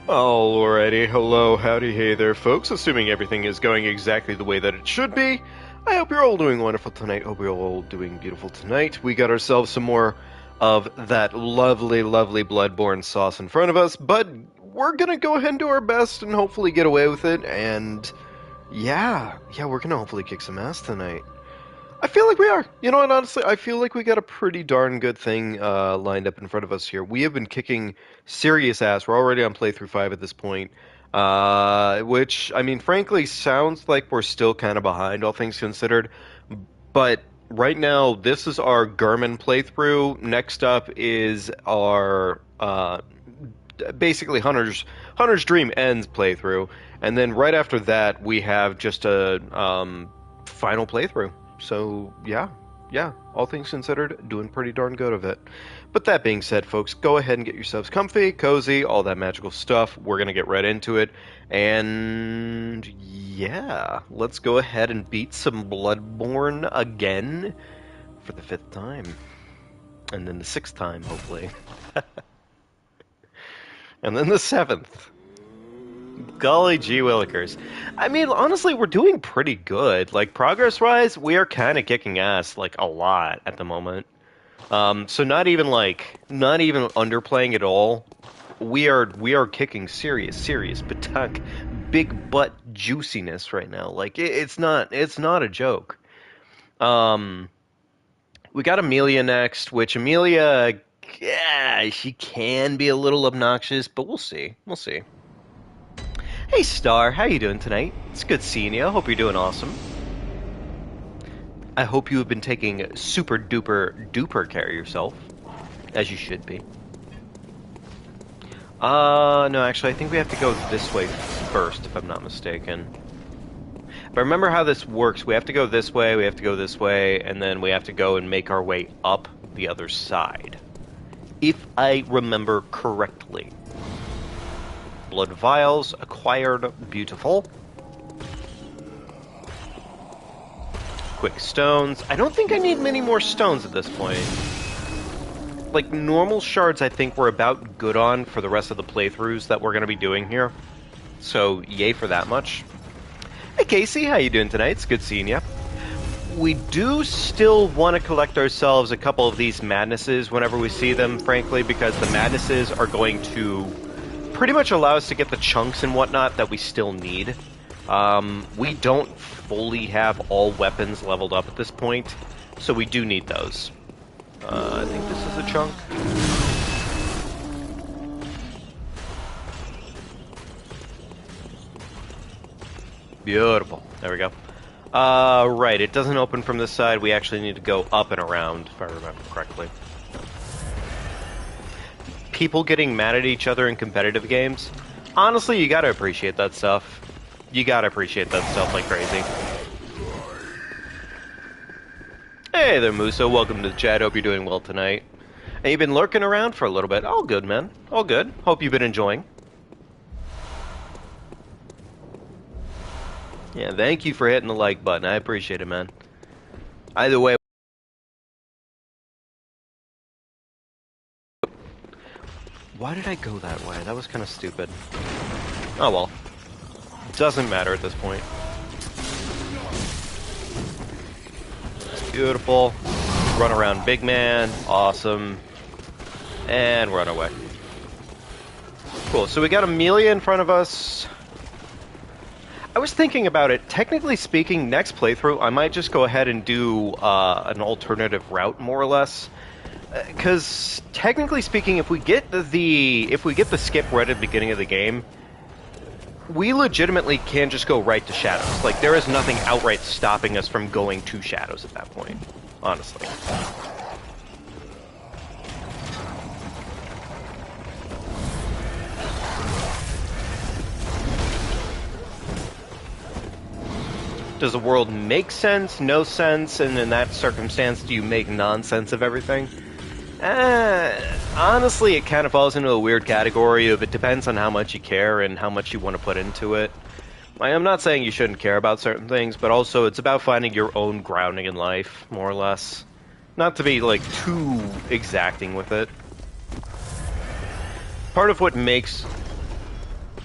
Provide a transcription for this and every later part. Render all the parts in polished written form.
Alrighty, hello, howdy, hey there, folks. Assuming everything is going exactly the way that it should be, I hope you're all doing wonderful tonight. Hope you're all doing beautiful tonight. We got ourselves some more of that lovely, lovely Bloodborne sauce in front of us, but we're gonna go ahead and do our best and hopefully get away with it, and yeah, we're gonna hopefully kick some ass tonight. I feel like we are. You know what, honestly, I feel like we got a pretty darn good thing lined up in front of us here. We have been kicking serious ass. We're already on playthrough 5 at this point, which, I mean, frankly, sounds like we're still kind of behind, all things considered. But right now, this is our Garmin playthrough. Next up is our, basically, Hunter's Dream Ends playthrough. And then right after that, we have just a final playthrough. So, yeah, all things considered, doing pretty darn good of it. But that being said, folks, go ahead and get yourselves comfy, cozy, all that magical stuff. We're going to get right into it. And, yeah, let's go ahead and beat some Bloodborne again for the 5th time. And then the 6th time, hopefully. And then the 7th. Golly gee willikers. I mean, honestly, we're doing pretty good. Like, progress-wise, we are kind of kicking ass, like, a lot at the moment. So not even underplaying at all. We are kicking serious batunk, big butt juiciness right now. Like, it's not a joke. We got Amelia next, which Amelia, yeah, she can be a little obnoxious, but we'll see. Hey Star, how you doing tonight? It's good seeing you. I hope you're doing awesome. I hope you have been taking super duper care of yourself, as you should be. No, actually, I think we have to go this way first, if I'm not mistaken. But remember how this works. We have to go this way, and then we have to go and make our way up the other side. If I remember correctly. Blood vials acquired. Beautiful. Quick stones. I don't think I need many more stones at this point. Like, normal shards I think we're about good on for the rest of the playthroughs that we're going to be doing here. So, yay for that much. Hey Casey, how you doing tonight? It's good seeing you. We do still want to collect ourselves a couple of these madnesses whenever we see them, frankly, because the madnesses are going to pretty much allow us to get the chunks and whatnot that we still need. We don't fully have all weapons leveled up at this point, so we do need those. I think this is a chunk. Beautiful. There we go. Right, it doesn't open from this side. We actually need to go up and around, if I remember correctly. People getting mad at each other in competitive games. Honestly, you gotta appreciate that stuff. You gotta appreciate that stuff like crazy. Hey there, Muso. Welcome to the chat. Hope you're doing well tonight. And you've been lurking around for a little bit. All good, man. All good. Hope you've been enjoying. Yeah, thank you for hitting the like button. I appreciate it, man. Either way, why did I go that way? That was kind of stupid. Oh well. Doesn't matter at this point. Beautiful. Run around big man. Awesome. And run away. Cool, so we got Amelia in front of us. I was thinking about it. Technically speaking, next playthrough, I might just go ahead and do an alternative route, more or less. Because technically speaking, if we get the skip right at the beginning of the game, we legitimately can just go right to Shadows. Like, there is nothing outright stopping us from going to Shadows at that point, honestly. Does the world make sense? No sense? And in that circumstance, do you make nonsense of everything? Honestly, it kind of falls into a weird category of it depends on how much you care and how much you want to put into it. I'm not saying you shouldn't care about certain things, but also it's about finding your own grounding in life, more or less. Not to be, like, too exacting with it. Part of what makes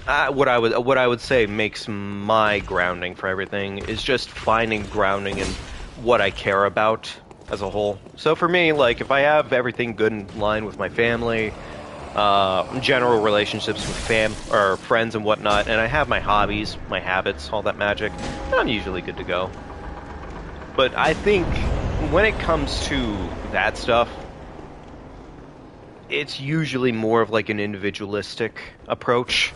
What I would say makes my grounding for everything is just finding grounding in what I care about as a whole. So for me, like if I have everything good in line with my family, general relationships with or friends and whatnot, and I have my hobbies, my habits, all that magic, I'm usually good to go. But I think when it comes to that stuff, it's usually more of like an individualistic approach.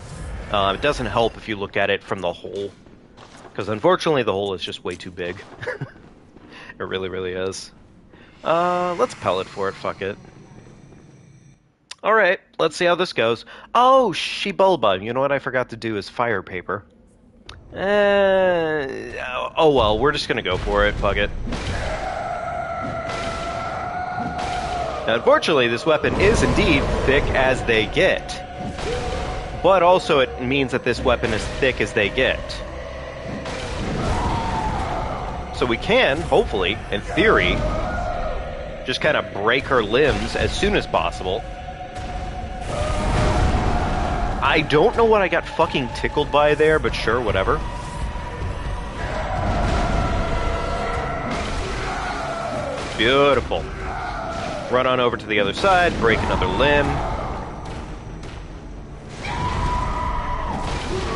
It doesn't help if you look at it from the whole, because unfortunately the whole is just way too big. It really, really is. Let's pellet for it, fuck it. Alright, let's see how this goes. Oh, Shibulba, you know what I forgot to do is fire paper. Oh well, we're just gonna go for it, fuck it. Now, unfortunately, this weapon is indeed thick as they get. But also it means that this weapon is thick as they get. So we can, hopefully, in theory, just kind of break her limbs as soon as possible. I don't know what I got fucking tickled by there, but sure, whatever. Beautiful. Run on over to the other side, break another limb.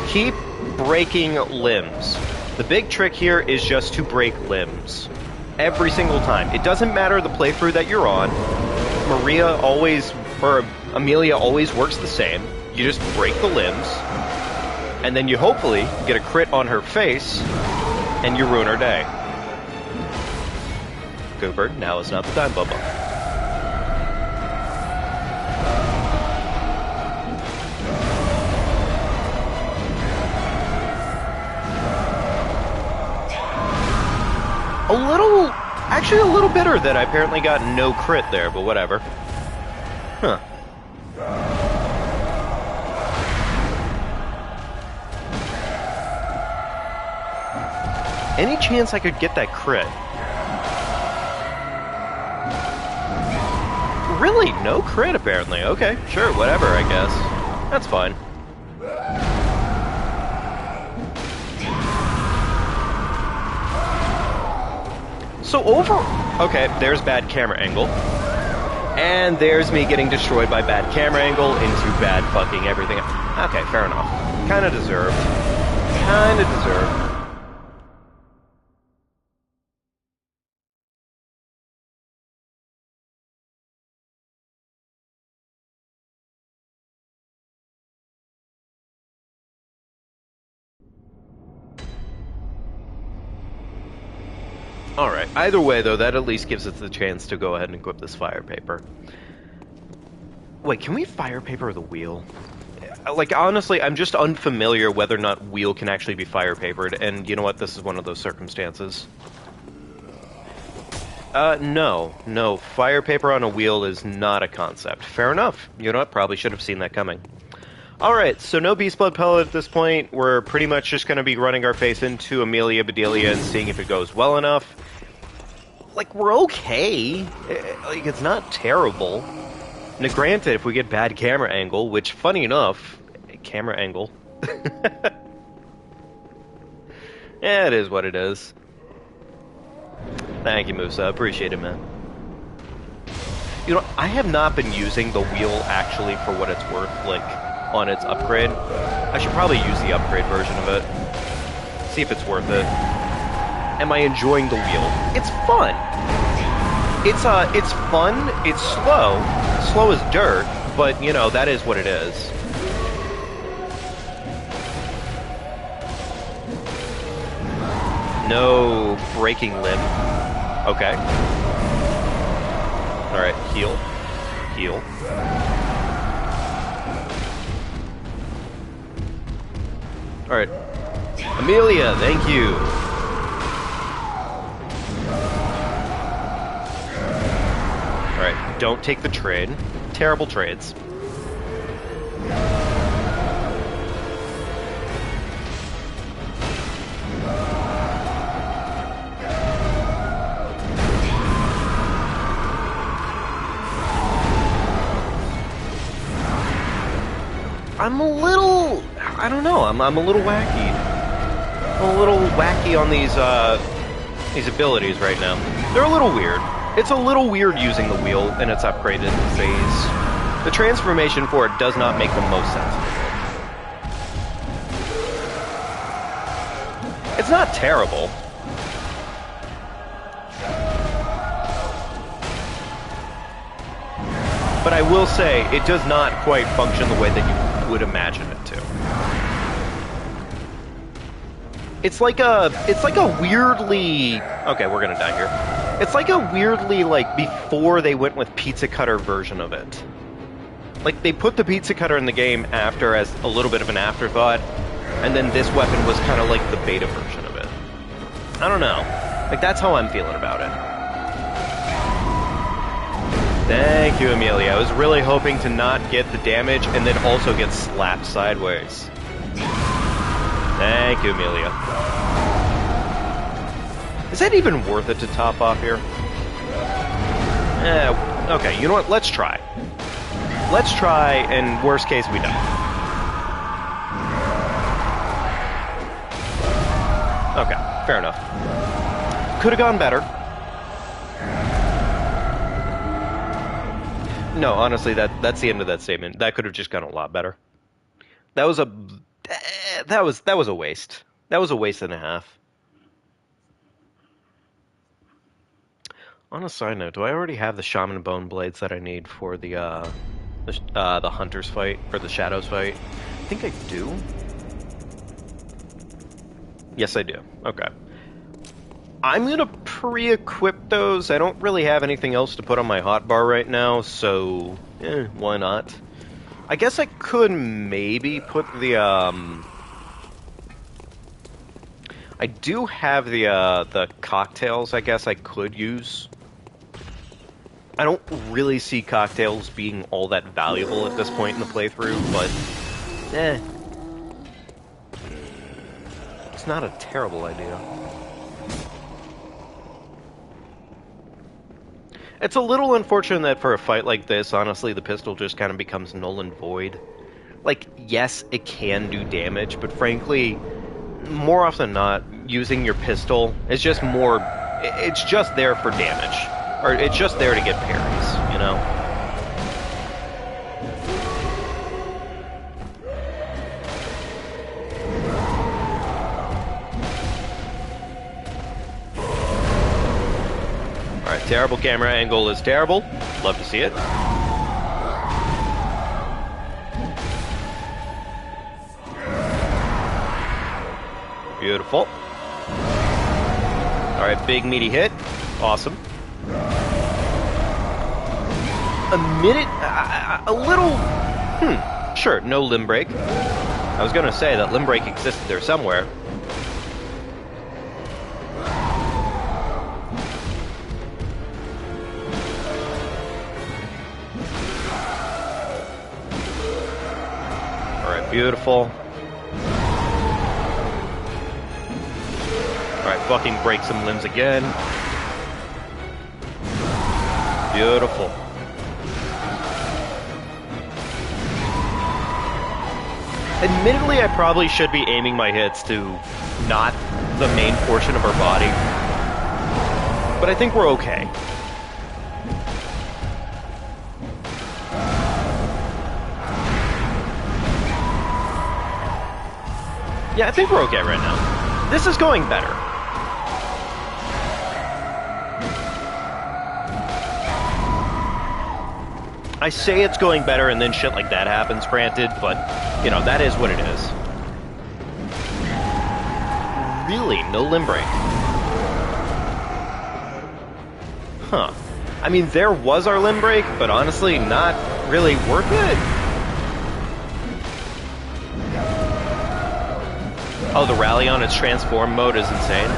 Keep breaking limbs. The big trick here is just to break limbs. Every single time. It doesn't matter the playthrough that you're on. Amelia always works the same. You just break the limbs, and then you hopefully get a crit on her face, and you ruin her day. Cooper, now is not the time, Bubba. Actually a little bitter that I apparently got no crit there, but whatever. Huh. Any chance I could get that crit? Really? No crit, apparently. Okay, sure, whatever, I guess. That's fine. So okay, there's bad camera angle. And there's me getting destroyed by bad camera angle into bad fucking everything. Okay, fair enough. Kinda deserved. Kinda deserved. Alright, either way though, that at least gives us the chance to go ahead and equip this fire paper. Wait, can we fire paper the wheel? Like, honestly, I'm just unfamiliar whether or not wheel can actually be fire papered, and you know what, this is one of those circumstances. No, fire paper on a wheel is not a concept. Fair enough. You know what, probably should have seen that coming. Alright, so no Beast Blood pellet at this point. We're pretty much just going to be running our face into Amelia Bedelia and seeing if it goes well enough. Like, we're okay. Like, it's not terrible. Now, granted, if we get bad camera angle, which, funny enough, camera angle. Yeah, it is what it is. Thank you, Musa. Appreciate it, man. You know, I have not been using the wheel, actually, for what it's worth, like, on its upgrade. I should probably use the upgrade version of it. See if it's worth it. Am I enjoying the wheel? It's fun. It's fun, it's slow. Slow as dirt, but, you know, that is what it is. No breaking limb. Okay. Alright, heal. Heal. Alright. Amelia, thank you. Alright, don't take the trade. Terrible trades. I'm a little... I don't know, I'm a little wacky. I'm a little wacky on these abilities right now. They're a little weird. It's a little weird using the wheel in its upgraded phase. The transformation for it does not make the most sense. It's not terrible. But I will say, it does not quite function the way that you would imagine it to. It's like a weirdly... Okay, we're gonna die here. It's like a weirdly, like, before they went with pizza cutter version of it. Like, they put the pizza cutter in the game after as a little bit of an afterthought, and then this weapon was kind of like the beta version of it. I don't know. Like, that's how I'm feeling about it. Thank you, Amelia. I was really hoping to not get the damage and then also get slapped sideways. Thank you, Amelia. Is that even worth it to top off here? Okay, you know what? Let's try. Let's try, and worst case, we die. Okay, fair enough. Could have gone better. No, honestly, that's the end of that statement. That could have just gone a lot better. That was a waste. That was a waste and a half. On a side note, do I already have the Shaman Bone Blades that I need for the Hunters fight, or the Shadows fight? I think I do. Yes, I do. Okay. I'm gonna pre-equip those. I don't really have anything else to put on my hotbar right now, so why not? I guess I could maybe put the I do have the cocktails. I guess I could use. I don't really see cocktails being all that valuable at this point in the playthrough, but it's not a terrible idea. It's a little unfortunate that for a fight like this, honestly, the pistol just kind of becomes null and void. Like, yes, it can do damage, but frankly, more often than not, using your pistol is just more... It's just there for damage. Or it's just there to get parries, you know? Alright, terrible camera angle is terrible. Love to see it. Beautiful. Alright, big meaty hit. Awesome. A minute... a little... Sure, no limb break. I was gonna say that limb break existed there somewhere. Alright, beautiful. Alright, fucking break some limbs again. Beautiful. Admittedly, I probably should be aiming my hits to not the main portion of her body. But I think we're okay. Yeah, I think we're okay right now. This is going better. I say it's going better and then shit like that happens, granted, but, you know, that is what it is. Really? No limb break? Huh. I mean, there was our limb break, but honestly, not really worth it. Oh, the rally on its transform mode is insane.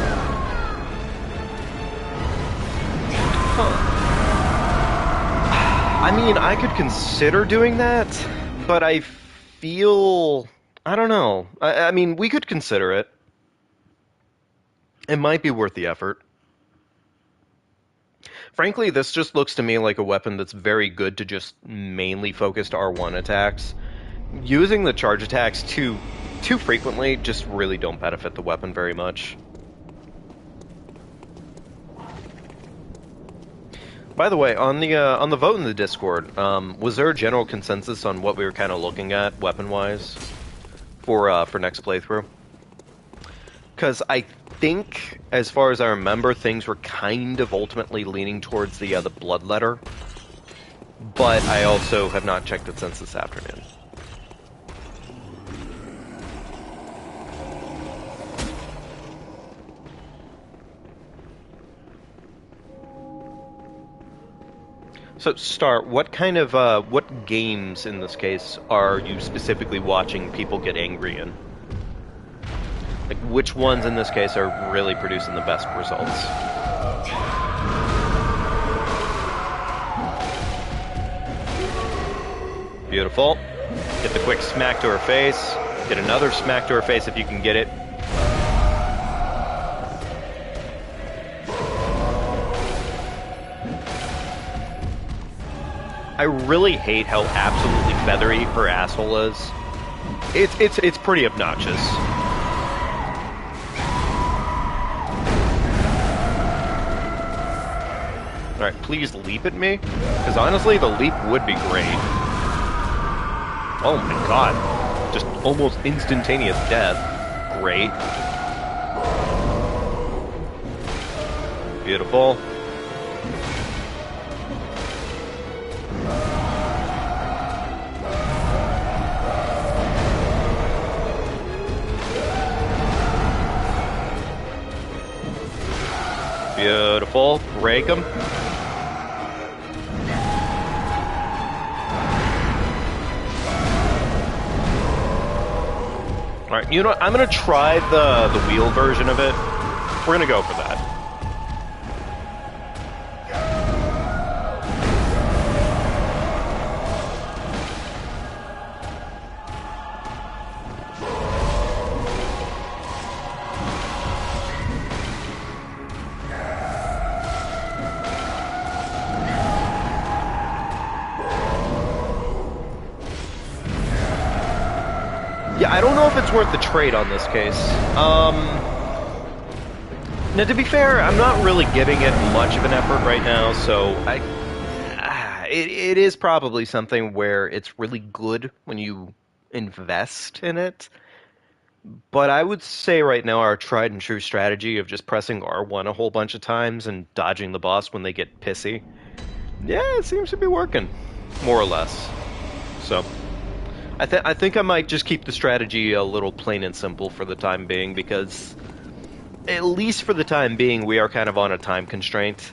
Huh. I mean, I could consider doing that, but I feel... I don't know. I mean, we could consider it. It might be worth the effort. Frankly, this just looks to me like a weapon that's very good to just mainly focused R1 attacks. using the charge attacks too frequently just really don't benefit the weapon very much. By the way, on the vote in the Discord, was there a general consensus on what we were kind of looking at weapon-wise for next playthrough? Because I think, as far as I remember, things were kind of ultimately leaning towards the Bloodletter, but I also have not checked it since this afternoon. So, Star, what kind of, what games, in this case, are you specifically watching people get angry in? Like, which ones, in this case, are really producing the best results? Beautiful. Get the quick smack to her face. Get another smack to her face if you can get it. I really hate how absolutely feathery her asshole is. It's pretty obnoxious. Alright, please leap at me, because honestly, the leap would be great. Oh my god. Just almost instantaneous death. Great. Beautiful. Beautiful. Rake him. Alright, you know what? I'm gonna try the wheel version of it. We're gonna go for that. Yeah, I don't know if it's worth the trade on this case. Now, to be fair, I'm not really giving it much of an effort right now, so it is probably something where it's really good when you invest in it. But I would say right now our tried and true strategy of just pressing R1 a whole bunch of times and dodging the boss when they get pissy, yeah, it seems to be working, more or less. So I think I might just keep the strategy a little plain and simple for the time being, because at least for the time being, we are kind of on a time constraint.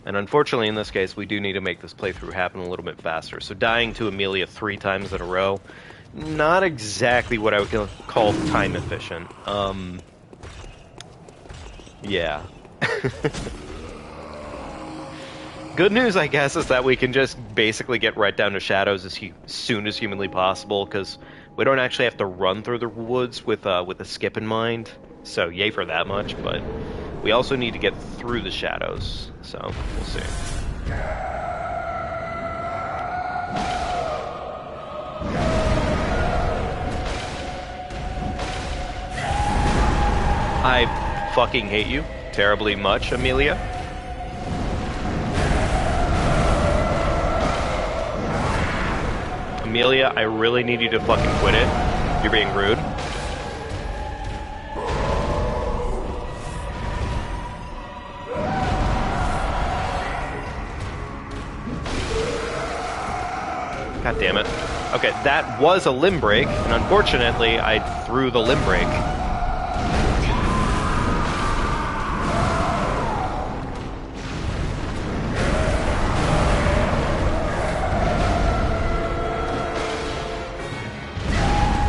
And unfortunately, in this case, we do need to make this playthrough happen a little bit faster. So dying to Amelia 3 times in a row, not exactly what I would call time efficient. Yeah. Good news, I guess, is that we can just basically get right down to shadows as soon as humanly possible, because we don't actually have to run through the woods with a skip in mind. So yay for that much, but we also need to get through the shadows, so we'll see. I fucking hate you terribly much, Amelia. Amelia, I really need you to fucking quit it. You're being rude. God damn it. Okay, that was a limb break, and unfortunately, I threw the limb break.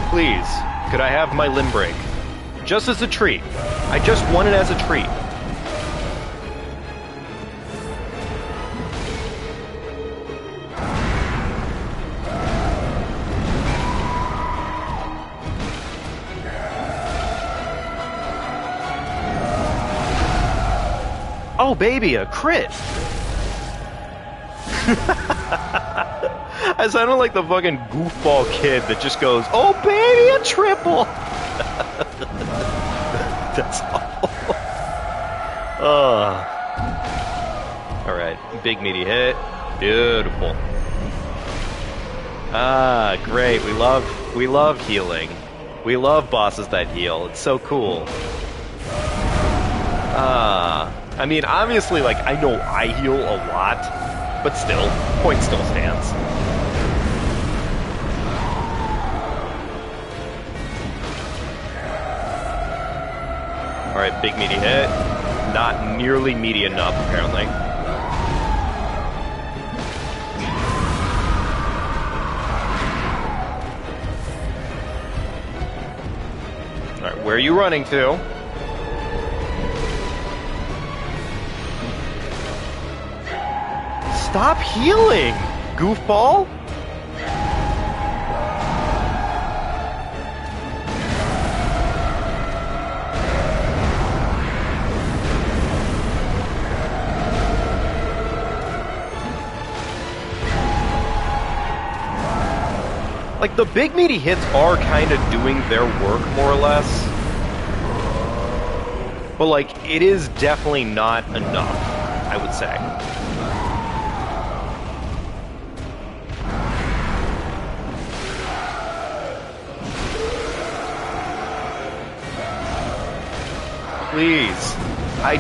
Please, could I have my limb break? Just as a treat. I just want it as a treat. Oh, baby, a crit! I sounded like the fucking goofball kid that just goes, "Oh baby, a triple." That's awful. All right, big meaty hit, beautiful. Ah, great. We love healing. We love bosses that heal. It's so cool. I mean, obviously, like, I know I heal a lot, but still, point still stands. Alright, big meaty hit. Not nearly meaty enough, apparently. Alright, where are you running to? Stop healing, goofball! Like, the big meaty hits are kind of doing their work, more or less. But, like, it is definitely not enough, I would say. Please. I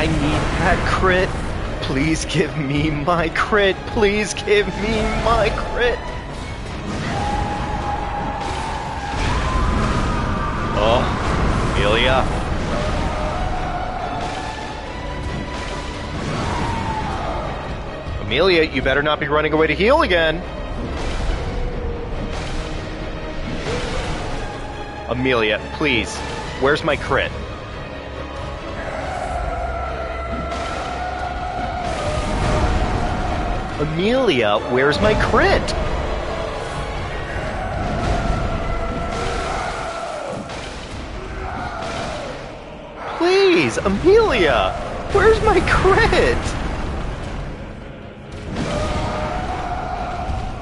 need that crit. Please give me my crit. Please give me my crit. Oh, Amelia. Amelia, you better not be running away to heal again. Amelia, please. Where's my crit? Amelia, where's my crit? Please, Amelia, where's my crit?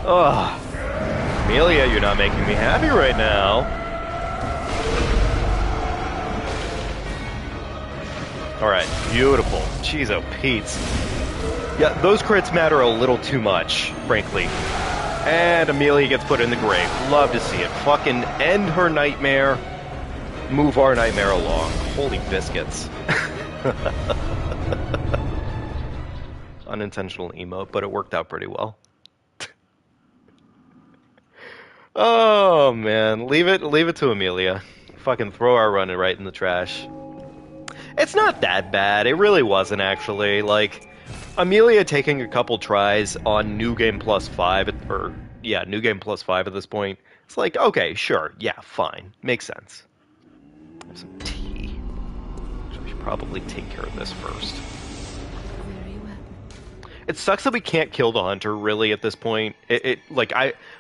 Ugh. Amelia, you're not making me happy right now. Alright, beautiful. Jeez, oh Pete's. Yeah, those crits matter a little too much, frankly. And Amelia gets put in the grave. Love to see it. Fucking end her nightmare. Move our nightmare along. Holy biscuits. Unintentional emote, but it worked out pretty well. Oh, man. Leave it to Amelia. Fucking throw our run right in the trash. It's not that bad. It really wasn't, actually. Like, Amelia taking a couple tries on New Game Plus 5, New Game Plus 5 at this point. It's like, okay, sure, yeah, fine. Makes sense. Have some tea. So we should probably take care of this first. Very well. It sucks that we can't kill the hunter, really, at this point.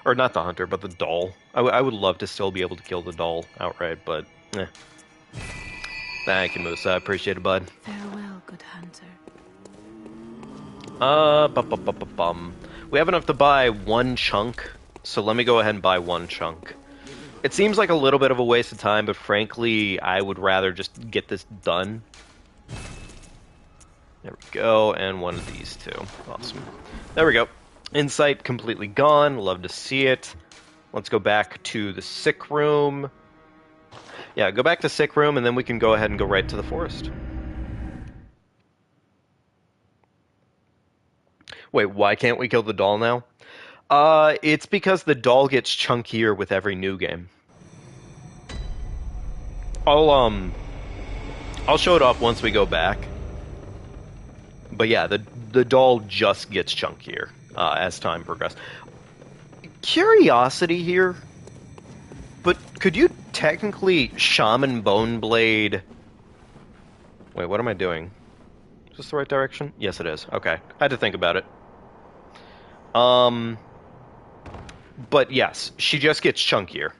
Or not the hunter, but the doll. I would love to still be able to kill the doll outright, but, eh. Thank you, Musa. I appreciate it, bud. Farewell, good hunter. We have enough to buy one chunk, so let me go ahead and buy one chunk. It seems like a little bit of a waste of time, but frankly, I would rather just get this done. There we go, and one of these too. Awesome. There we go. Insight completely gone. Love to see it. Let's go back to the sick room. Yeah, go back to sick room, and then we can go ahead and go right to the forest. Wait, why can't we kill the doll now? It's because the doll gets chunkier with every new game. I'll show it off once we go back. But yeah, the doll just gets chunkier as time progresses. Curiosity here, but could you technically Shaman Boneblade... Wait, what am I doing? Is this the right direction? Yes, it is. Okay, I had to think about it. But yes, she just gets chunkier.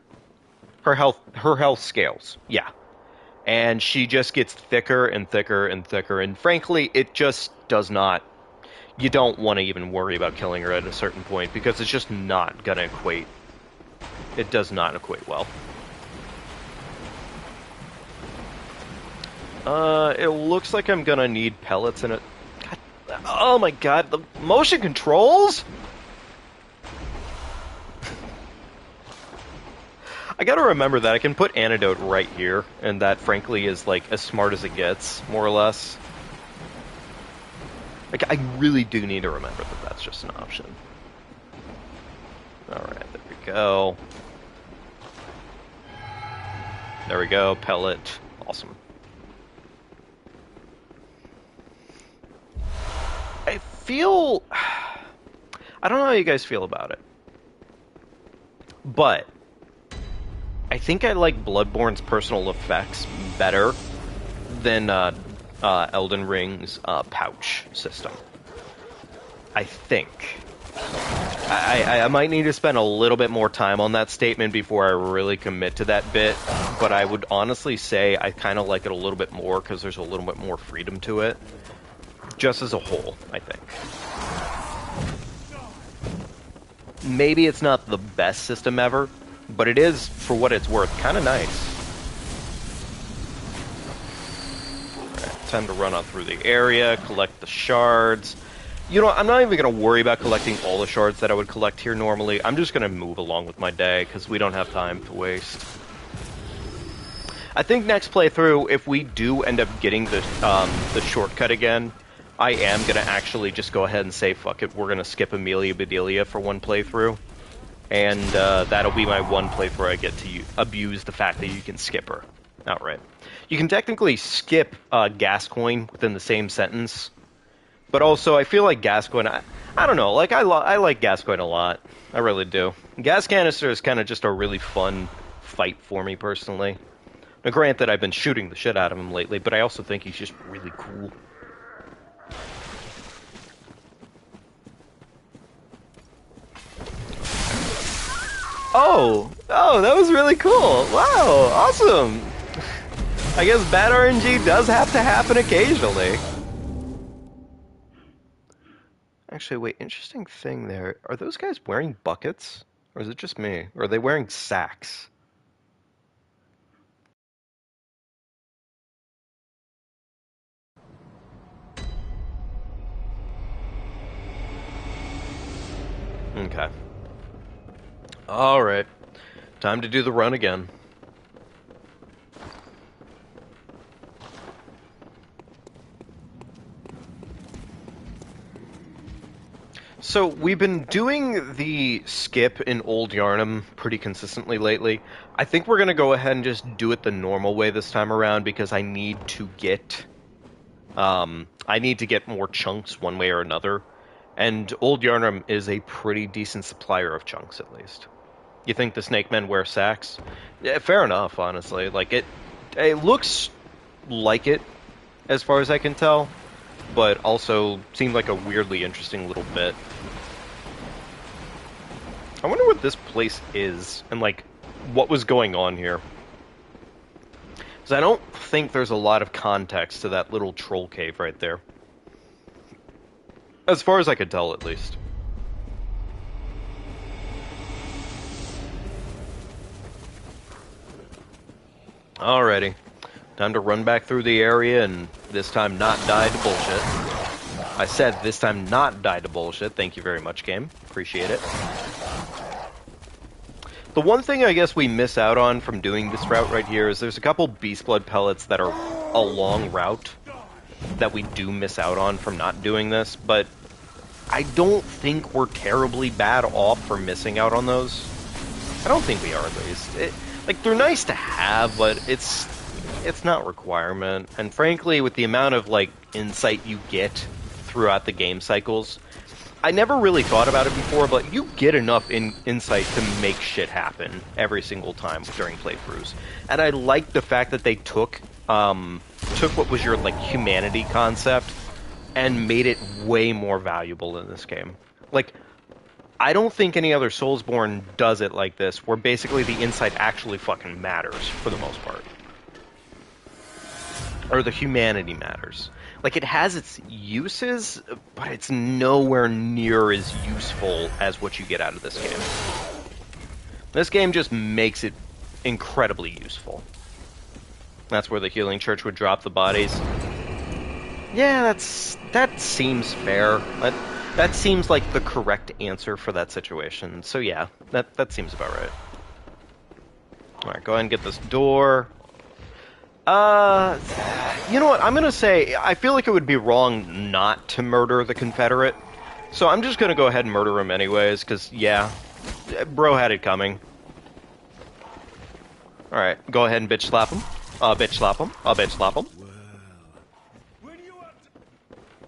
Her health scales. Yeah. And she just gets thicker and thicker and thicker, and frankly, it just does not... you don't want to even worry about killing her at a certain point, because it's just not going to equate. It does not equate well. It looks like I'm going to need pellets in it. God, oh my god, the motion controls? I gotta remember that I can put antidote right here, and that frankly is like as smart as it gets, more or less. Like, I really do need to remember that that's just an option. Alright, there we go. There we go, pellet. Awesome. I feel... I don't know how you guys feel about it. But I think I like Bloodborne's personal effects better than Elden Ring's pouch system. I think. I might need to spend a little bit more time on that statement before I really commit to that bit, but I would honestly say I kind of like it a little bit more because there's a little bit more freedom to it. Just as a whole, I think. Maybe it's not the best system ever, but it is, for what it's worth, kind of nice. Alright, time to run on through the area, collect the shards. You know, I'm not even going to worry about collecting all the shards that I would collect here normally. I'm just going to move along with my day, because we don't have time to waste. I think next playthrough, if we do end up getting the shortcut again, I am going to actually just go ahead and say, fuck it, we're going to skip Amelia Bedelia for one playthrough. And that'll be my one playthrough I get to abuse the fact that you can skip her outright. You can technically skip Gascoigne within the same sentence, but also I feel like Gascoigne, I don't know, like I like Gascoigne a lot. I really do. Gas Canister is kind of just a really fun fight for me personally. Now granted, I've been shooting the shit out of him lately, but I also think he's just really cool. Oh, that was really cool. Wow, awesome. I guess bad RNG does have to happen occasionally. Actually, wait, interesting thing there. Are those guys wearing buckets? Or is it just me? Or are they wearing sacks? Okay. Alright. Time to do the run again. So, we've been doing the skip in Old Yarnum pretty consistently lately. I think we're going to go ahead and just do it the normal way this time around because I need to get... I need to get more chunks one way or another. And Old Yarnum is a pretty decent supplier of chunks, at least. You think the Snake Men wear sacks? Yeah, fair enough, honestly. Like, it looks like it, as far as I can tell, but also seemed like a weirdly interesting little bit. I wonder what this place is, and, like, what was going on here. Because I don't think there's a lot of context to that little troll cave right there. As far as I could tell, at least. Alrighty. Time to run back through the area and this time not die to bullshit. I said this time not die to bullshit. Thank you very much, game. Appreciate it. The one thing I guess we miss out on from doing this route right here is there's a couple Beast Blood pellets that are a long route that we do miss out on from not doing this, but I don't think we're terribly bad off for missing out on those. I don't think we are, at least. Like, they're nice to have, but it's not a requirement. And frankly, with the amount of, like, insight you get throughout the game cycles, I never really thought about it before, but you get enough insight to make shit happen every single time during playthroughs. And I like the fact that they took what was your, like, humanity concept and made it way more valuable in this game. Like, I don't think any other Soulsborne does it like this, where basically the insight actually fucking matters, for the most part. or the humanity matters. Like, it has its uses, but it's nowhere near as useful as what you get out of this game. This game just makes it incredibly useful. That's where the healing church would drop the bodies. Yeah, that seems fair. That seems like the correct answer for that situation. So yeah, that seems about right. Alright, go ahead and get this door. You know what? I'm gonna say, I feel like it would be wrong not to murder the Confederate. So I'm just gonna go ahead and murder him anyways, because, yeah, bro had it coming. Alright, go ahead and bitch slap him. I'll bitch slap him. I'll bitch slap him.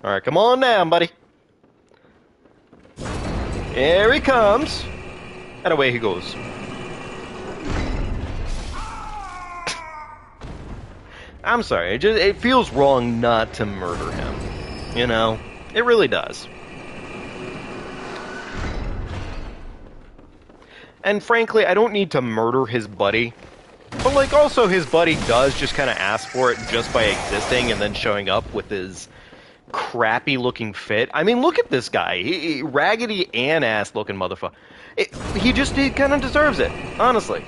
Alright, come on down, buddy. Here he comes. And away he goes. I'm sorry, it feels wrong not to murder him. You know? It really does. And frankly, I don't need to murder his buddy. But, like, also his buddy does just kind of ask for it just by existing and then showing up with his crappy-looking fit. I mean, look at this guy. He raggedy and ass-looking motherfucker. He kind of deserves it, honestly.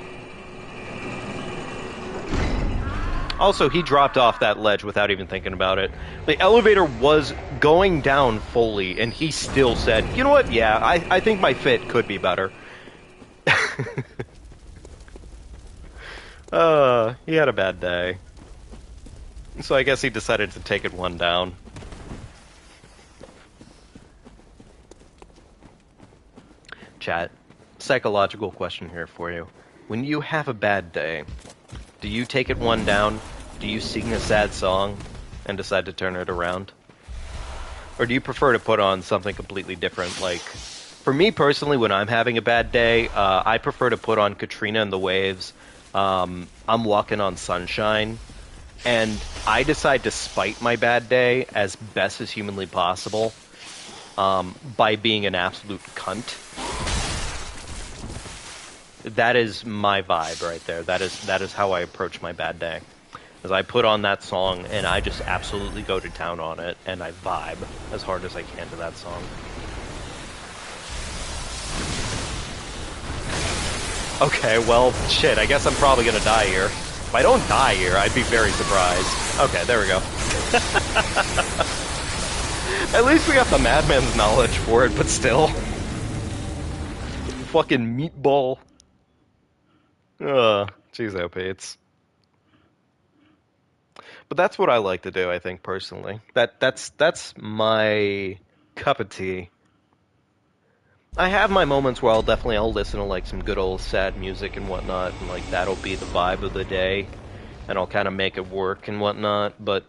Also, he dropped off that ledge without even thinking about it. The elevator was going down fully, and he still said, you know what, yeah, I think my fit could be better. He had a bad day. So I guess he decided to take it one down. Chat, psychological question here for you. When you have a bad day, do you take it one down? Do you sing a sad song and decide to turn it around? Or do you prefer to put on something completely different? Like, for me personally, when I'm having a bad day, I prefer to put on Katrina and the Waves. I'm Walking on Sunshine. And I decide to spite my bad day as best as humanly possible by being an absolute cunt. That is my vibe right there. That is how I approach my bad day. As I put on that song and I just absolutely go to town on it and I vibe as hard as I can to that song. Okay, well, shit, I guess I'm probably gonna die here. If I don't die here, I'd be very surprised. Okay, there we go. At least we got the madman's knowledge for it, but still. Fucking meatball. Jeez, Pates. But that's what I like to do, I think, personally. That's my cup of tea. I have my moments where I'll listen to, like, some good old sad music and whatnot, and, like, that'll be the vibe of the day, and I'll kind of make it work and whatnot, but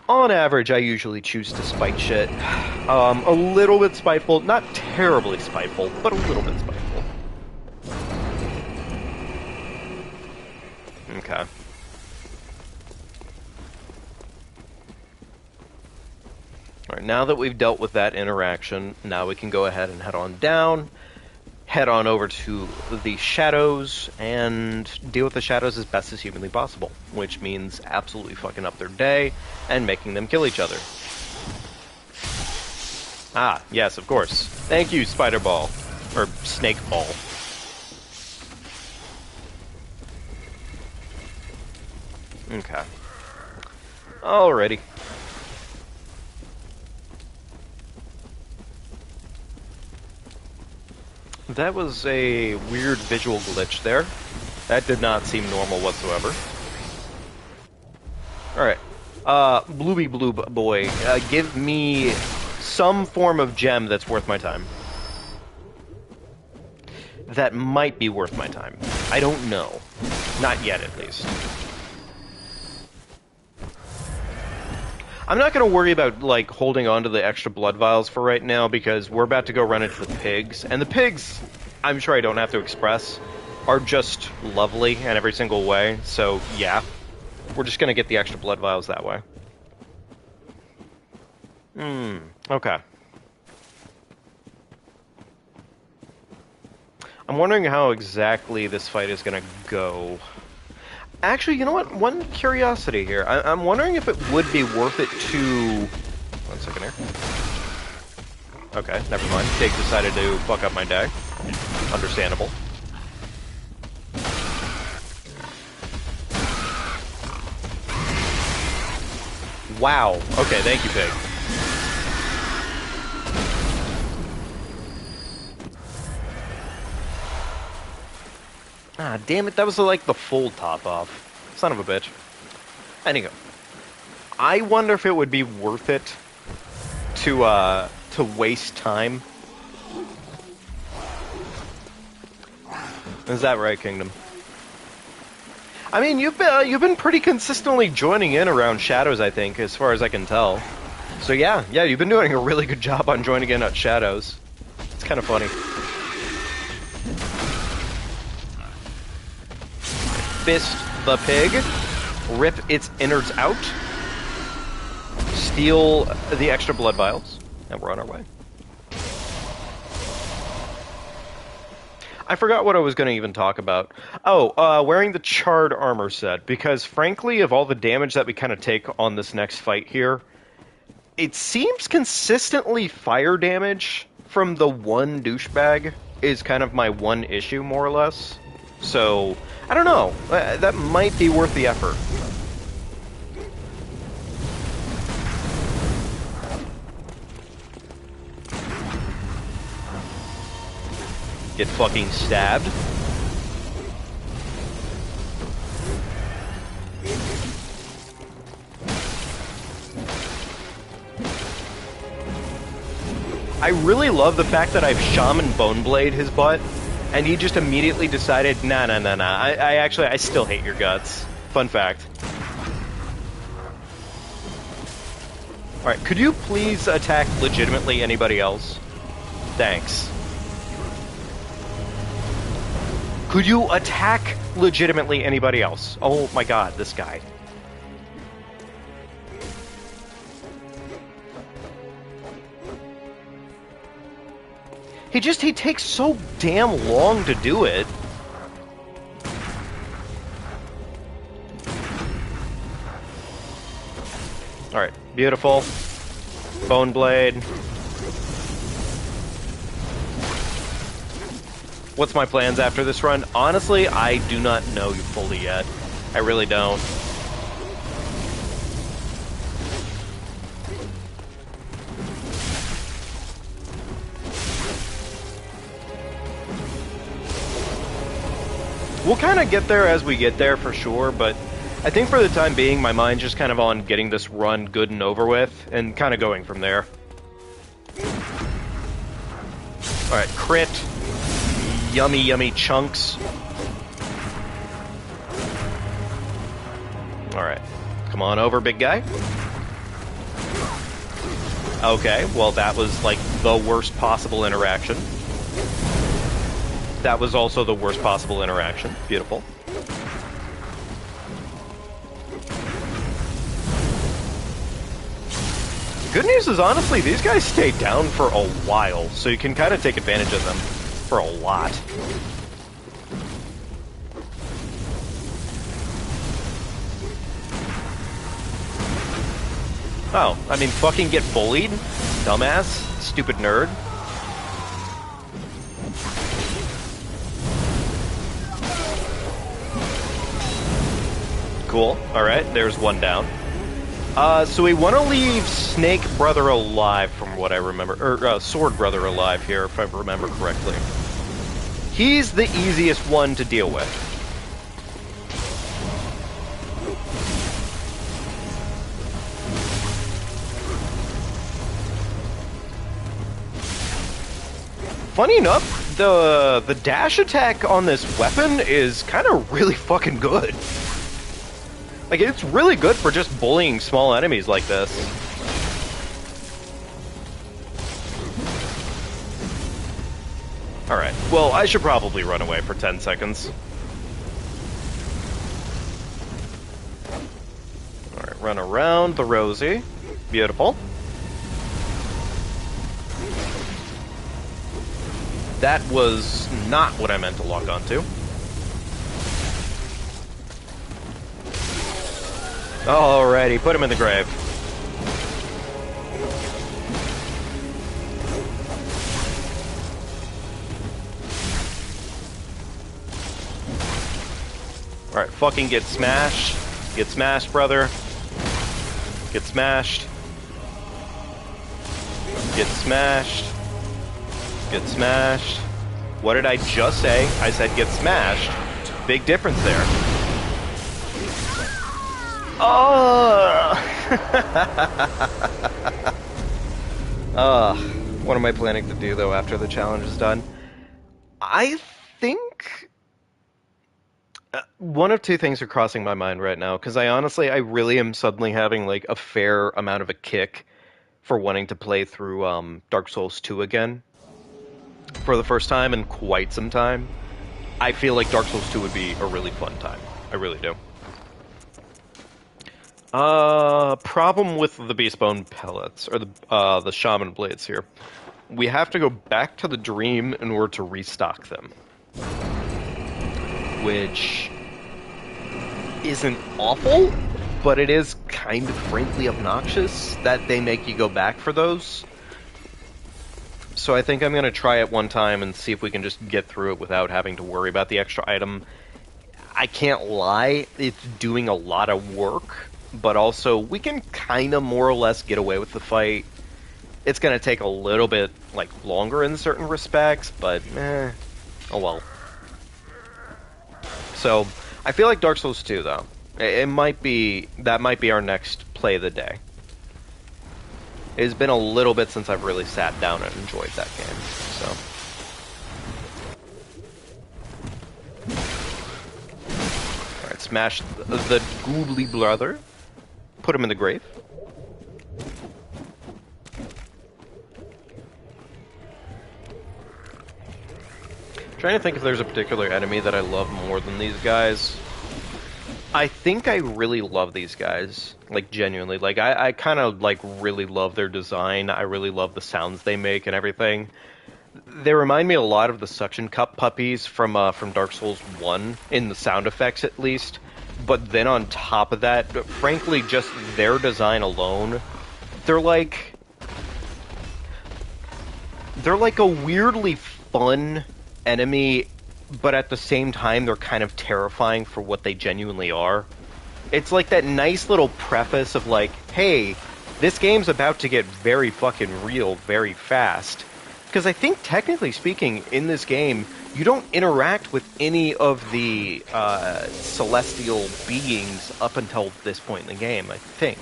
on average, I usually choose to spite shit. A little bit spiteful, not terribly spiteful, but a little bit spiteful. Okay. Alright, now that we've dealt with that interaction, now we can go ahead and head on down, head on over to the shadows, and deal with the shadows as best as humanly possible, which means absolutely fucking up their day and making them kill each other. Ah, yes, of course. Thank you, Spider Ball. Or Snake Ball. Okay. Alrighty. That was a weird visual glitch there. That did not seem normal whatsoever. Alright. Blooby Bloob boy, give me some form of gem that's worth my time. That might be worth my time. I don't know. Not yet, at least. I'm not going to worry about, like, holding on to the extra blood vials for right now, because we're about to go run into the pigs. And the pigs, I'm sure I don't have to express, are just lovely in every single way. So, yeah. We're just going to get the extra blood vials that way. Okay. I'm wondering how exactly this fight is going to go. Actually, you know what? One curiosity here. I'm wondering if it would be worth it to... One second here. Okay, never mind. Jake decided to fuck up my day. Understandable. Wow. Okay, thank you, Pig. Ah, damn it, that was like the full top off. Son of a bitch. Anyway. I wonder if it would be worth it to waste time. Is that right, Kingdom? I mean, you've been pretty consistently joining in around Shadows, I think, as far as I can tell. So yeah, you've been doing a really good job on joining in at Shadows. It's kind of funny. Fist the pig, rip its innards out, steal the extra blood vials, and we're on our way. I forgot what I was going to even talk about. Oh, wearing the charred armor set, because frankly, of all the damage that we kind of take on this next fight here, it seems consistently fire damage from the one douchebag is kind of my one issue, more or less. So, I don't know. That might be worth the effort. Get fucking stabbed. I really love the fact that I've Shaman Boneblade his butt, and he just immediately decided, nah. I still hate your guts. Fun fact. Alright, could you please attack legitimately anybody else? Thanks. Could you attack legitimately anybody else? Oh my god, this guy. He takes so damn long to do it. Alright, beautiful. Bone Blade. What's my plans after this run? Honestly, I do not know fully yet. I really don't. We'll kind of get there as we get there for sure, but I think for the time being, my mind's just kind of on getting this run good and over with, and kind of going from there. Alright, crit. Yummy, yummy chunks. Alright. Come on over, big guy. Okay, well that was like the worst possible interaction. That was also the worst possible interaction. Beautiful. Good news is, honestly, these guys stay down for a while, so you can kind of take advantage of them for a lot. Oh, I mean, fucking get bullied? Dumbass? Stupid nerd? Cool. Alright, there's one down. So we want to leave Snake Brother alive, from what I remember. Or, Sword Brother alive here, if I remember correctly. He's the easiest one to deal with. Funny enough, the dash attack on this weapon is kind of really fucking good. Like, it's really good for just bullying small enemies like this. Alright, well, I should probably run away for 10 seconds. Alright, run around the Rosie. Beautiful. That was not what I meant to lock onto. Alrighty, put him in the grave. Alright, fucking get smashed. Get smashed, brother. Get smashed. Get smashed. Get smashed. What did I just say? I said get smashed. Big difference there. Oh! What am I planning to do, though, after the challenge is done? I think... one of two things are crossing my mind right now, because I really am suddenly having, like, a fair amount of a kick for wanting to play through Dark Souls 2 again. For the first time in quite some time. I feel like Dark Souls 2 would be a really fun time. I really do. Problem with the Beastbone pellets, or the Shaman blades here. We have to go back to the Dream in order to restock them. Which isn't awful, but it is kind of frankly obnoxious that they make you go back for those. So I think I'm going to try it one time and see if we can just get through it without having to worry about the extra item. I can't lie, it's doing a lot of work, but also we can kind of more or less get away with the fight. It's going to take a little bit like longer in certain respects, but oh well. So I feel like Dark Souls 2 though. That might be our next play of the day. It's been a little bit since I've really sat down and enjoyed that game, so. Alright, smash the Goodly brother. Put him in the grave. Trying to think if there's a particular enemy that I love more than these guys. I think I really love these guys, like genuinely. Like I kind of like really love their design. I really love the sounds they make and everything. They remind me a lot of the suction cup puppies from Dark Souls 1 in the sound effects at least. But then on top of that, frankly, just their design alone, they're like a weirdly fun enemy. But at the same time, they're kind of terrifying for what they genuinely are. It's like that nice little preface of like, hey, this game's about to get very fucking real very fast. Because I think, technically speaking, in this game, you don't interact with any of the celestial beings up until this point in the game, I think.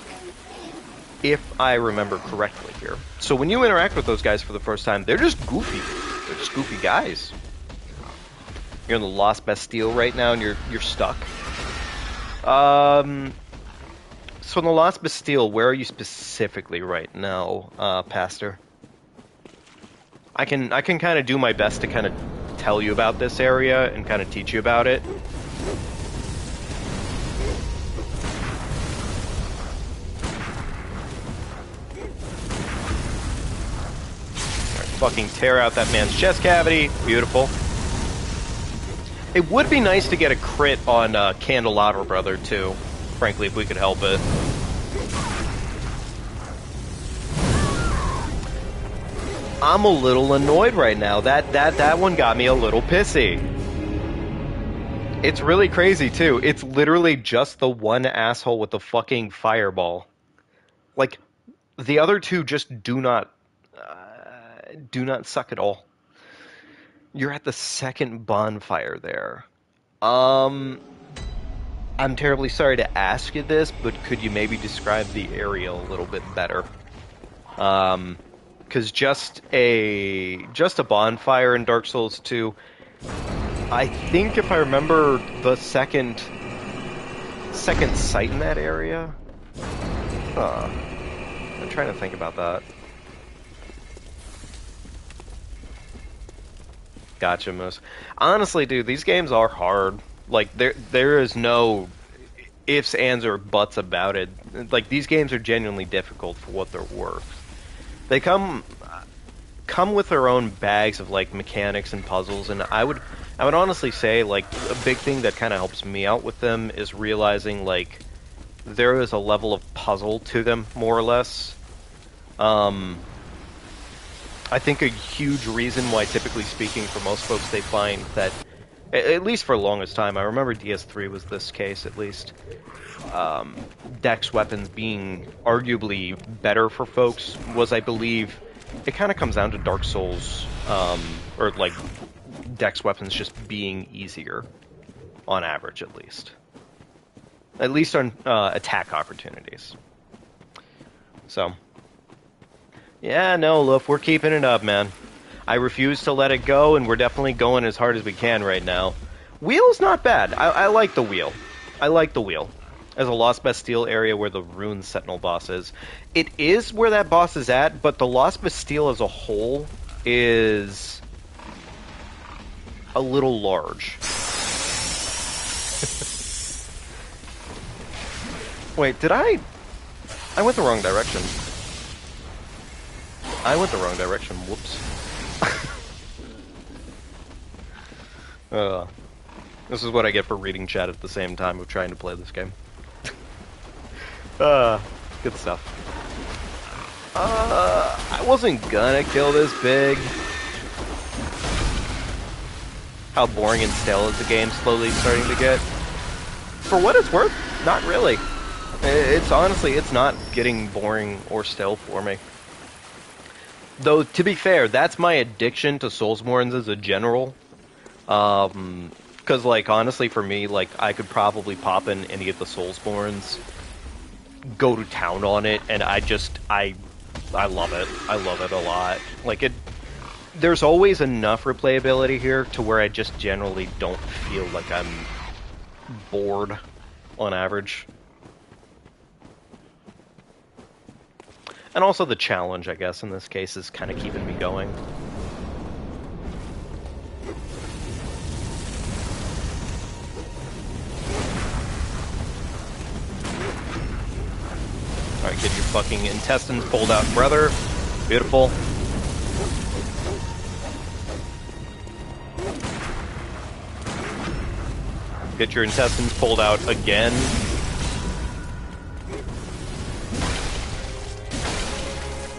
If I remember correctly here. So when you interact with those guys for the first time, they're just goofy. They're just goofy guys. You're in the Lost Bastille right now, and you're stuck. So in the Lost Bastille, where are you specifically right now, Pastor? I can kind of do my best to kind of tell you about this area and kind of teach you about it. Right, fucking tear out that man's chest cavity. Beautiful. It would be nice to get a crit on Candelabra Brother, too. Frankly, if we could help it. I'm a little annoyed right now. That one got me a little pissy. It's really crazy, too. It's literally just the one asshole with the fucking fireball. Like, the other two just do not suck at all. You're at the second bonfire there. I'm terribly sorry to ask you this, but could you maybe describe the area a little bit better? Because just a bonfire in Dark Souls 2, I think if I remember the second site in that area? I'm trying to think about that. Gotcha, Moose. Honestly, dude, these games are hard. Like, there is no ifs, ands, or buts about it. Like, these games are genuinely difficult for what they're worth. They come with their own bags of, like, mechanics and puzzles, and I would honestly say, like, a big thing that kind of helps me out with them is realizing, like, there is a level of puzzle to them, more or less. I think a huge reason why, typically speaking, for most folks, they find that, at least for the longest time, I remember DS3 was this case, at least, Dex weapons being arguably better for folks was, I believe, it kind of comes down to Dark Souls, or, like, Dex weapons just being easier, on average, at least. At least on attack opportunities. So... yeah, no, Luff, we're keeping it up, man. I refuse to let it go, and we're definitely going as hard as we can right now. Wheel's not bad. I like the wheel. I like the wheel. As a Lost Bastille area where the Rune Sentinel boss is. It is where that boss is at, but the Lost Bastille as a whole is a little large. Wait, did I went the wrong direction. I went the wrong direction. Whoops. This is what I get for reading chat at the same time of trying to play this game. Good stuff. I wasn't gonna kill this pig. How boring and stale is the game slowly starting to get? For what it's worth, not really. It's honestly, it's not getting boring or stale for me. Though, to be fair, that's my addiction to Soulsborns as a general. Because, like, honestly, for me, like, I could probably pop in any of the Soulsborns, go to town on it, and I love it. I love it a lot. Like, there's always enough replayability here to where I just generally don't feel like I'm bored on average. And also the challenge, I guess, in this case, is kind of keeping me going. Alright, get your fucking intestines pulled out, brother. Beautiful. Get your intestines pulled out again.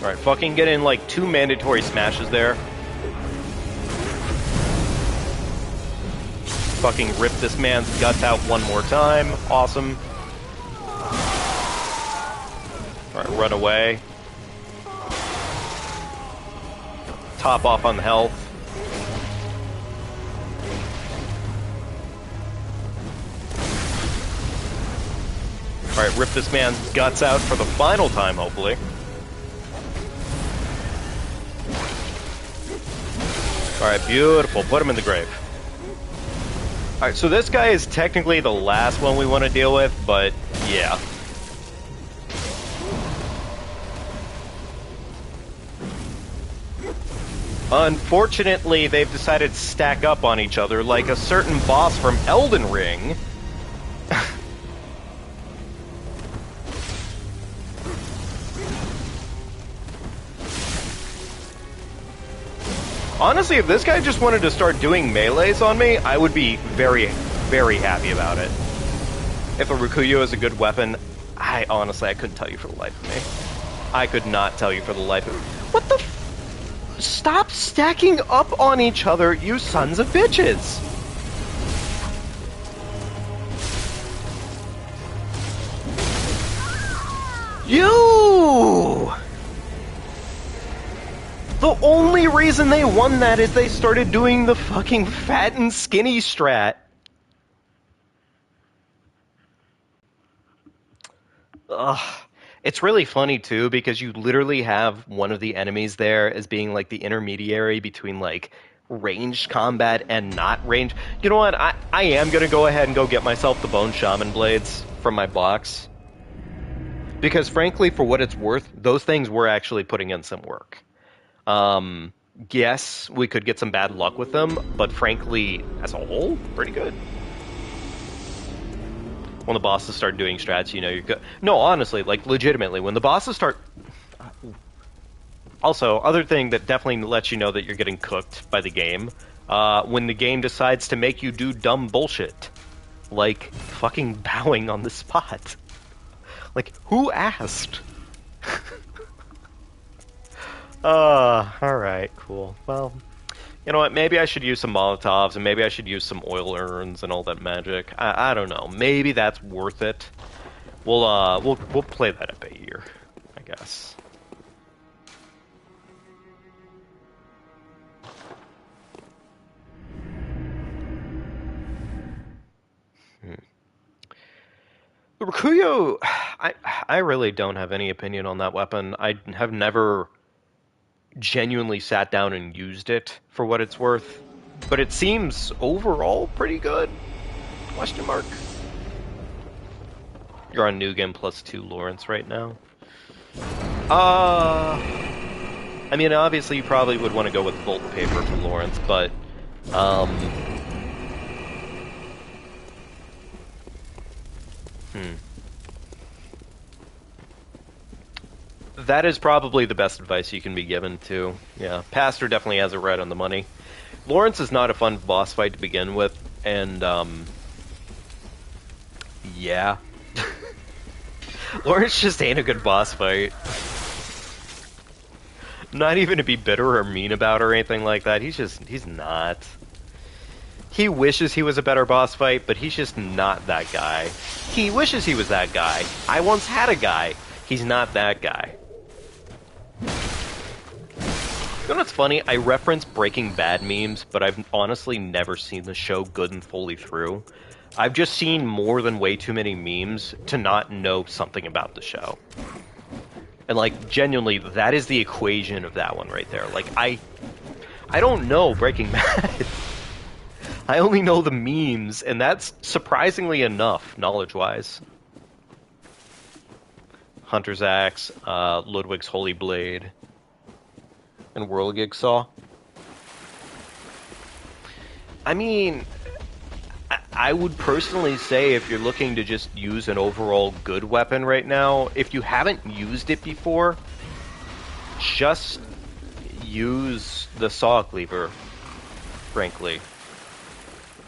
Alright, fucking get in like 2 mandatory smashes there. Fucking rip this man's guts out one more time. Awesome. Alright, run away. Top off on the health. Alright, rip this man's guts out for the final time, hopefully. Alright, beautiful. Put him in the grave. Alright, so this guy is technically the last one we want to deal with, but yeah. Unfortunately, they've decided to stack up on each other like a certain boss from Elden Ring. Honestly, if this guy just wanted to start doing melees on me, I would be very, very happy about it. If a Rikuyo is a good weapon, I couldn't tell you for the life of me. I could not tell you for the life of me. What the f- Stop stacking up on each other, you sons of bitches! You! The only reason they won that is they started doing the fucking fat and skinny strat. Ugh. It's really funny, too, because you literally have one of the enemies there as being, like, the intermediary between, like, ranged combat and not ranged. You know what? I am going to go ahead and go get myself the Bone Shaman Blades from my box. Because, frankly, for what it's worth, those things were actually putting in some work. Yes, we could get some bad luck with them, but frankly, as a whole, pretty good. When the bosses start doing strats, you know you're good. No, honestly, like, legitimately, when the bosses start... Also, other thing that definitely lets you know that you're getting cooked by the game, when the game decides to make you do dumb bullshit. Like, fucking bowing on the spot. Like, who asked? Alright, cool. Well, you know what, maybe I should use some Molotovs, and maybe I should use some oil urns and all that magic. I don't know. Maybe that's worth it. We'll play that up a year, I guess. The Rakuyo, I really don't have any opinion on that weapon. I have never genuinely sat down and used it for what it's worth, but it seems overall pretty good. Question mark. You're on New Game +2 Lawrence right now. I mean, obviously you probably would want to go with Volt Paper for Lawrence, but that is probably the best advice you can be given to. Yeah, Pastor definitely has it right on the money. Lawrence is not a fun boss fight to begin with, and yeah. Lawrence just ain't a good boss fight. Not even to be bitter or mean about or anything like that. He's not. He wishes he was a better boss fight, but he's just not that guy. He wishes he was that guy. I once had a guy. He's not that guy. You know what's funny? I reference Breaking Bad memes, but I've honestly never seen the show good and fully through. I've just seen more than way too many memes to not know something about the show. And, like, genuinely, that is the equation of that one right there. Like, I don't know Breaking Bad. I only know the memes, and that's surprisingly enough, knowledge-wise. Hunter's Axe, Ludwig's Holy Blade, and Whirligig Saw. I mean, I would personally say if you're looking to just use an overall good weapon right now, if you haven't used it before, just use the Saw Cleaver, frankly.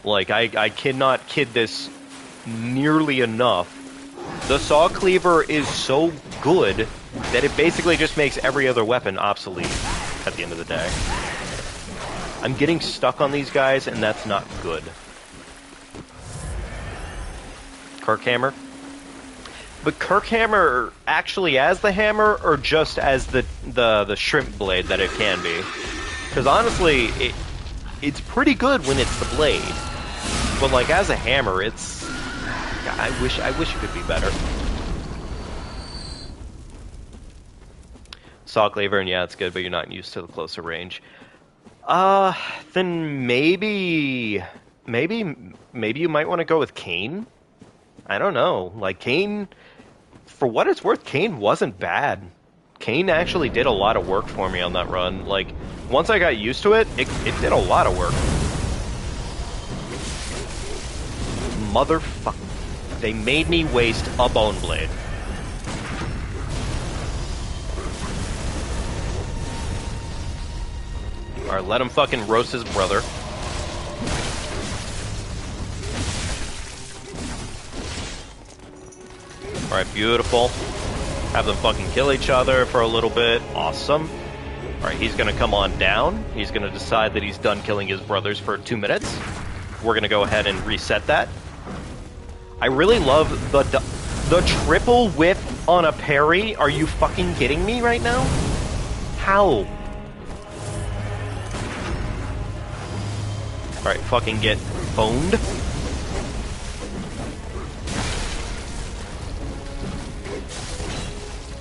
Like, I cannot kid this nearly enough. The Saw Cleaver is so good that it basically just makes every other weapon obsolete at the end of the day. I'm getting stuck on these guys, and that's not good. Kirkhammer? But Kirkhammer actually as the hammer, or just as the shrimp blade that it can be? Because honestly, it's pretty good when it's the blade. But like as a hammer, it's... I wish it could be better. Saw Cleaver, and yeah, it's good, but you're not used to the closer range. Then maybe you might want to go with Kain? I don't know. Like, Kain, for what it's worth, Kain wasn't bad. Kain actually did a lot of work for me on that run. Like, once I got used to it, it did a lot of work. Motherfucker. They made me waste a Bone Blade. Alright, let him fucking roast his brother. Alright, beautiful. Have them fucking kill each other for a little bit. Awesome. Alright, he's gonna come on down. He's gonna decide that he's done killing his brothers for 2 minutes. We're gonna go ahead and reset that. I really love the triple whip on a parry. Are you fucking kidding me right now? How? Alright, fucking get boned.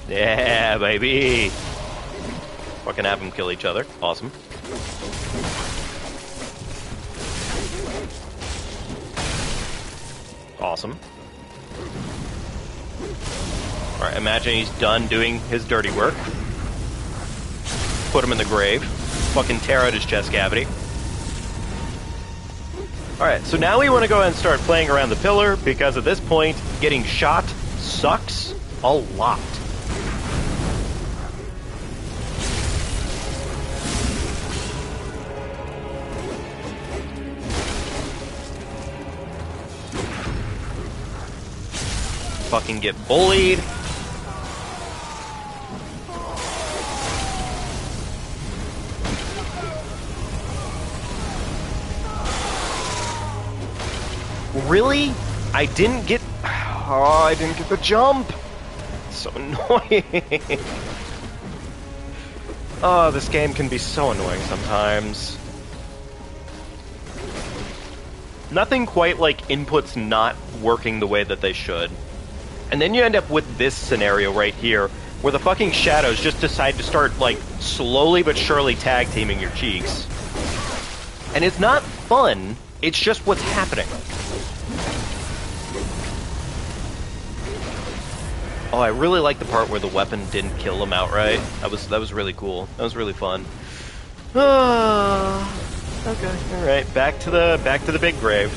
Yeah, baby! Fucking have them kill each other. Awesome. Awesome. Alright, imagine he's done doing his dirty work. Put him in the grave. Fucking tear out his chest cavity. Alright, so now we want to go ahead and start playing around the pillar, because at this point, getting shot sucks a lot. Fucking get bullied. really? I didn't get... Oh, I didn't get the jump! So annoying. Oh, this game can be so annoying sometimes. Nothing quite like inputs not working the way that they should. And then you end up with this scenario right here, where the fucking shadows just decide to start, like, slowly but surely tag-teaming your cheeks. And it's not fun, it's just what's happening. Oh, I really like the part where the weapon didn't kill him outright. That was really cool. That was really fun. Okay, alright, back to the big grave.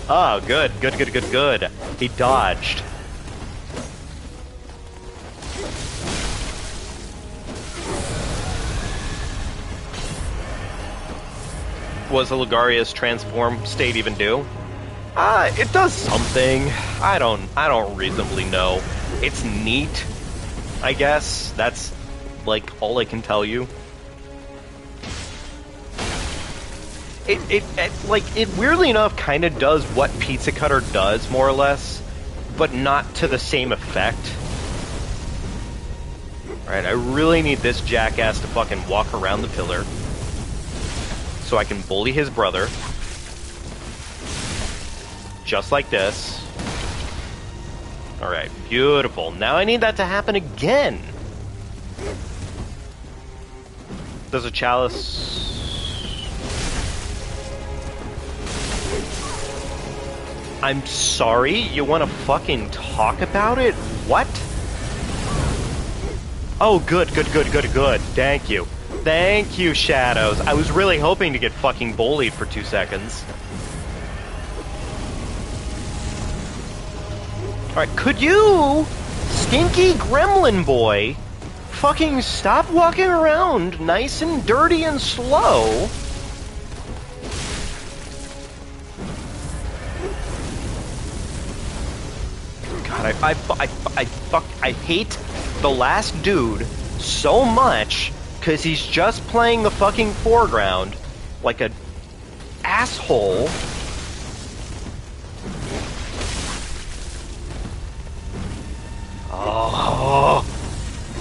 Oh, good. He dodged. Was the Ligaria's transform state even do? It does something. I don't reasonably know. It's neat, I guess. That's, like, all I can tell you. It weirdly enough kind of does what Pizza Cutter does, more or less, but not to the same effect. Alright, I really need this jackass to fucking walk around the pillar so I can bully his brother. Just like this. Alright, beautiful. Now I need that to happen again. Does a chalice... I'm sorry? You want to fucking talk about it? What? Oh, good. Thank you. Thank you, Shadows. I was really hoping to get fucking bullied for 2 seconds. Alright, could you, stinky gremlin boy, fucking stop walking around nice and dirty and slow? God, I hate the last dude so much because he's just playing the fucking foreground like an asshole. Oh,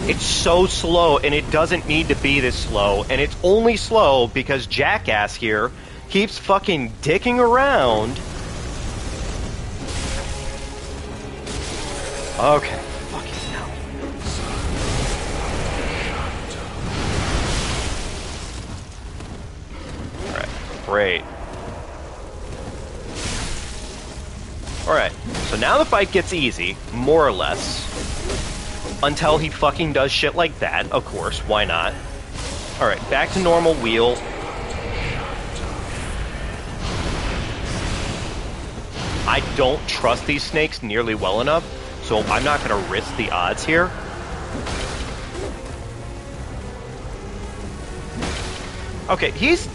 it's so slow, and it doesn't need to be this slow, and it's only slow because Jackass here keeps fucking dicking around. Okay, fucking hell. Alright, great. Alright, so now the fight gets easy, more or less. Until he fucking does shit like that, of course, why not? Alright, back to normal wheel. I don't trust these snakes nearly well enough, so I'm not going to risk the odds here. Okay, he's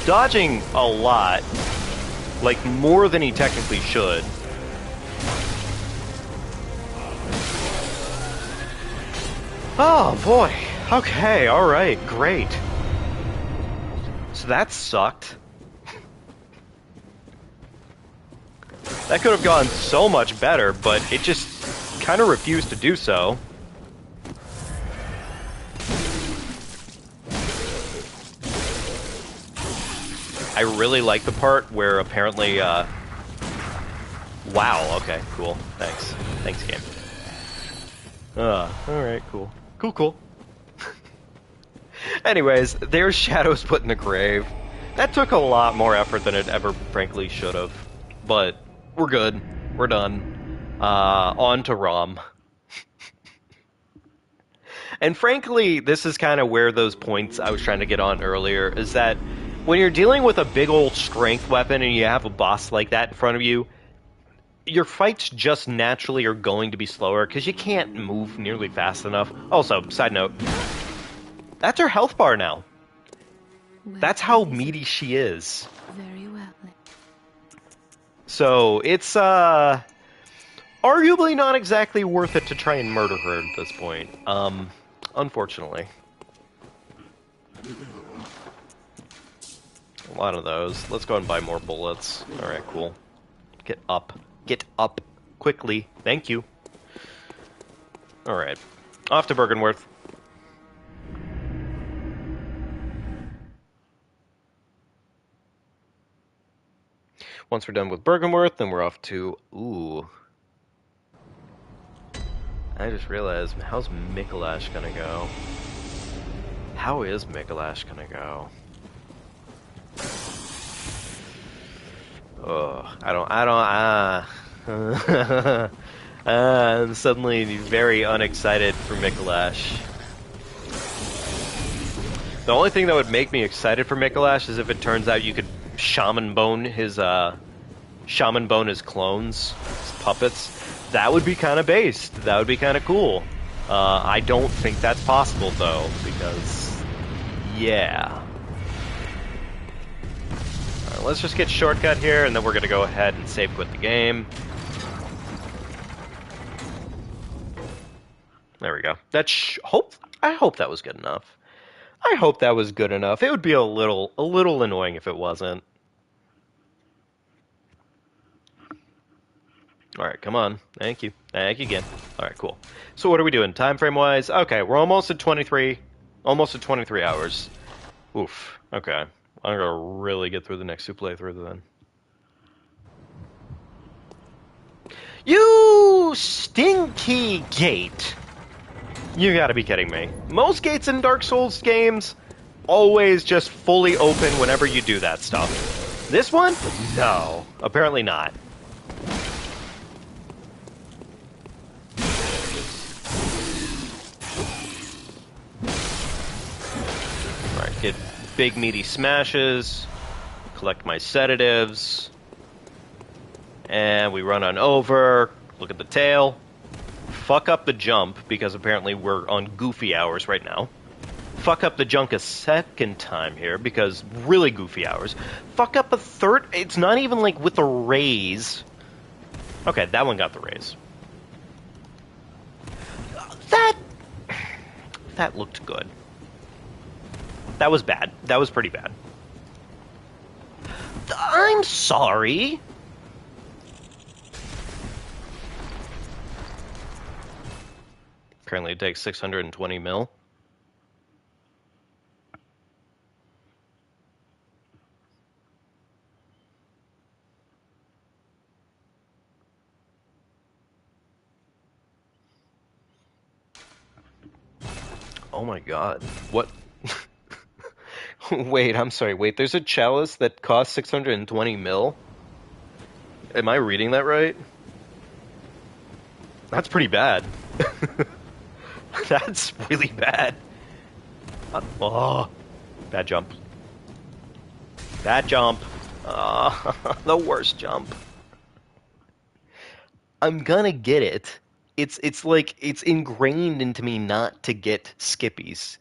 dodging a lot. Like, more than he technically should. Oh, boy. Okay, alright, great. So that sucked. That could have gone so much better, but it just kind of refused to do so. I really like the part where apparently, wow, okay, cool. Thanks. Thanks, game. Alright, cool. Cool. Anyways, there's Shadows put in the grave. That took a lot more effort than it ever frankly should have. But we're good. We're done. On to ROM. And frankly, this is kind of where those points I was trying to get on earlier, is that when you're dealing with a big old strength weapon and you have a boss like that in front of you, your fights just naturally are going to be slower because you can't move nearly fast enough. Also, side note, that's her health bar now. That's how meaty she is. Very well. So, it's, arguably not exactly worth it to try and murder her at this point. Unfortunately. A lot of those. Let's go and buy more bullets. Alright, cool. Get up. Get up. Quickly. Thank you. Alright. Off to Bergenworth. Once we're done with Bergenworth, then we're off to... Ooh. I just realized, how's Mikolash gonna go? How is Mikolash gonna go? I'm suddenly very unexcited for Mikolash. The only thing that would make me excited for Mikolash is if it turns out you could shaman bone his clones, his puppets. That would be kind of based. That would be kind of cool. I don't think that's possible though, because yeah. Alright, let's just get shortcut here, and then we're gonna go ahead and save quit the game. There we go. I hope that was good enough. I hope that was good enough. It would be a little annoying if it wasn't. Alright, come on. Thank you. Thank you again. Alright, cool. So what are we doing? Time frame wise? Okay, we're almost at 23 hours. Oof. Okay. I'm gonna really get through the next two playthroughs then. You stinky gate! You gotta be kidding me. Most gates in Dark Souls games always just fully open whenever you do that stuff. This one? No. Apparently not. Alright, get big meaty smashes, collect my sedatives, and we run on over, look at the tail, fuck up the jump, because apparently we're on goofy hours right now. Fuck up the junk a second time here, because really goofy hours. Fuck up a third, it's not even like with a raise. Okay, that one got the raise. That looked good. That was bad. That was pretty bad. I'm sorry. Currently it takes 620 mil. Oh my god. What? Wait, I'm sorry. Wait, there's a chalice that costs 620 mil? Am I reading that right? That's pretty bad. That's really bad. Oh, bad jump. Bad jump. The worst jump. I'm gonna get it. It's like, it's ingrained into me not to get skippies.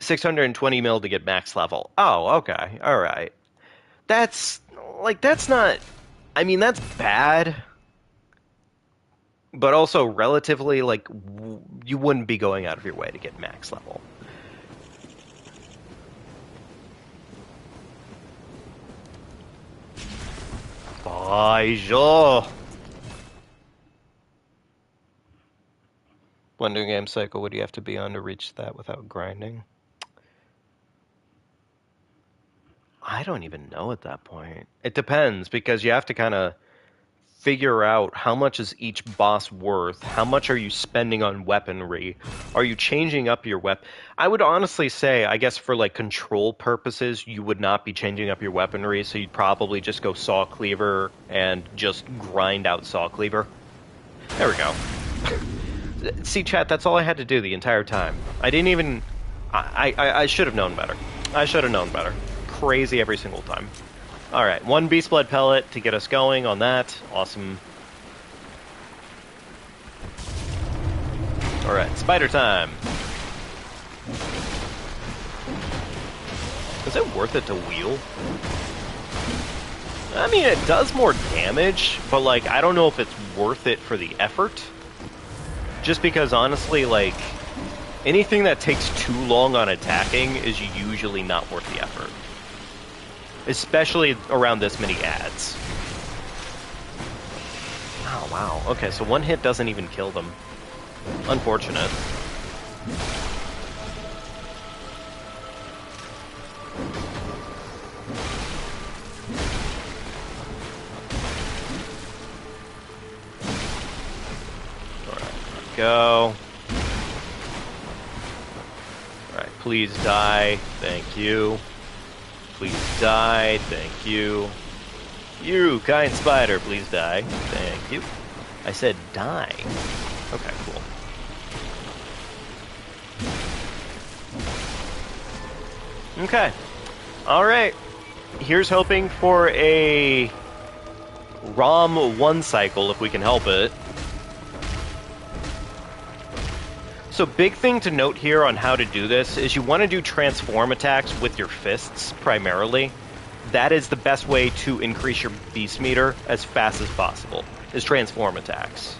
620 mil to get max level. Oh, okay. Alright. That's not... I mean, that's bad. But also, relatively, like, you wouldn't be going out of your way to get max level. Bonjour! What new game cycle would you have to be on to reach that without grinding? I don't even know at that point. It depends, because you have to kind of figure out how much is each boss worth, how much are you spending on weaponry, are you changing up your weapon? I would honestly say, I guess for like control purposes, you would not be changing up your weaponry, so you'd probably just go Saw Cleaver and just grind out Saw Cleaver. There we go. See, chat, that's all I had to do the entire time. I didn't even... I should have known better. I should have known better. Crazy every single time. Alright, one Beast Blood pellet to get us going on that. Awesome. Alright, spider time. Is it worth it to wheel? I mean, it does more damage, but like, I don't know if it's worth it for the effort. Just because, honestly, like, anything that takes too long on attacking is usually not worth the effort. especially around this many ads. Oh, wow. Okay, so one hit doesn't even kill them. Unfortunate. Alright, go. Alright, please die. Thank you. Please die. Thank you. You, kind spider, please die. Thank you. I said die. Okay, cool. Okay. Alright. Here's hoping for a ROM 1 cycle, if we can help it. So big thing to note here on how to do this is you want to do transform attacks with your fists, primarily. That is the best way to increase your beast meter as fast as possible, is transform attacks.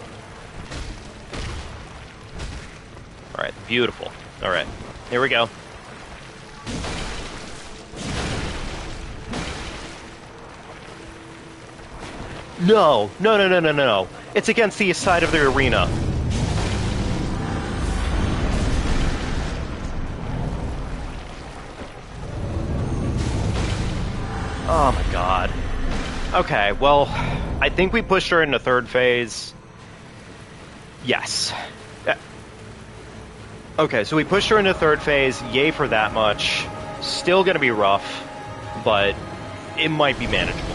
Alright, beautiful. Alright, here we go. No, no, no, no, no, no. It's against the side of the arena. Oh my god. Okay, well, I think we pushed her into third phase. Yes. Okay, so we pushed her into third phase. Yay for that much. Still gonna be rough, but it might be manageable.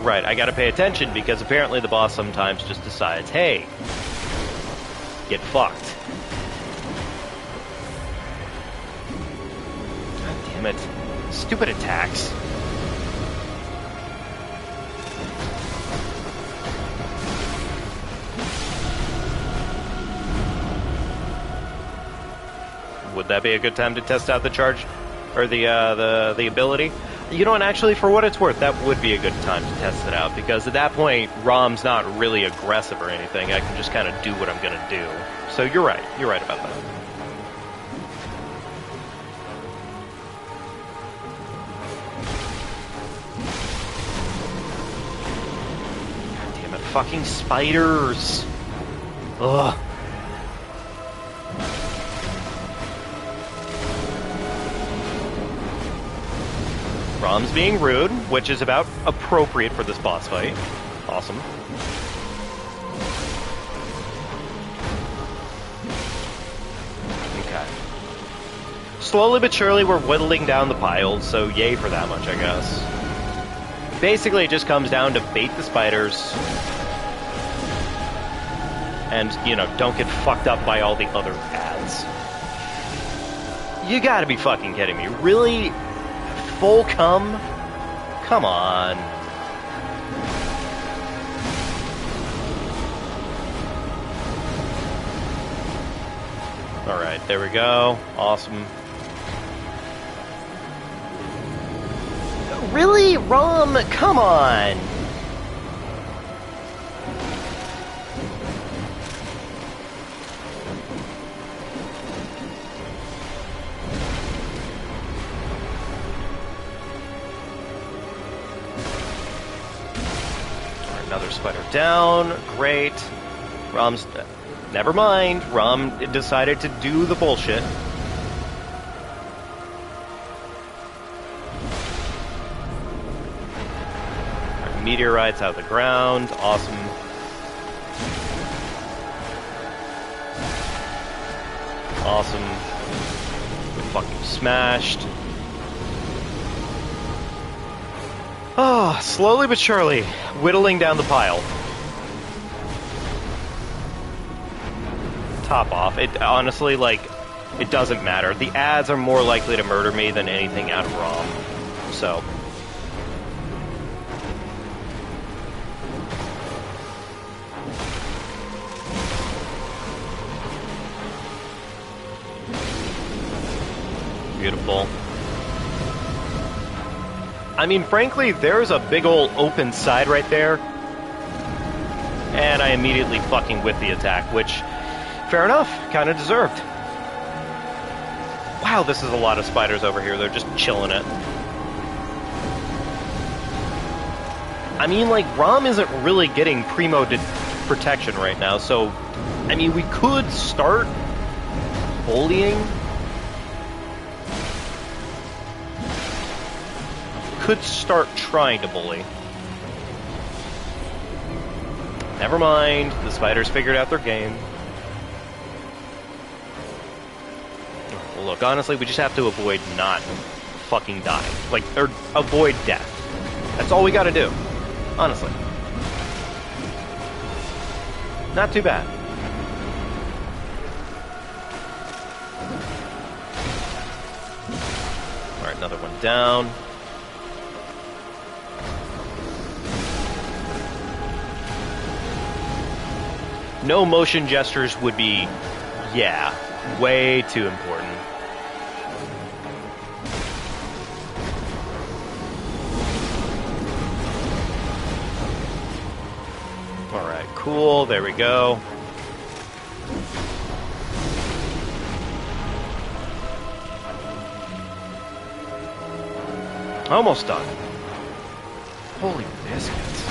Right, I gotta pay attention because apparently the boss sometimes just decides, hey, get fucked. God damn it. Stupid attacks. Would that be a good time to test out the charge? Or the ability? You know what, actually, for what it's worth, that would be a good time to test it out, because at that point, ROM's not really aggressive or anything. I can just kind of do what I'm gonna do. So you're right about that. God damn it, fucking spiders! Ugh. ROM's being rude, which is about appropriate for this boss fight. Awesome. Okay. Slowly but surely we're whittling down the pile, so yay for that much, I guess. Basically, it just comes down to bait the spiders. And, you know, don't get fucked up by all the other ads. You gotta be fucking kidding me. Really? Full cum? Come on. Alright, there we go. Awesome. Really? ROM? Come on! Another spider down. Great. ROM's... Never mind. ROM decided to do the bullshit. Meteorites out of the ground. Awesome. Awesome. We fucking smashed. Oh, slowly but surely, whittling down the pile. Top off. It honestly, like, it doesn't matter. The ads are more likely to murder me than anything out of ROM. So. Beautiful. I mean, frankly, there's a big ol' open side right there. And I immediately fucking whip the attack, which, Fair enough. Kind of deserved. Wow, this is a lot of spiders over here. They're just chilling it. I mean, like, Rom isn't really getting primo protection right now, so, I mean, we could start bullying. Could start trying to bully. Never mind, the spiders figured out their game. Well, look, honestly, we just have to avoid not fucking dying. Like, or avoid death. That's all we gotta do. Honestly. Not too bad. Alright, another one down. No motion gestures would be, yeah, way too important. Alright, cool, there we go. Almost done. Holy biscuits.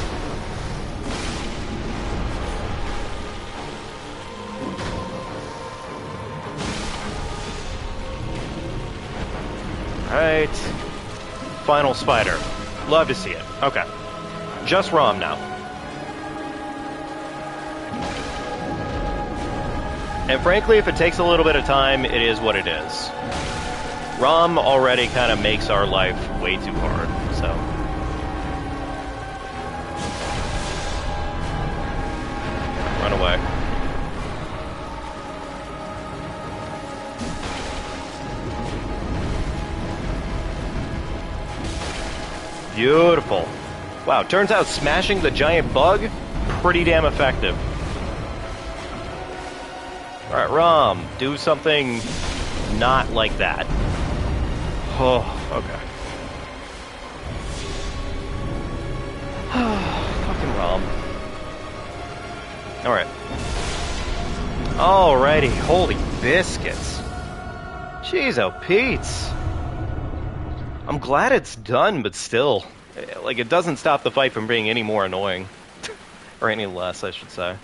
Alright. Final spider. Love to see it. Okay. Just Rom now. And frankly, if it takes a little bit of time, it is what it is. Rom already kind of makes our life way too hard, so. Run away. Beautiful. Wow, turns out smashing the giant bug, pretty damn effective. Alright, Rom, do something not like that. Oh, okay. Fucking Rom. Alright. Alrighty, holy biscuits. Jeez, oh Pete's. I'm glad it's done, but still. Like, it doesn't stop the fight from being any more annoying. Or any less, I should say.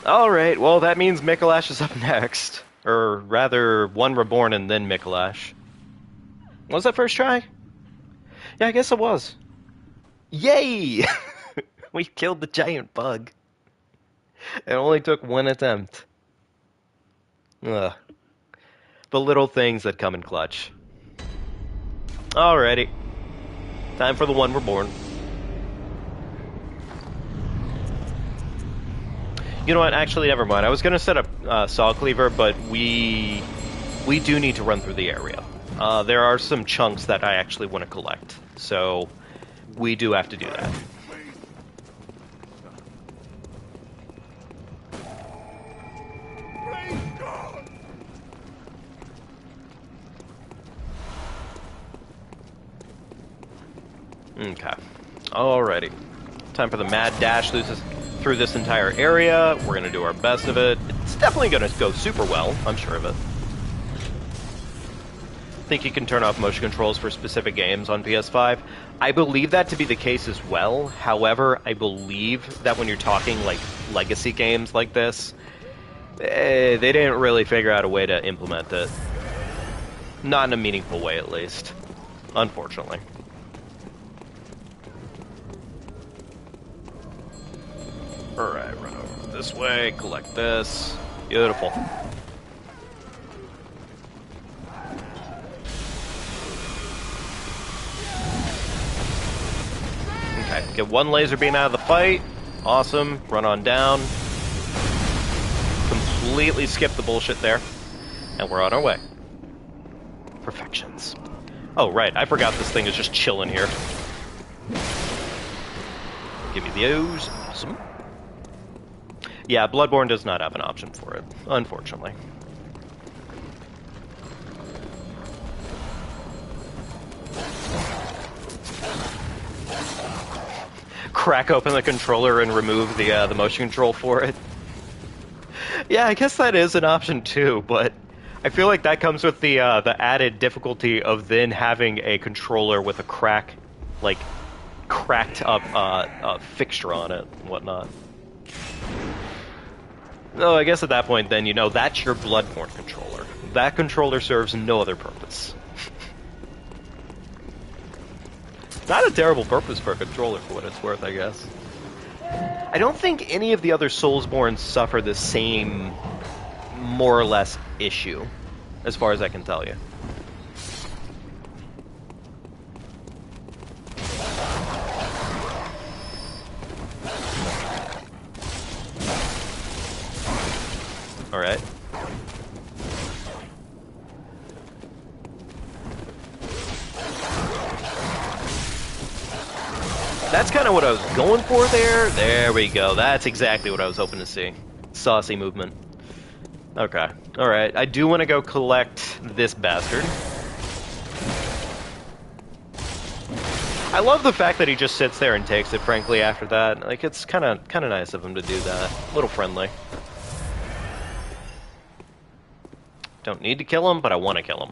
Alright, well, that means Mikolash is up next. Or rather, one Reborn and then Mikolash. Was that first try? Yeah, I guess it was. Yay! We killed the giant bug. It only took one attempt. Ugh. The little things that come in clutch. Alrighty. Time for the one Reborn. You know what? Actually, never mind. I was going to set up Saw Cleaver, but we do need to run through the area. There are some chunks that I actually want to collect, so we do have to do that. Okay. Alrighty. Time for the mad dash through this entire area. We're going to do our best of it. It's definitely going to go super well. I'm sure of it. I think you can turn off motion controls for specific games on PS5. I believe that to be the case as well. However, I believe that when you're talking like legacy games like this, they didn't really figure out a way to implement it. Not in a meaningful way, at least. Unfortunately. Alright, run over this way, collect this. Beautiful. Okay, get one laser beam out of the fight. Awesome. Run on down. Completely skip the bullshit there. And we're on our way. Perfections. Oh, right, I forgot this thing is just chilling here. Give me those. Awesome. Yeah, Bloodborne does not have an option for it, unfortunately. Crack open the controller and remove the motion control for it. Yeah, I guess that is an option too, but I feel like that comes with the added difficulty of then having a controller with a like cracked up fixture on it and whatnot. No, I guess at that point, then, that's your Bloodborne controller. That controller serves no other purpose. Not a terrible purpose for a controller, for what it's worth, I guess. I don't think any of the other Soulsborne suffer the same, more or less, issue, as far as I can tell you. Alright. That's kind of what I was going for there. There we go. That's exactly what I was hoping to see. Saucy movement. Okay. Alright. I do want to go collect this bastard. I love the fact that he just sits there and takes it, frankly, after that. Like, it's kind of nice of him to do that. A little friendly. Don't need to kill him, but I want to kill him.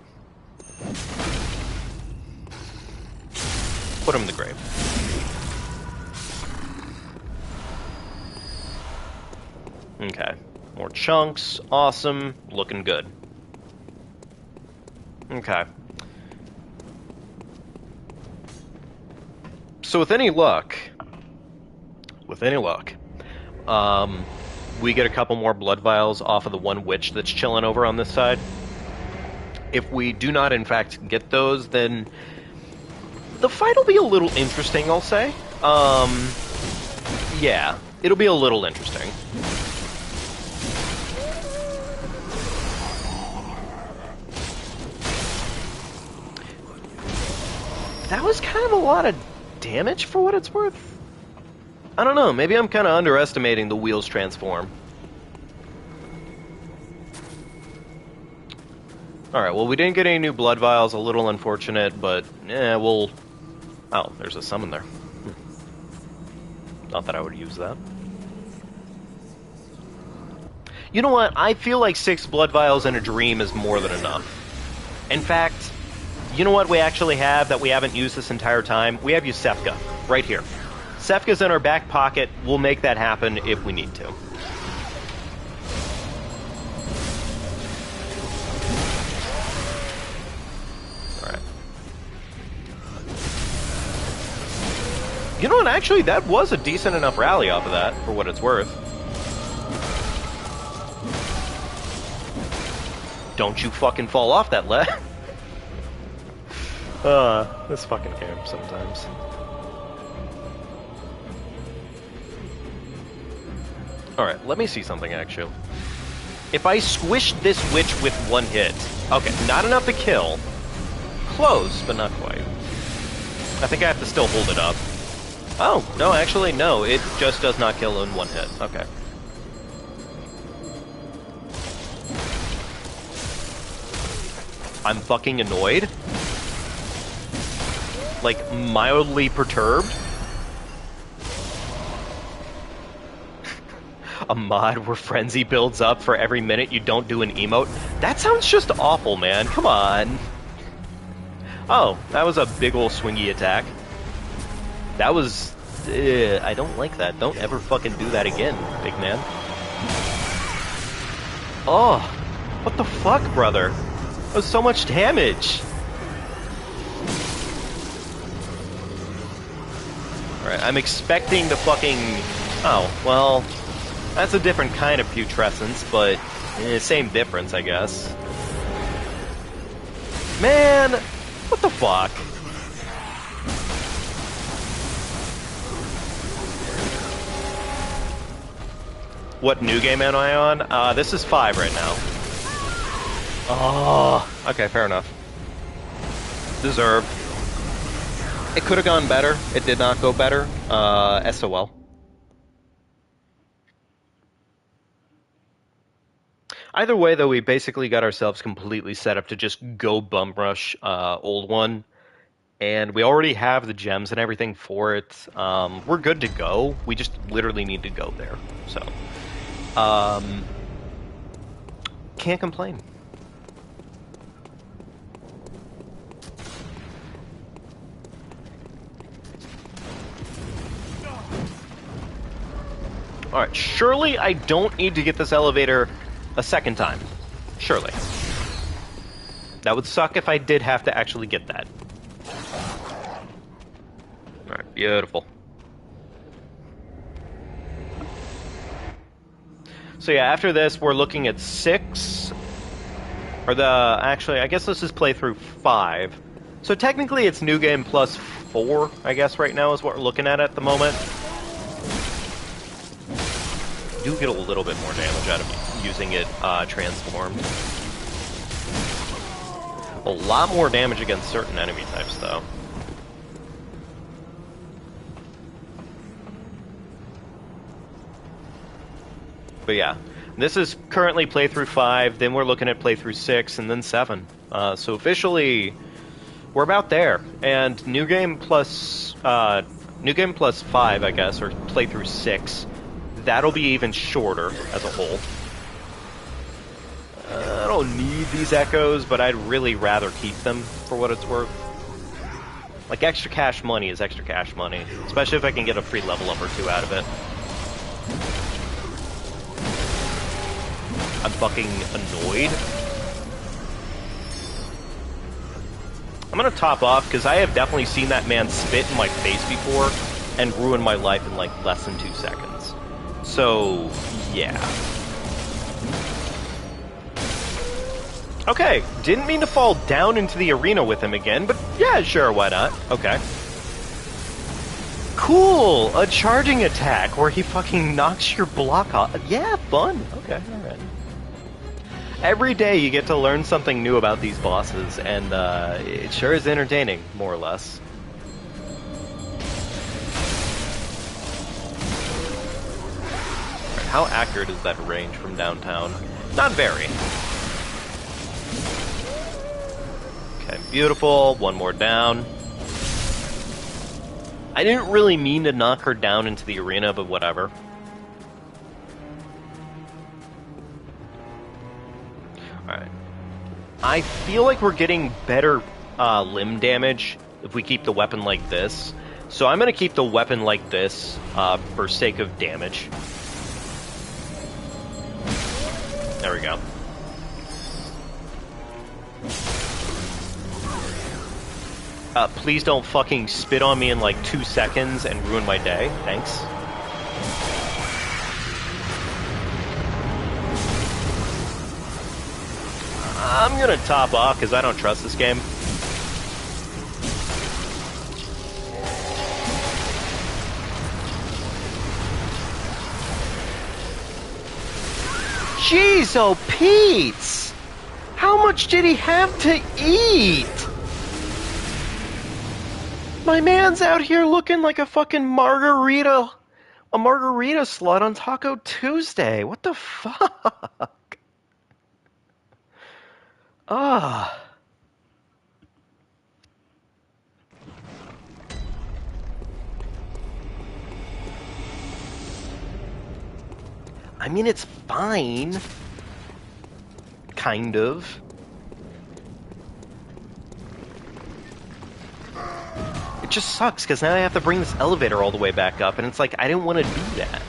Put him in the grave. Okay. More chunks. Awesome. Looking good. Okay. So with any luck, we get a couple more blood vials off of the one witch that's chilling over on this side. If we do not, in fact, get those, then the fight will be a little interesting, I'll say. Yeah, it'll be a little interesting. That was kind of a lot of damage for what it's worth. I don't know, maybe I'm kind of underestimating the wheels transform. Alright, well, we didn't get any new blood vials, a little unfortunate, but, we'll... Oh, there's a summon there. Not that I would use that. You know what? I feel like 6 blood vials in a dream is more than enough. In fact, you know what we actually have that we haven't used this entire time? We have Yusefka, right here. Sefka's in our back pocket. We'll make that happen if we need to. Alright. You know what? Actually, that was a decent enough rally off of that, for what it's worth. Don't you fucking fall off that ledge. This fucking game sometimes. Alright, let me see something, actually. If I squish this witch with one hit... Okay, not enough to kill. Close, but not quite. I think I have to still hold it up. Oh, no, actually, no. It just does not kill in one hit. Okay. I'm fucking annoyed. Like, mildly perturbed. A mod where frenzy builds up for every minute you don't do an emote? That sounds just awful, man. Come on. Oh, that was a big ol' swingy attack. That was... I don't like that. Don't ever fucking do that again, big man. Oh, what the fuck, brother? That was so much damage. Alright, I'm expecting the fucking... Oh, well... That's a different kind of putrescence, but... same difference, I guess. Man! What the fuck? What new game am I on? This is 5 right now. Oh, okay, fair enough. Deserved. It could have gone better. It did not go better. SOL. Either way, though, we basically got ourselves completely set up to just go bum rush Old One. And we already have the gems and everything for it. We're good to go. We just literally need to go there. So, can't complain. Alright, surely I don't need to get this elevator a second time. Surely. That would suck if I did have to actually get that. Alright, beautiful. So yeah, after this, we're looking at 6. Actually, I guess this is playthrough 5. So technically it's new game plus 4, I guess, right now is what we're looking at the moment. You do get a little bit more damage out of using it transformed. A lot more damage against certain enemy types, though. But yeah, this is currently playthrough 5, then we're looking at playthrough 6, and then 7. So officially, we're about there. And new game plus 5, I guess, or playthrough 6, that'll be even shorter as a whole. I don't need these echoes, but I'd really rather keep them for what it's worth. Like, extra cash money is extra cash money, especially if I can get a free level up or 2 out of it. I'm fucking annoyed. I'm gonna top off, because I have definitely seen that man spit in my face before and ruin my life in, like, less than 2 seconds. So, yeah. Okay, didn't mean to fall down into the arena with him again, but yeah, sure, why not? Okay. Cool! A charging attack where he fucking knocks your block off. Yeah, fun. Okay, alright. Every day you get to learn something new about these bosses, and it sure is entertaining, more or less. Right, how accurate is that range from downtown? Not very. Okay, beautiful. One more down. I didn't really mean to knock her down into the arena, but whatever. Alright. I feel like we're getting better limb damage if we keep the weapon like this. So I'm going to keep the weapon like this for sake of damage. There we go. Please don't fucking spit on me in like 2 seconds and ruin my day. Thanks. I'm gonna top off because I don't trust this game. Jeez, oh Pete! How much did he have to eat? My man's out here looking like a fucking margarita slut on Taco Tuesday. What the fuck? Ah. I mean, it's fine. Kind of. It just sucks, because now I have to bring this elevator all the way back up, and it's like, I didn't want to do that.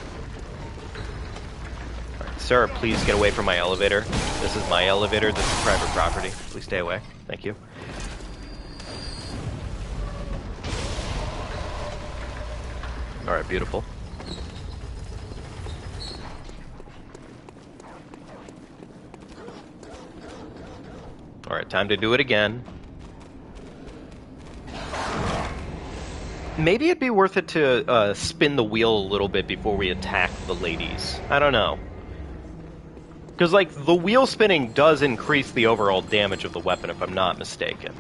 Right, sir, please get away from my elevator. This is my elevator. This is private property. Please stay away. Thank you. Alright, beautiful. Alright, time to do it again. Maybe it'd be worth it to spin the wheel a little bit before we attack the ladies. I don't know. Because, like, the wheel spinning does increase the overall damage of the weapon, if I'm not mistaken.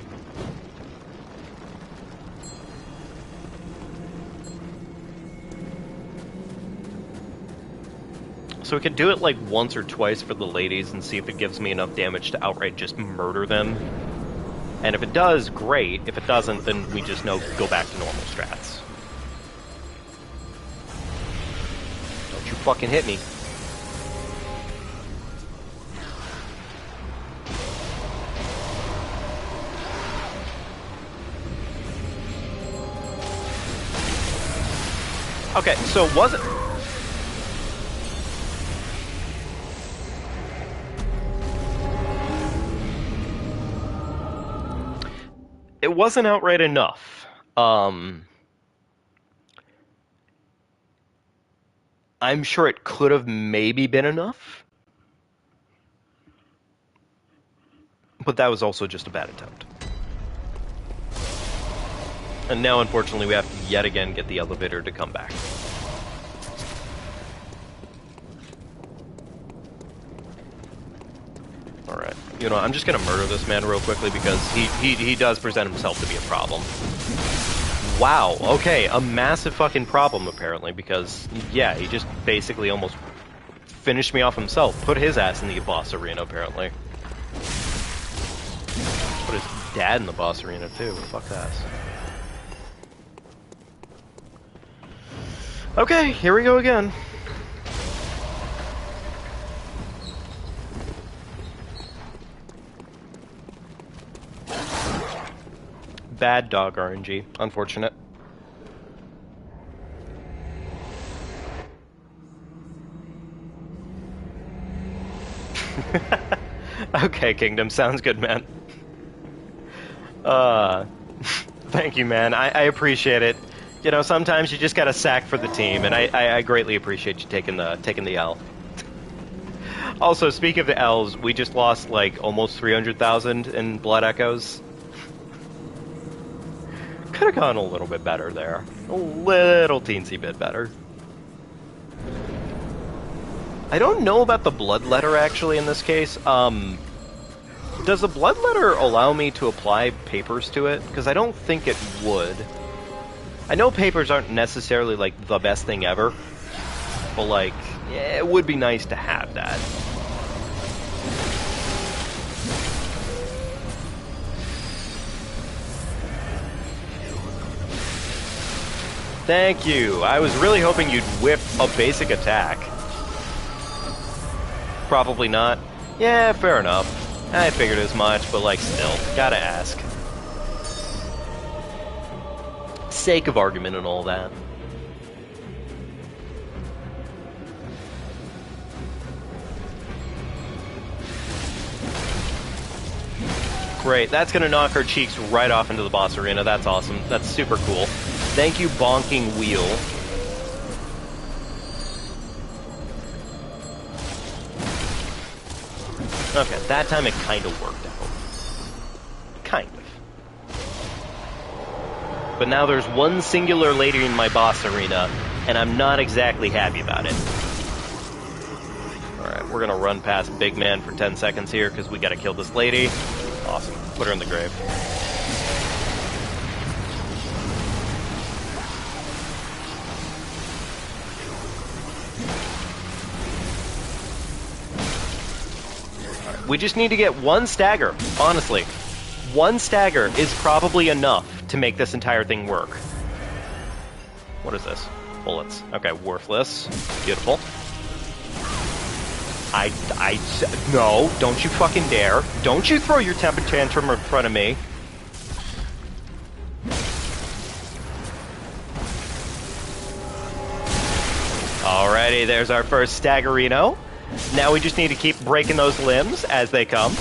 So we could do it, like, once or twice for the ladies and see if it gives me enough damage to outright just murder them. And if it does, great. If it doesn't, then we just go back to normal strats. Don't you fucking hit me. Okay, so was it... It wasn't outright enough. I'm sure it could have maybe been enough. But that was also just a bad attempt. And now, unfortunately, we have to yet again get the elevator to come back. Alright. You know, I'm just gonna murder this man real quickly because he does present himself to be a problem. Wow, okay, a massive fucking problem, apparently, because, yeah, he just basically almost finished me off himself. Put his ass in the boss arena, apparently. Put his dad in the boss arena, too. Fuck that. Okay, here we go again. Bad dog RNG. Unfortunate. Okay, Kingdom. Sounds good, man. Thank you, man. I appreciate it. You know, sometimes you just gotta sack for the team, and I greatly appreciate you taking the L. Also, speaking of the L's, we just lost, like, almost 300,000 in Blood Echoes. Could have gone a little bit better there. A little teensy bit better. I don't know about the bloodletter, actually, in this case. Does the bloodletter allow me to apply papers to it? Because I don't think it would. I know papers aren't necessarily, like, the best thing ever. But, like, yeah, it would be nice to have that. Thank you. I was really hoping you'd whip a basic attack. Probably not. Yeah, fair enough. I figured as much, but like still, gotta ask. Sake of argument and all that. Great, that's gonna knock our cheeks right off into the boss arena. That's awesome. That's super cool. Thank you, Bonking Wheel. Okay, that time it kind of worked out. Kind of. But now there's one singular lady in my boss arena, and I'm not exactly happy about it. Alright, we're gonna run past Big Man for 10 seconds here, because we gotta kill this lady. Awesome. Put her in the grave. We just need to get one stagger, honestly. One stagger is probably enough to make this entire thing work. What is this? Bullets. Okay, worthless. Beautiful. No, don't you fucking dare. Don't you throw your temper tantrum in front of me. Alrighty, there's our first staggerino. Now we just need to keep breaking those limbs as they come.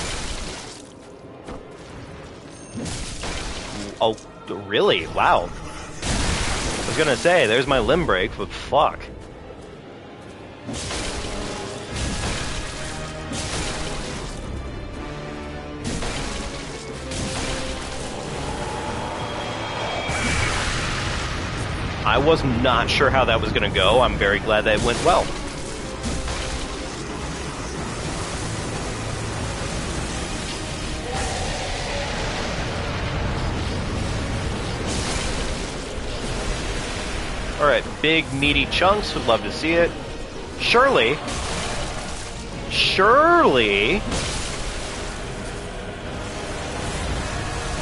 Oh, really? Wow. I was gonna say, there's my limb break, but fuck. I was not sure how that was gonna go. I'm very glad that it went well. Alright, big meaty chunks, would love to see it. Surely.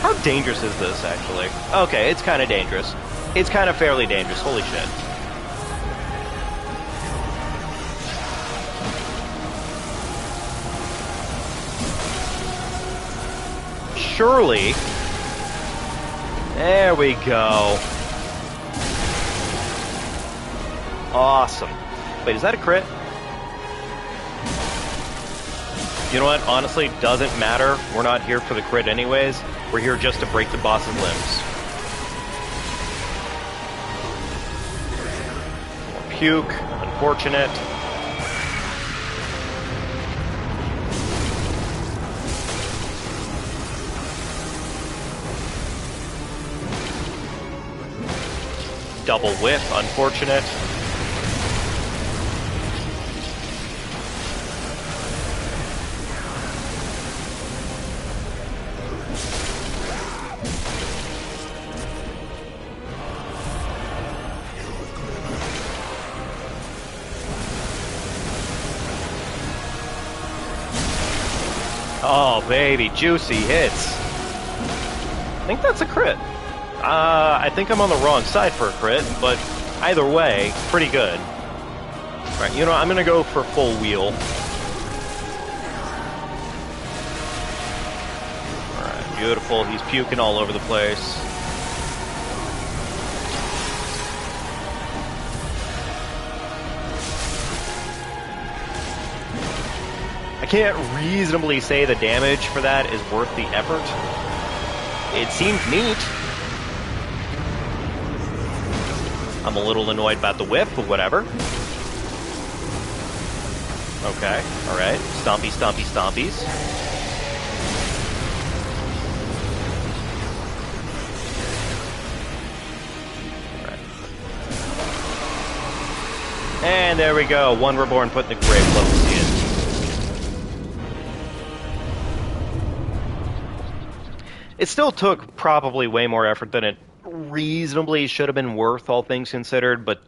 How dangerous is this, actually? Okay, it's kind of dangerous. It's kind of fairly dangerous, holy shit. Surely. There we go. Awesome. Wait, is that a crit? You know what? Honestly, doesn't matter. We're not here for the crit anyways. We're here just to break the boss's limbs. More puke. Unfortunate. Double whiff. Unfortunate. Oh, baby, juicy hits. I think that's a crit. I think I'm on the wrong side for a crit, but either way, pretty good. Alright, you know what? I'm gonna go for full wheel. Alright, beautiful. He's puking all over the place. I can't reasonably say the damage for that is worth the effort. It seemed neat. I'm a little annoyed about the whiff, but whatever. Okay, alright. Stompy, stompy, stompies. Alright. And there we go. One Reborn put in the grave. Love to see it. It still took probably way more effort than it reasonably should have been worth, all things considered, but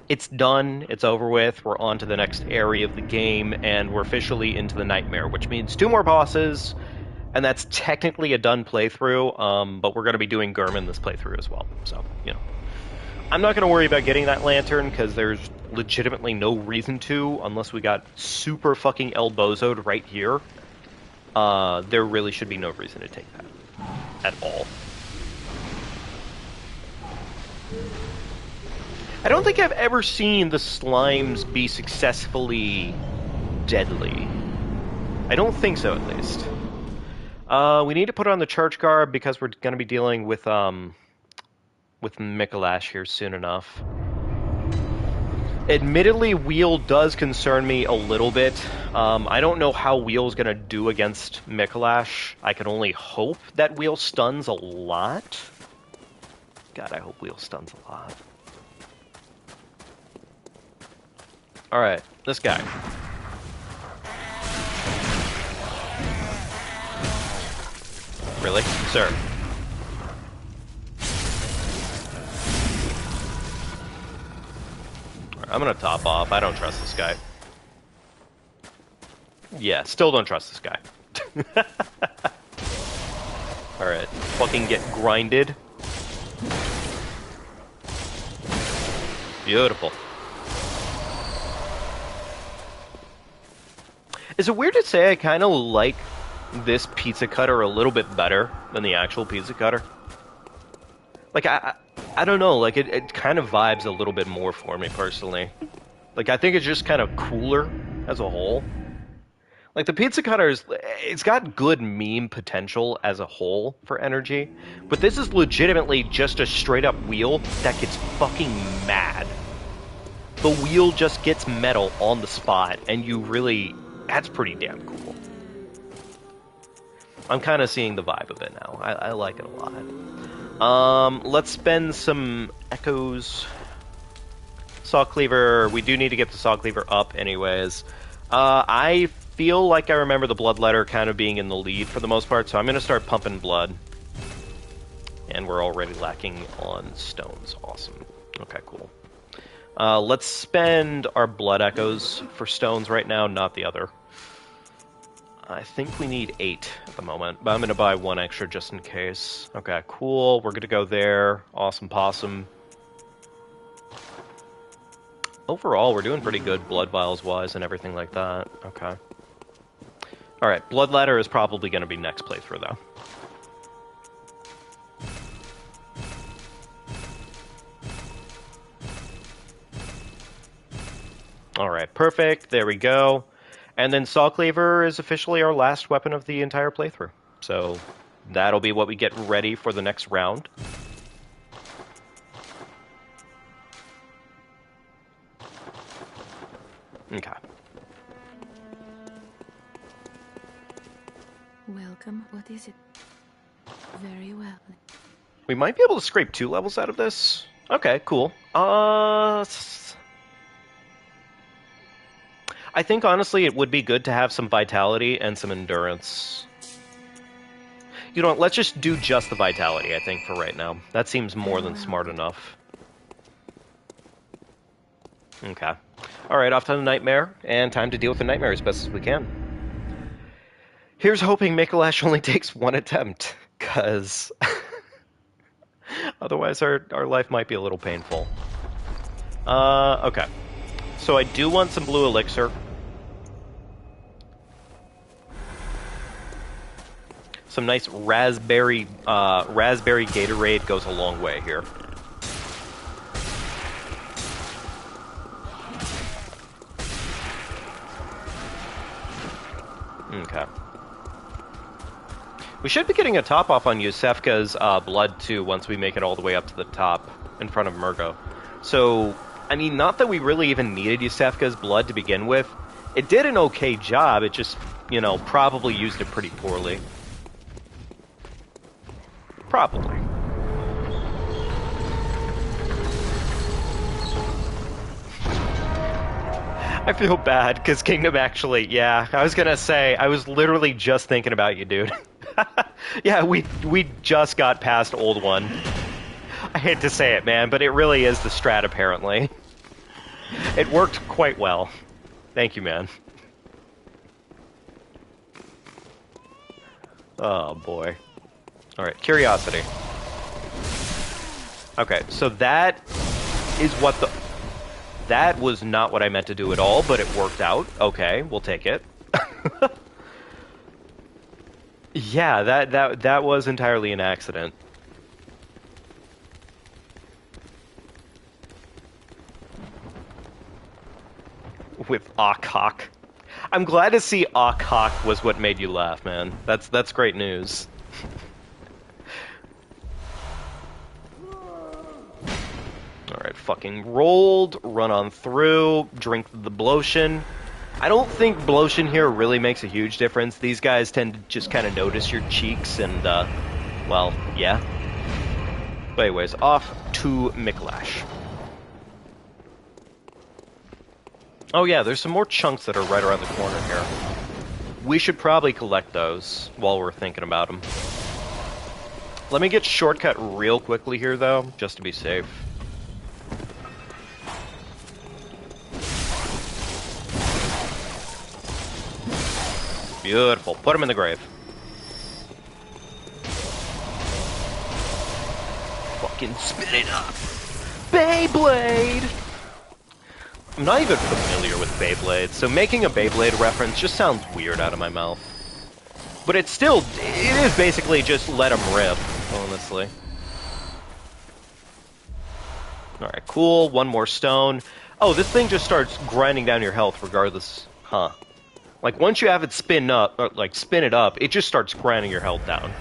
it's done, it's over with, we're on to the next area of the game, and we're officially into the Nightmare, which means 2 more bosses, and that's technically a done playthrough, but we're going to be doing Gurman this playthrough as well, so, you know. I'm not going to worry about getting that lantern, because there's legitimately no reason to, unless we got super fucking elbozoed right here. There really should be no reason to take that. At all. I don't think I've ever seen the slimes be successfully deadly. I don't think so, at least. We need to put on the church guard because we're going to be dealing with Mikolash here soon enough. Admittedly, Wheel does concern me a little bit. I don't know how Wheel's going to do against Mikolash. I can only hope that Wheel stuns a lot. God, I hope Wheel stuns a lot. Alright, this guy. Really? Sir. I'm gonna top off. I don't trust this guy. Yeah, still don't trust this guy. Alright, fucking get grinded. Beautiful. Is it weird to say I kind of like this pizza cutter a little bit better than the actual pizza cutter? Like, I don't know, like, it kind of vibes a little bit more for me, personally. Like, I think it's just kind of cooler as a whole. Like, the pizza cutter, it's got good meme potential as a whole for energy, but this is legitimately just a straight-up wheel that gets fucking mad. The wheel just gets metal on the spot, and you really... That's pretty damn cool. I'm kind of seeing the vibe of it now. I like it a lot. Let's spend some echoes. Saw Cleaver, we do need to get the Saw Cleaver up anyways. I feel like I remember the Bloodletter kind of being in the lead for the most part, so I'm going to start pumping blood. And we're already lacking on stones. Awesome. Okay, cool. Let's spend our Blood Echoes for stones right now, not the other. I think we need 8 at the moment, but I'm going to buy 1 extra just in case. Okay, cool. We're going to go there. Awesome possum. Overall, we're doing pretty good blood vials-wise and everything like that. Okay. Alright, Blood Ladder is probably going to be next playthrough, though. Alright, perfect. There we go. And then Saw Cleaver is officially our last weapon of the entire playthrough. So that'll be what we get ready for the next round. Okay. Welcome. What is it? Very well. We might be able to scrape 2 levels out of this. Okay, cool. I think, honestly, it would be good to have some vitality and some endurance. You know what, let's just do just the vitality, I think, for right now. That seems more than smart enough. Okay. Alright, off to the nightmare, and time to deal with the nightmare as best as we can. Here's hoping Mikolash only takes 1 attempt, because otherwise our life might be a little painful. Okay. So I do want some blue elixir. Some nice raspberry Gatorade goes a long way here. Okay. We should be getting a top off on Yusefka's blood too once we make it all the way up to the top in front of Murgo. So, I mean, not that we really even needed Yusefka's blood to begin with. It did an okay job, it just, you know, probably used it pretty poorly. Probably. I feel bad, because Kingdom actually, yeah, I was gonna say, I was literally just thinking about you, dude. Yeah, we just got past Old One. I hate to say it, man, but it really is the strat, apparently. It worked quite well. Thank you, man. Oh, boy. Alright, curiosity. Okay, so that is what the... That was not what I meant to do at all, but it worked out. Okay, we'll take it. Yeah, that was entirely an accident. With Akak. I'm glad to see Akak was what made you laugh, man. That's great news. Alright, fucking rolled, run on through, drink the blotion. I don't think blotion here really makes a huge difference. These guys tend to just kind of notice your cheeks and, well, yeah. But anyways, off to Mikolash. Oh yeah, there's some more chunks that are right around the corner here. We should probably collect those while we're thinking about them. Let me get shortcut real quickly here, though, just to be safe. Beautiful. Put him in the grave. Fucking spit it up. Beyblade! I'm not even familiar with Beyblade, so making a Beyblade reference just sounds weird out of my mouth. But it is basically just let him rip, honestly. Alright, cool. One more stone. Oh, this thing just starts grinding down your health regardless. Huh. Like, once you have it spin it up, it just starts grinding your health down.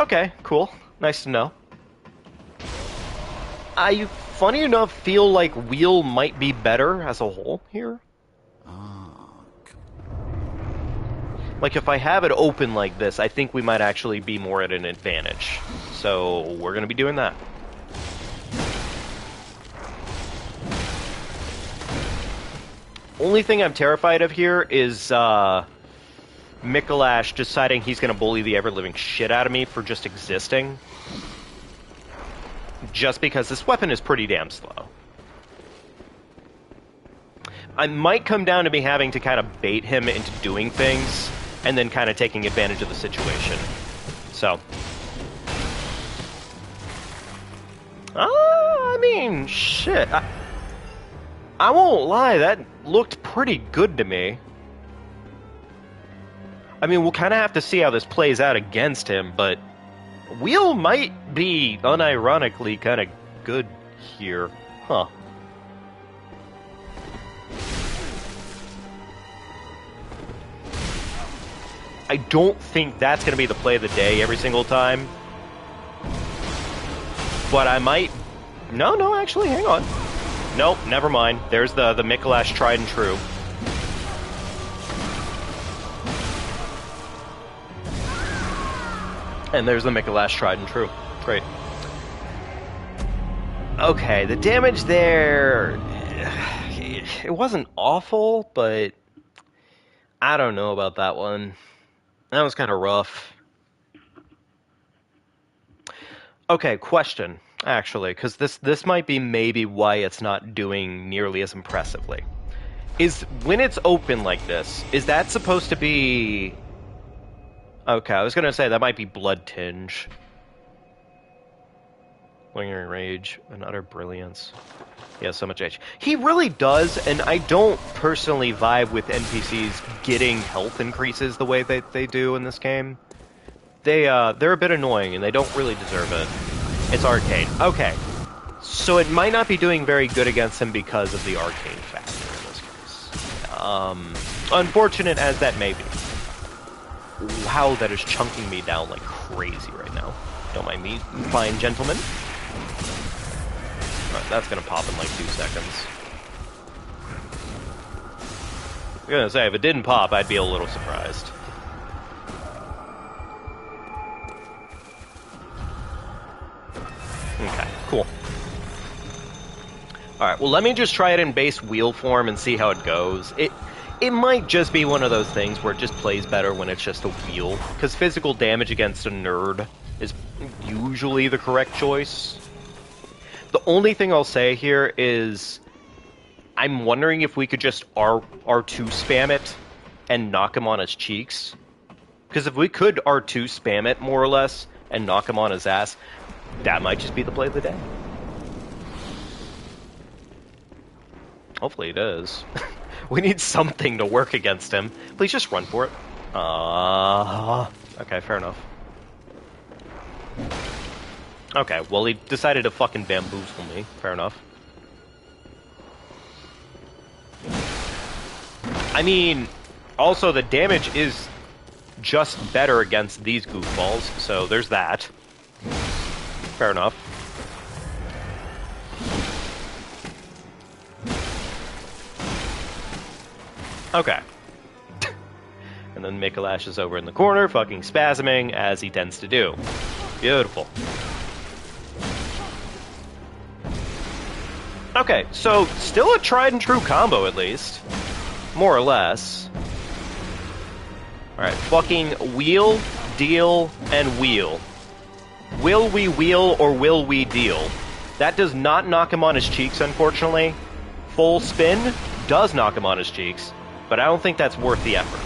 Okay, cool. Nice to know. I, funny enough, feel like Wheel might be better as a whole here. Like, if I have it open like this, I think we might actually be more at an advantage. So, we're gonna be doing that. Only thing I'm terrified of here is, Mikolash deciding he's gonna bully the ever-living shit out of me for just existing. Just because this weapon is pretty damn slow. I might come down to me having to kind of bait him into doing things, and then kind of taking advantage of the situation. So. I mean, shit. I won't lie, that looked pretty good to me. I mean, we'll kind of have to see how this plays out against him, but Wheel might be, unironically, kind of good here. Huh. I don't think that's going to be the play of the day every single time. But I might... No, actually, hang on. Nope, never mind. There's the Mikolash tried and true. And there's the Mikolash tried and true. Great. Okay, the damage there... It wasn't awful, but... I don't know about that one. That was kind of rough. Okay, question, actually, because this might be maybe why it's not doing nearly as impressively. Is when it's open like this, is that supposed to be... Okay, I was going to say that might be Blood Tinge. Lingering Rage and Utter Brilliance. He has so much H. He really does, and I don't personally vibe with NPCs getting health increases the way that they do in this game. They're a bit annoying, and they don't really deserve it. It's arcane. Okay. So it might not be doing very good against him because of the arcane factor in this case. Unfortunate as that may be. Wow, that is chunking me down like crazy right now. Don't mind me, fine gentlemen. Alright, that's gonna pop in like 2 seconds. I'm gonna say, if it didn't pop, I'd be a little surprised. Okay, cool. Alright, well let me just try it in base wheel form and see how it goes. It might just be one of those things where it just plays better when it's just a wheel, because physical damage against a nerd is usually the correct choice. The only thing I'll say here is I'm wondering if we could just R2 spam it and knock him on his cheeks. Because if we could R2 spam it, more or less, and knock him on his ass, that might just be the play of the day. Hopefully it is. We need something to work against him. Please just run for it. Okay, fair enough. Okay, well he decided to fucking bamboozle me. Fair enough. I mean, also the damage is just better against these goofballs, so there's that. Fair enough. Okay. And then Mikolash is over in the corner, fucking spasming, as he tends to do. Beautiful. Okay, so still a tried and true combo, at least. More or less. Alright, fucking wheel, deal, and wheel. Will we wheel or will we deal? That does not knock him on his cheeks, unfortunately. Full spin does knock him on his cheeks, but I don't think that's worth the effort.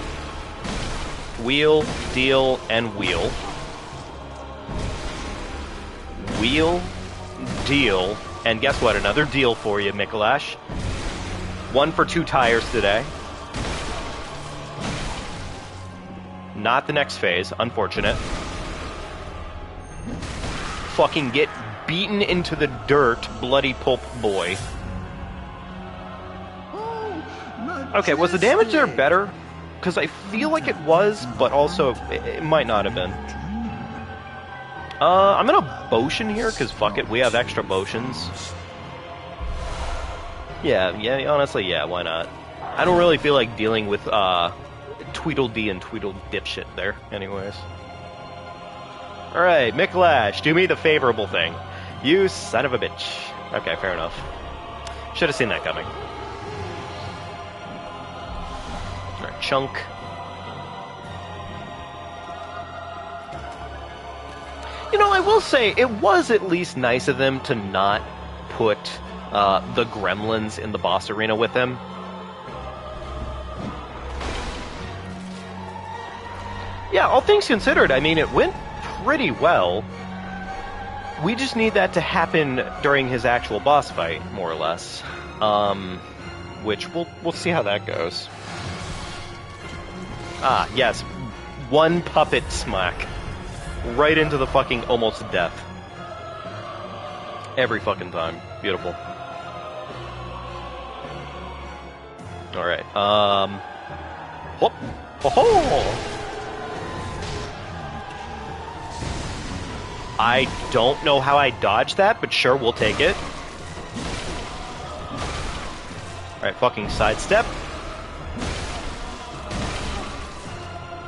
Wheel, deal, and wheel. Wheel, deal, and guess what? Another deal for you, Mikolash. 1 for 2 tires today. Not the next phase, unfortunate. Fucking get beaten into the dirt, bloody pulp boy. Okay, was the damage there better? Because I feel like it was, but also it might not have been. I'm gonna potion here, because fuck it, we have extra potions. Yeah, honestly, yeah, why not? I don't really feel like dealing with, Tweedledee and Tweedledip shit there, anyways. Alright, Mikolash, do me the favorable thing. You son of a bitch. Okay, fair enough. Should have seen that coming. Alright, chunk. You know, I will say, it was at least nice of them to not put the gremlins in the boss arena with him. Yeah, all things considered, I mean, it went pretty well. We just need that to happen during his actual boss fight, more or less. Which we'll see how that goes. Ah, yes. One puppet smack. Right into the fucking almost death. Every fucking time. Beautiful. Alright, Whoop. Ho-ho! I don't know how I dodged that, but sure, we'll take it. Alright, fucking sidestep.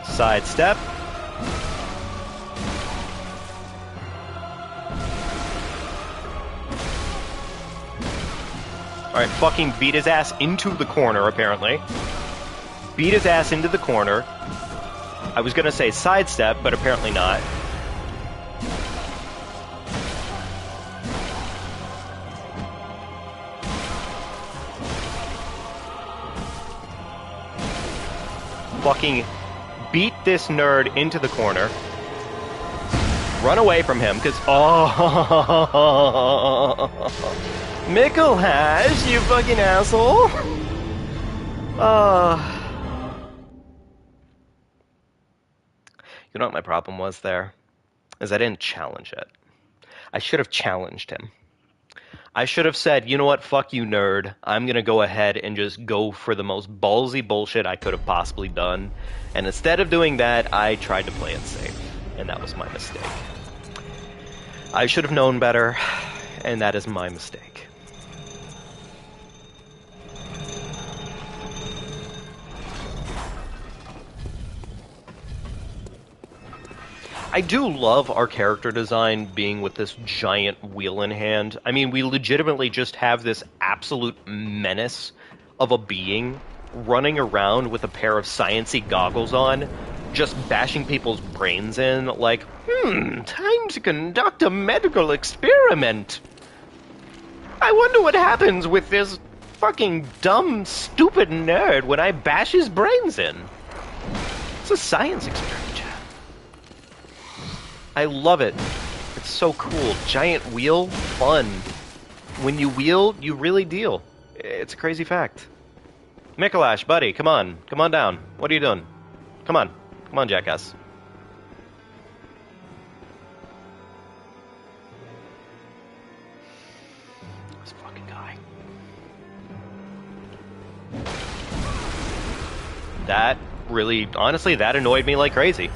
Sidestep. Alright, fucking beat his ass into the corner, apparently. Beat his ass into the corner. I was gonna say sidestep, but apparently not. Fucking beat this nerd into the corner. Run away from him, because... Oh... Mickelhash, you fucking asshole! You know what my problem was there? Is I didn't challenge it. I should have challenged him. I should have said, you know what, fuck you, nerd. I'm gonna go ahead and just go for the most ballsy bullshit I could have possibly done. And instead of doing that, I tried to play it safe. And that was my mistake. I should have known better, and that is my mistake. I do love our character design being with this giant wheel in hand. I mean, we legitimately just have this absolute menace of a being running around with a pair of science-y goggles on, just bashing people's brains in, like, time to conduct a medical experiment. I wonder what happens with this fucking dumb, stupid nerd when I bash his brains in. It's a science experiment. I love it. It's so cool. Giant wheel, fun. When you wheel, you really deal. It's a crazy fact. Mickelhash, buddy, come on. Come on down. What are you doing? Come on. Come on, jackass. This fucking guy. That really, honestly, that annoyed me like crazy.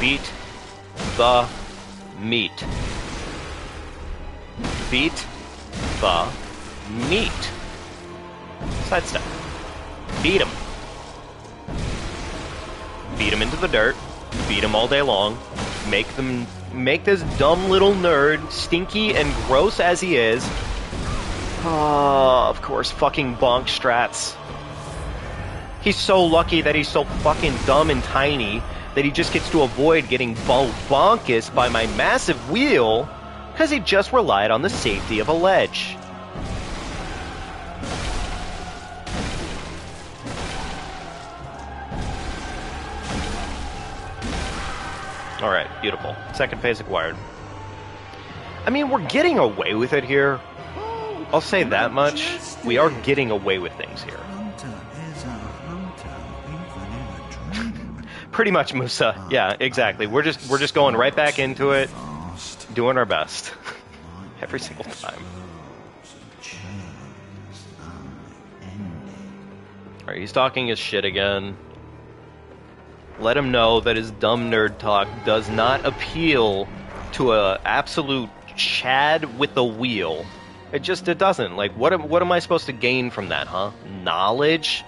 Beat the meat. Beat the meat. Sidestep. Beat him. Beat him into the dirt. Beat him all day long. Make this dumb little nerd, stinky and gross as he is. Of course, fucking bonk strats. He's so lucky that he's so fucking dumb and tiny that he just gets to avoid getting bonkus by my massive wheel because he just relied on the safety of a ledge. Alright, beautiful. Second phase acquired. I mean, we're getting away with it here. I'll say that much. We are getting away with things here. Pretty much, Musa. Yeah, exactly. We're just going right back into it, doing our best every single time. All right, he's talking his shit again. Let him know that his dumb nerd talk does not appeal to a absolute Chad with a wheel. It doesn't. Like, what am I supposed to gain from that, huh? Knowledge?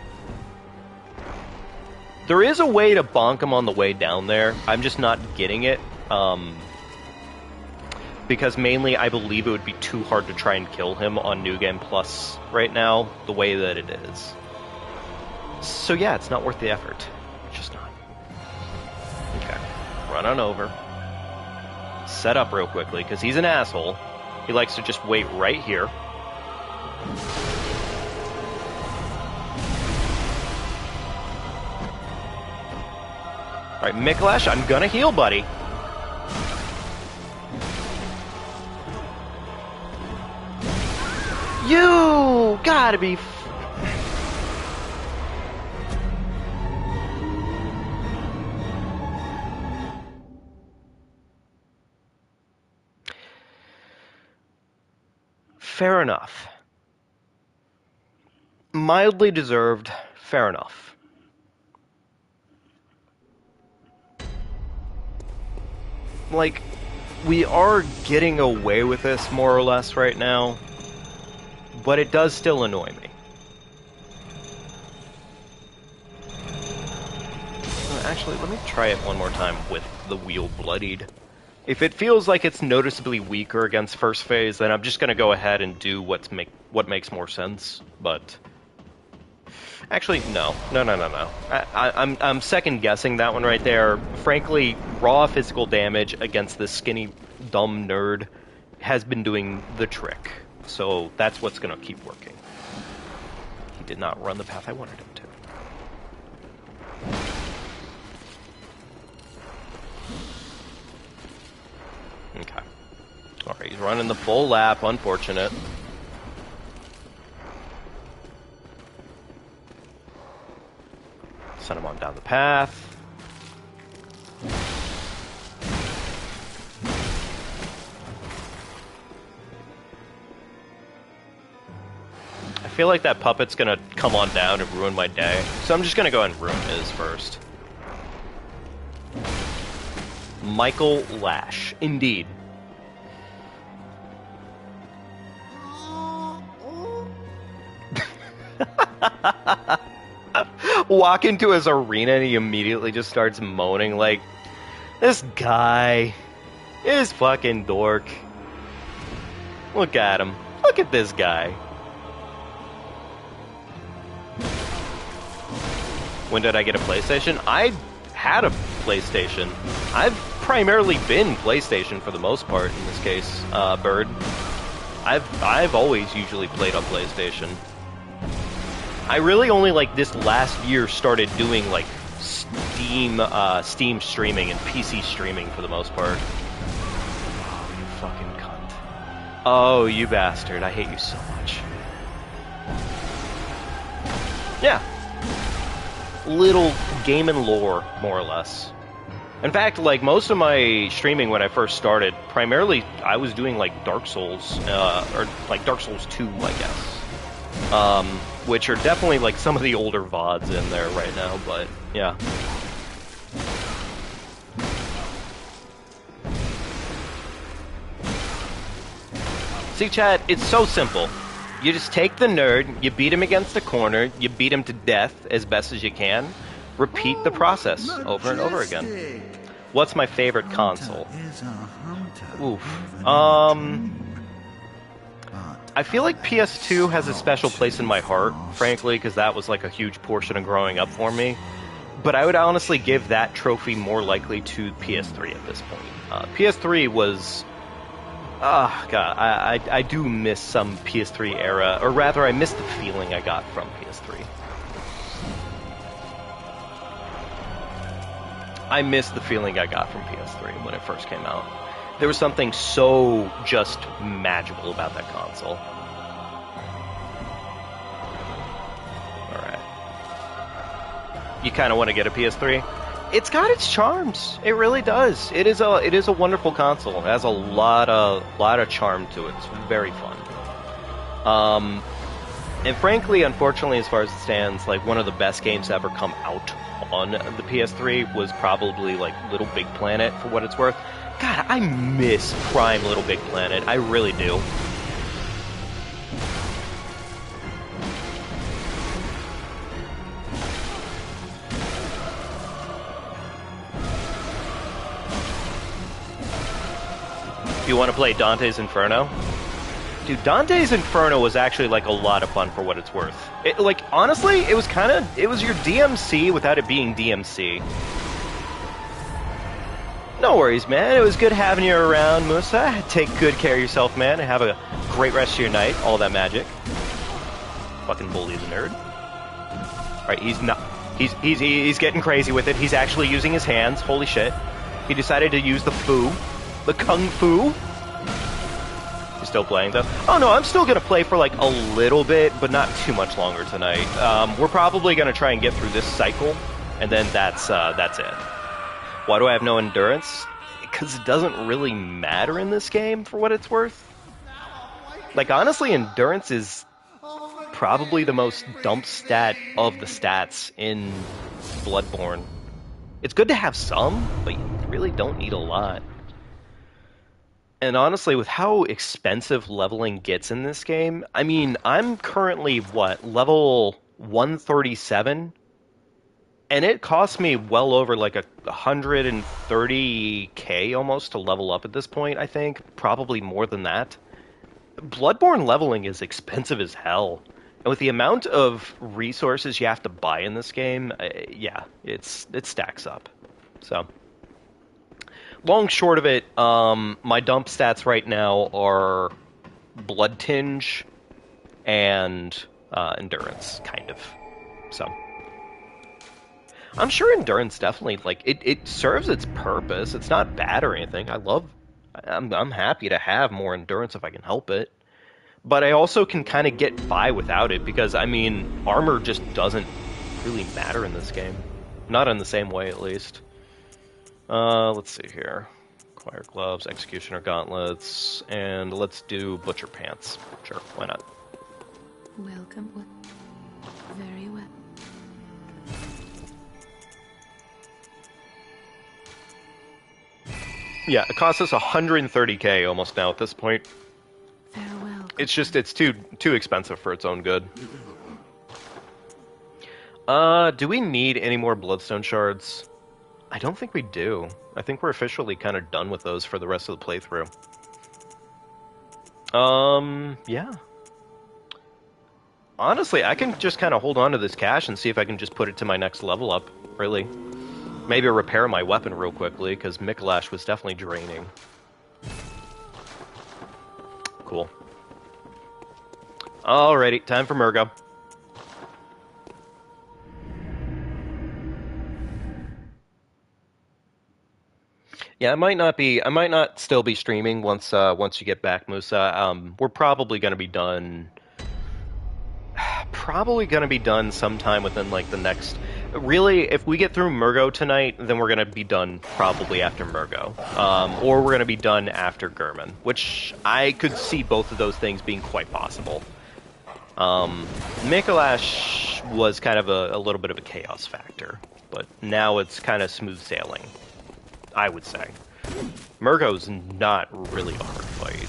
There is a way to bonk him on the way down there. I'm just not getting it. Because mainly I believe it would be too hard to try and kill him on New Game Plus right now, the way that it is. So yeah, it's not worth the effort. It's just not. Okay. Run on over. Set up real quickly, because he's an asshole. He likes to just wait right here. Alright, Mickelhash, I'm gonna heal, buddy. You gotta be... Fair enough. Mildly deserved, fair enough. Like, we are getting away with this more or less right now, but it does still annoy me. Actually, let me try it one more time with the wheel bloodied. If it feels like it's noticeably weaker against first phase, then I'm just going to go ahead and do what makes more sense. But actually, no. I'm second guessing that one right there. Frankly, raw physical damage against this skinny, dumb nerd has been doing the trick. So that's what's going to keep working. He did not run the path I wanted him to. Okay. Alright, he's running the full lap, unfortunate. Send him on down the path. I feel like that puppet's gonna come on down and ruin my day, so I'm just gonna go ahead and ruin his first. Michael Lash, indeed. Walk into his arena and he immediately just starts moaning like, this guy is fucking dork. Look at him. Look at this guy. When did I get a PlayStation? I had a PlayStation. I've primarily been PlayStation for the most part in this case, Bird. I've always usually played on PlayStation. I really only like this last year started doing like Steam streaming and PC streaming for the most part. Oh, you fucking cunt. Oh, you bastard. I hate you so much. Yeah. Little game and lore, more or less. In fact, like most of my streaming when I first started, primarily I was doing like Dark Souls, or like Dark Souls 2, I guess. Which are definitely like some of the older VODs in there right now, but yeah. See, chat, it's so simple. You just take the nerd, you beat him against the corner, you beat him to death as best as you can, repeat the process over and over again. What's my favorite console? Oof. I feel like PS2 has a special place in my heart, frankly, because that was like a huge portion of growing up for me. But I would honestly give that trophy more likely to PS3 at this point. PS3 was... God, I do miss some PS3 era, or rather, I miss the feeling I got from PS3. I miss the feeling I got from PS3 when it first came out. There was something so just magical about that console. Alright. You kind of want to get a PS3? It's got its charms. It really does. It is a wonderful console. It has a lot of charm to it. It's very fun. And frankly, unfortunately, as far as it stands, like one of the best games to ever come out on the PS3 was probably like Little Big Planet, for what it's worth. God, I miss Prime Little Big Planet. I really do. You want to play Dante's Inferno? Dude, Dante's Inferno was actually like a lot of fun for what it's worth. Like, honestly, it was your DMC without it being DMC. No worries, man. It was good having you around, Musa. Take good care of yourself, man, and have a great rest of your night. All that magic. Fucking bully the nerd. Alright, he's getting crazy with it. He's actually using his hands. Holy shit. He decided to use the fu. The kung fu. You're still playing, though? Oh, no, I'm still gonna play for, like, a little bit, but not too much longer tonight. We're probably gonna try and get through this cycle, and then that's it. Why do I have no endurance? Because it doesn't really matter in this game, for what it's worth. Like, honestly, endurance is probably the most dump stat of the stats in Bloodborne. It's good to have some, but you really don't need a lot. And honestly, with how expensive leveling gets in this game, I mean, I'm currently, what, level 137? And it costs me well over like 130k almost to level up at this point, I think. Probably more than that. Bloodborne leveling is expensive as hell. And with the amount of resources you have to buy in this game, yeah, it stacks up. So, long short of it, my dump stats right now are blood tinge and endurance, kind of. So, I'm sure endurance definitely, like, it serves its purpose. It's not bad or anything. I'm happy to have more endurance if I can help it. But I also can kind of get by without it because, I mean, armor just doesn't really matter in this game. Not in the same way, at least. Let's see here. Acquire gloves, executioner gauntlets, and let's do butcher pants. Sure, why not? Welcome. What? Very well. Yeah, it costs us 130k almost now at this point. Farewell. It's just, it's too expensive for its own good. Do we need any more bloodstone shards? I don't think we do. I think we're officially kind of done with those for the rest of the playthrough. Yeah. Honestly, I can just kind of hold on to this cash and see if I can just put it to my next level up, really. Maybe repair my weapon real quickly, because Mikolash was definitely draining. Cool. Alrighty, time for Murgo. Yeah, I might not still be streaming once you get back, Musa. We're probably gonna be done sometime within like the next. Really, if we get through Murgo tonight, then we're gonna be done probably after Murgo, or we're gonna be done after Gurman, which I could see both of those things being quite possible. Mikolash was kind of a little bit of a chaos factor, but now it's kind of smooth sailing, I would say. Murgo's not really a hard fight.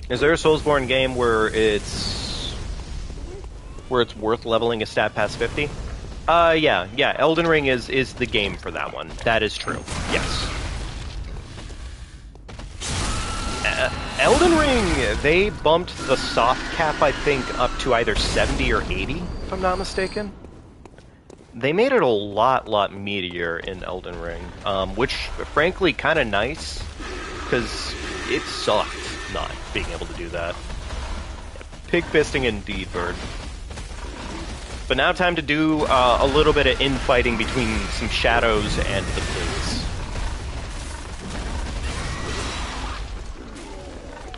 Is there a Soulsborne game where it's worth leveling a stat past 50? Yeah. Elden Ring is the game for that one. That is true. Yes. Elden Ring, they bumped the soft cap, I think, up to either 70 or 80, if I'm not mistaken. They made it a lot meatier in Elden Ring, which, frankly, kind of nice, because it sucked not being able to do that. Pig fisting indeed, Bird. But now time to do a little bit of infighting between some shadows and the pigs.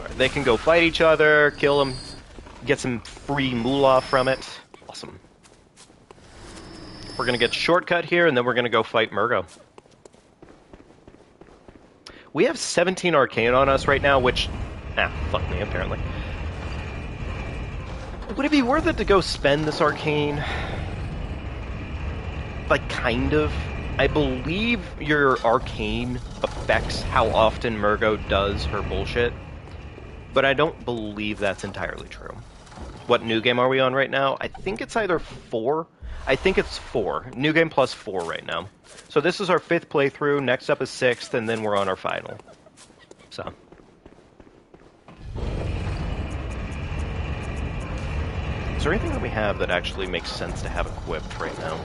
Right, they can go fight each other, kill them, get some free moolah from it. Awesome. We're gonna get shortcut here, and then we're gonna go fight Murgo. We have 17 arcane on us right now, which... fuck me, apparently. Would it be worth it to go spend this arcane? Like, kind of. I believe your arcane affects how often Murgo does her bullshit, but I don't believe that's entirely true. What new game are we on right now? I think it's either 4. I think it's 4. New game plus 4 right now. So this is our 5th playthrough, next up is 6th, and then we're on our final. So. Is there anything that we have that actually makes sense to have equipped right now?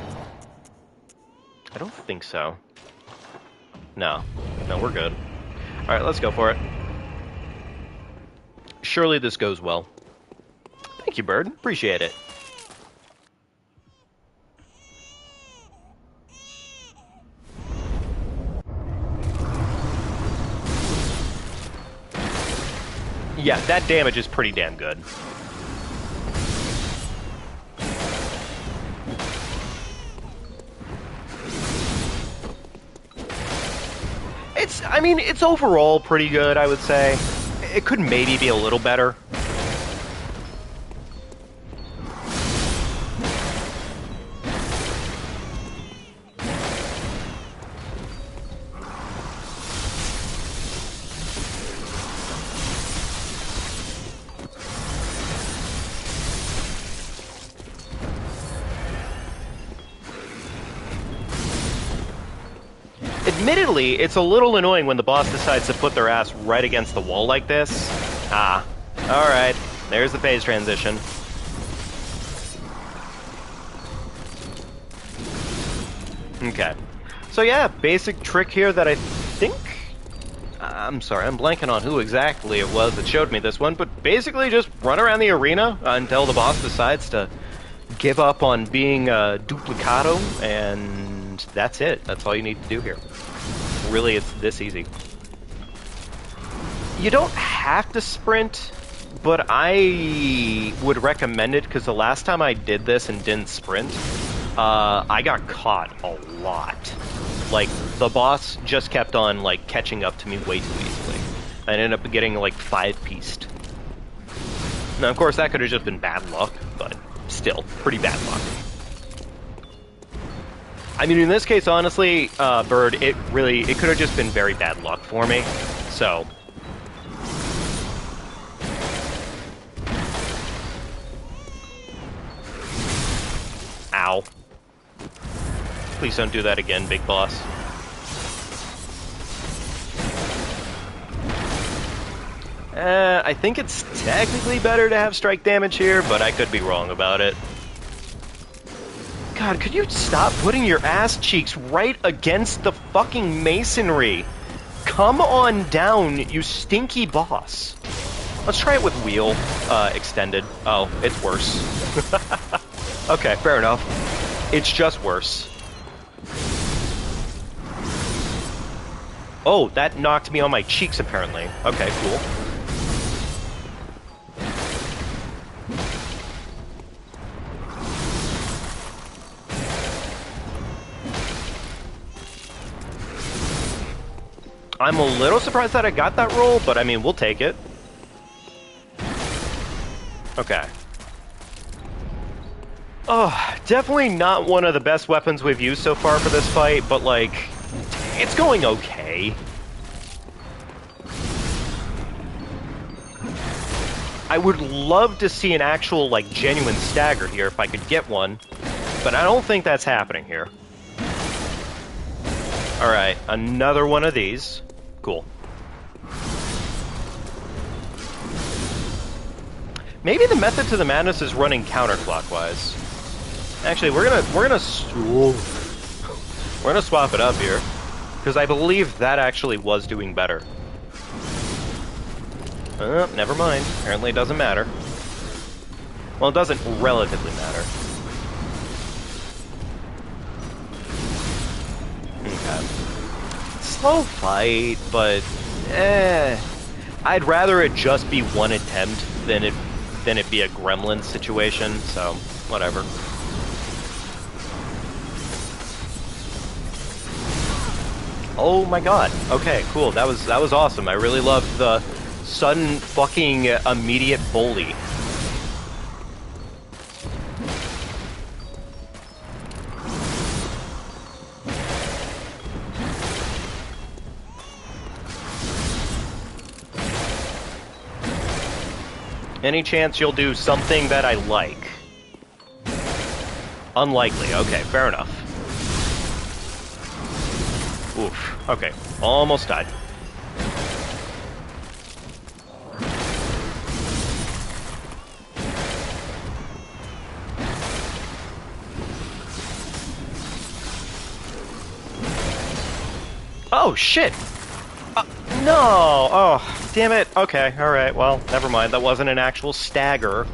I don't think so. No, we're good. Alright, let's go for it. Surely this goes well. Thank you, Bird. Appreciate it. Yeah, that damage is pretty damn good. I mean, it's overall pretty good, I would say. It could maybe be a little better. Admittedly, it's a little annoying when the boss decides to put their ass right against the wall like this. Ah, alright, there's the phase transition. Okay, so yeah, basic trick here that I think... I'm sorry, I'm blanking on who exactly it was that showed me this one, but basically just run around the arena until the boss decides to give up on being a duplicado, and that's it. That's all you need to do here. Really, it's this easy. You don't have to sprint, but I would recommend it because the last time I did this and didn't sprint, I got caught a lot. Like, the boss just kept on, like, catching up to me way too easily. I ended up getting, like, 5-pieced. Now, of course, that could have just been bad luck, but still, pretty bad luck. I mean, in this case, honestly, Bird, it could have just been very bad luck for me, so... Ow. Please don't do that again, big boss. I think it's technically better to have strike damage here, but I could be wrong about it. God, could you stop putting your ass cheeks right against the fucking masonry? Come on down, you stinky boss. Let's try it with wheel, extended. Oh, it's worse. Okay, fair enough. It's just worse. Oh, that knocked me on my cheeks, apparently. Okay, cool. I'm a little surprised that I got that roll, but I mean, we'll take it. Okay. Oh, definitely not one of the best weapons we've used so far for this fight, but like, it's going okay. I would love to see an actual, like, genuine stagger here if I could get one, but I don't think that's happening here. Alright, another one of these. Cool. Maybe the method to the madness is running counterclockwise. Actually, we're gonna swap it up here, because I believe that actually was doing better. Never mind. Apparently it doesn't matter. Well, it doesn't relatively matter. Okay. Slow fight, but I'd rather it just be one attempt than it be a gremlin situation, so whatever. Oh my god. Okay, cool. That was awesome. I really loved the sudden fucking immediate bully. Any chance you'll do something that I like? Unlikely. Okay, fair enough. Oof. Okay, almost died. Oh, shit! No! Oh, damn it. Okay, alright, well, never mind. That wasn't an actual stagger.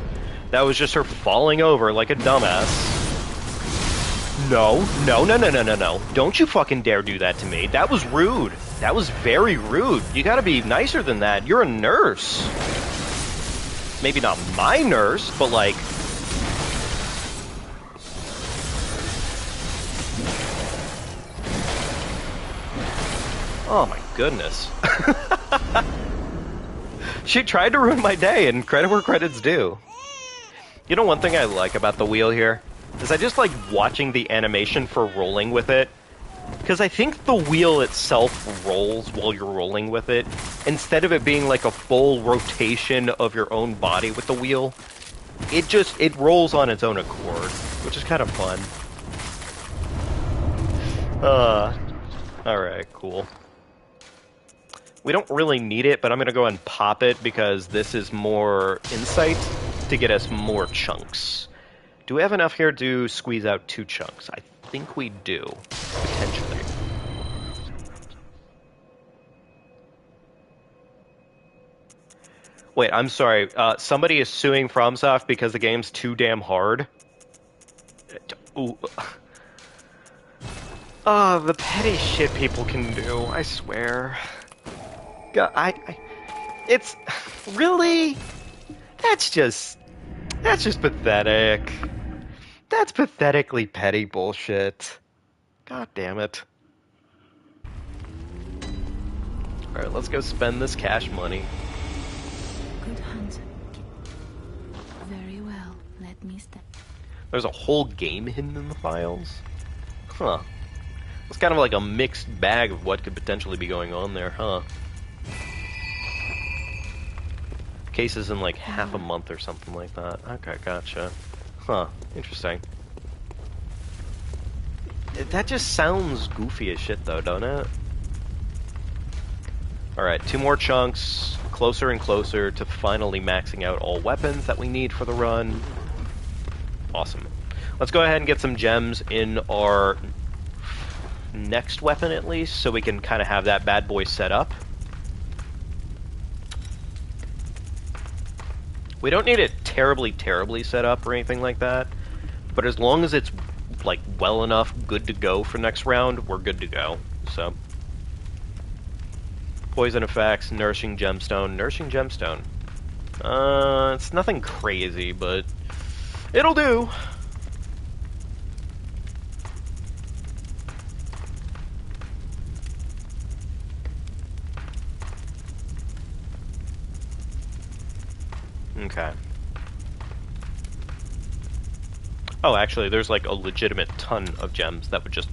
That was just her falling over like a dumbass. No, no, no, no, no, no, no. Don't you fucking dare do that to me. That was rude. That was very rude. You gotta be nicer than that. You're a nurse. Maybe not my nurse, but like... Oh my goodness. She tried to ruin my day, and credit where credit's due. You know, one thing I like about the wheel here is I just like watching the animation for rolling with it. Because I think the wheel itself rolls while you're rolling with it, instead of it being like a full rotation of your own body with the wheel. It rolls on its own accord, which is kind of fun. Alright, cool. We don't really need it, but I'm gonna go ahead and pop it because this is more insight to get us more chunks. Do we have enough here to squeeze out 2 chunks? I think we do, potentially. Wait, I'm sorry. Somebody is suing FromSoft because the game's too damn hard. Ooh. Oh, the petty shit people can do, I swear. God, it's... Really? That's just pathetic. That's pathetically petty bullshit. God damn it. Alright, let's go spend this cash money. Good hunter. Very well. Let me step. There's a whole game hidden in the files? Huh. It's kind of like a mixed bag of what could potentially be going on there, huh? Cases in like half a month or something like that. Okay, gotcha. Huh, interesting. That just sounds goofy as shit though, don't it? Alright, 2 more chunks, closer and closer to finally maxing out all weapons that we need for the run. Awesome. Let's go ahead and get some gems in our next weapon at least, so we can kind of have that bad boy set up. We don't need it terribly set up or anything like that, but as long as it's like well enough good to go for next round, we're good to go. So poison effects, nourishing gemstone. It's nothing crazy, but it'll do. Okay. Oh, actually, there's like a legitimate ton of gems that would just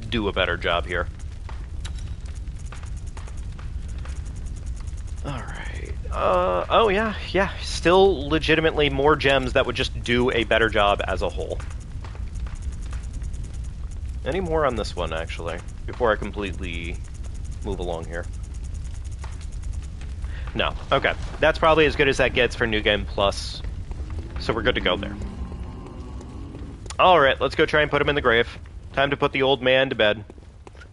do a better job here. Alright. Oh yeah, still legitimately more gems that would just do a better job as a whole. Any more on this one, actually, before I completely move along here? No. Okay. That's probably as good as that gets for New Game Plus. So we're good to go there. Alright, let's go try and put him in the grave. Time to put the old man to bed.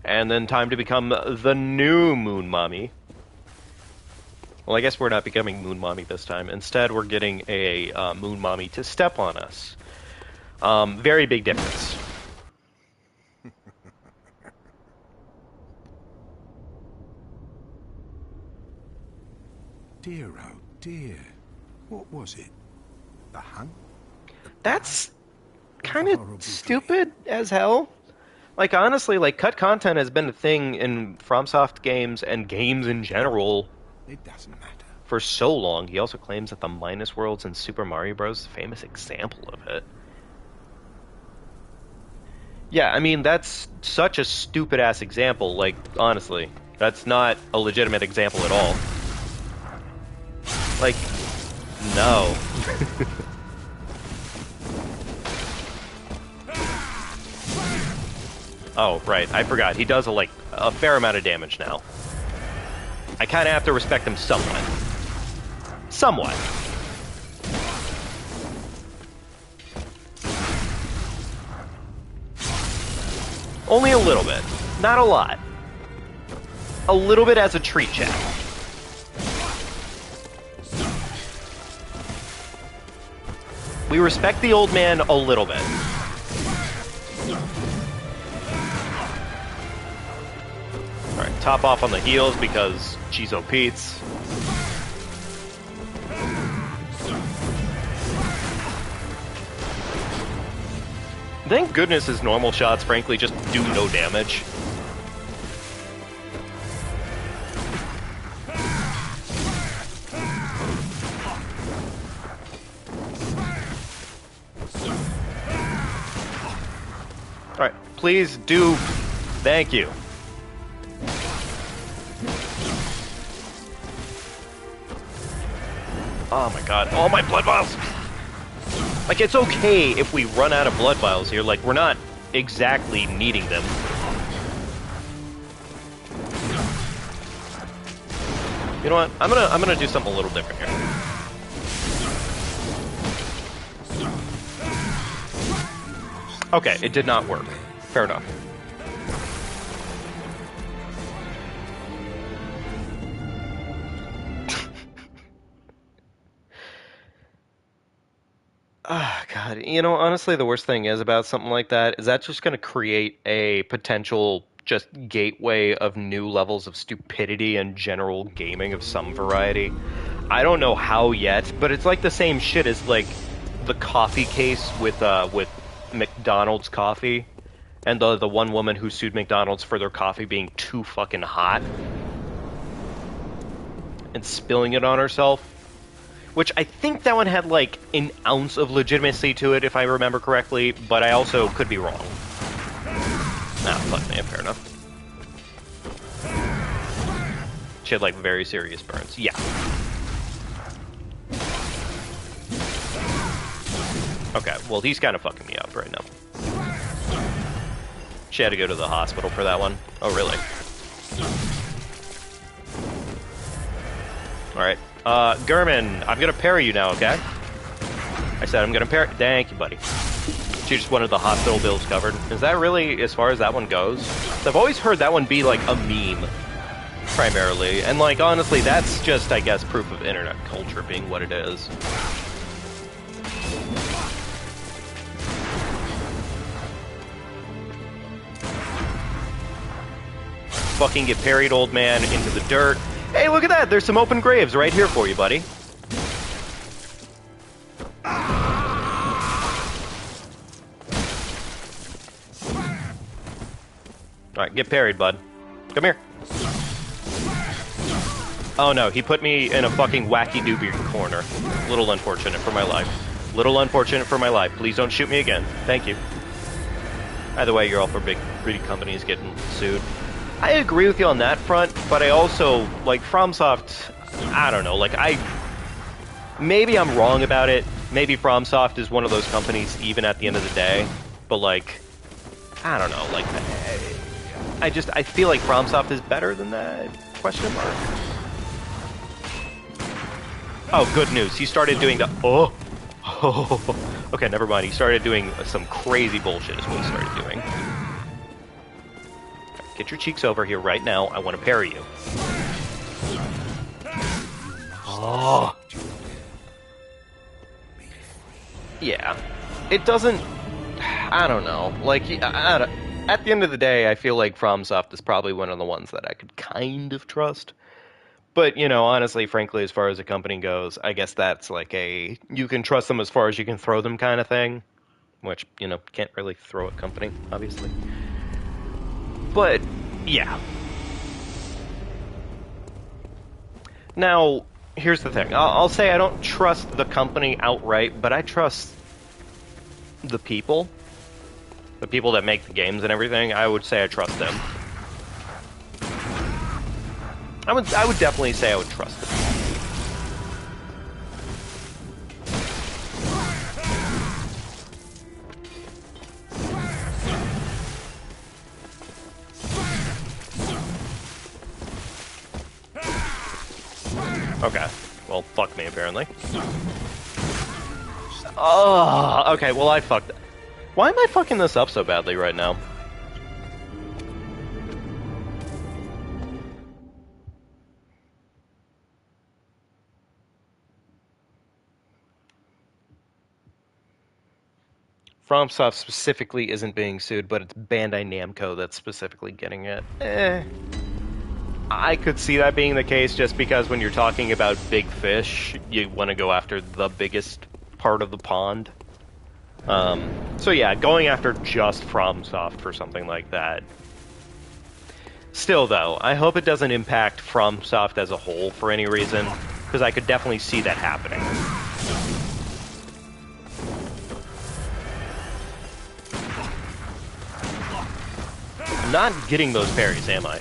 And then time to become the new Moon Mommy. Well, I guess we're not becoming Moon Mommy this time. Instead, we're getting a Moon Mommy to step on us. Very big difference. Dear, oh dear. What was it? The hunt? That's kind of stupid as hell. Like, honestly, like, cut content has been a thing in FromSoft games and games in general. It doesn't matter. For so long. He also claims that the Minus Worlds in Super Mario Bros. Is a famous example of it. Yeah, I mean, that's such a stupid-ass example. Like, honestly, that's not a legitimate example at all. Like, no. Oh, right, I forgot. He does, like, a fair amount of damage now. I kind of have to respect him somewhat. Somewhat. Only a little bit. Not a lot. A little bit as a treat check. We respect the old man a little bit. Alright, top off on the heals because Cheezo Pete's. Thank goodness his normal shots, frankly, just do no damage. Alright, please do... Thank you. Oh my god, all my blood vials! Like, it's okay if we run out of blood vials here, like, we're not exactly needing them. You know what? I'm gonna do something a little different here. Okay, it did not work. Fair enough. Ah, God. You know, honestly, the worst thing is about something like that is that's just going to create a potential just gateway of new levels of stupidity and general gaming of some variety. I don't know how yet, but it's like the same shit as like the coffee case with McDonald's coffee and the one woman who sued McDonald's for their coffee being too fucking hot and spilling it on herself. Which I think that one had like an ounce of legitimacy to it, if I remember correctly, but I also could be wrong. Nah, fuck man, fair enough. She had like very serious burns. Yeah. Okay, well he's kind of fucking me up right now. She had to go to the hospital for that one. Oh, really? Alright. Gurman, I'm gonna parry you now, okay? I said I'm gonna parry. Thank you, buddy. She just wanted the hospital bills covered. Is that really as far as that one goes? I've always heard that one be like a meme, primarily. And like, honestly, that's just, I guess, proof of internet culture being what it is. Fucking get parried, old man, into the dirt. Hey, look at that! There's some open graves right here for you, buddy. Alright, get parried, bud. Come here. Oh no, he put me in a fucking wacky-doobie corner. Little unfortunate for my life. Little unfortunate for my life. Please don't shoot me again. Thank you. Either way, you're all for big, greedy companies getting sued. I agree with you on that front, but I also, like, FromSoft, I don't know, like, maybe I'm wrong about it, maybe FromSoft is one of those companies even at the end of the day, but, like, I don't know, like, I feel like FromSoft is better than that, question mark. Oh, good news, he started doing the, okay, never mind, he started doing some crazy bullshit is what he started doing. Get your cheeks over here right now. I want to parry you. Oh. Yeah. It doesn't... I don't know. Like, at the end of the day, I feel like FromSoft is probably one of the ones that I could kind of trust. But, you know, honestly, frankly, as far as a company goes, I guess that's like a... You can trust them as far as you can throw them kind of thing. Which, you know, can't really throw a company, obviously. But, yeah. Now, here's the thing. I'll say I don't trust the company outright, but I trust the people. The people that make the games and everything. I would say I trust them. I would definitely say I would trust them. Okay. Well, fuck me, apparently. Oh, okay, well, I fucked... Why am I fucking this up so badly right now? FromSoft specifically isn't being sued, but it's Bandai Namco that's specifically getting it. I could see that being the case just because when you're talking about big fish, you want to go after the biggest part of the pond. So yeah, going after just FromSoft for something like that. Still though, I hope it doesn't impact FromSoft as a whole for any reason, because I could definitely see that happening. not getting those parries, am I?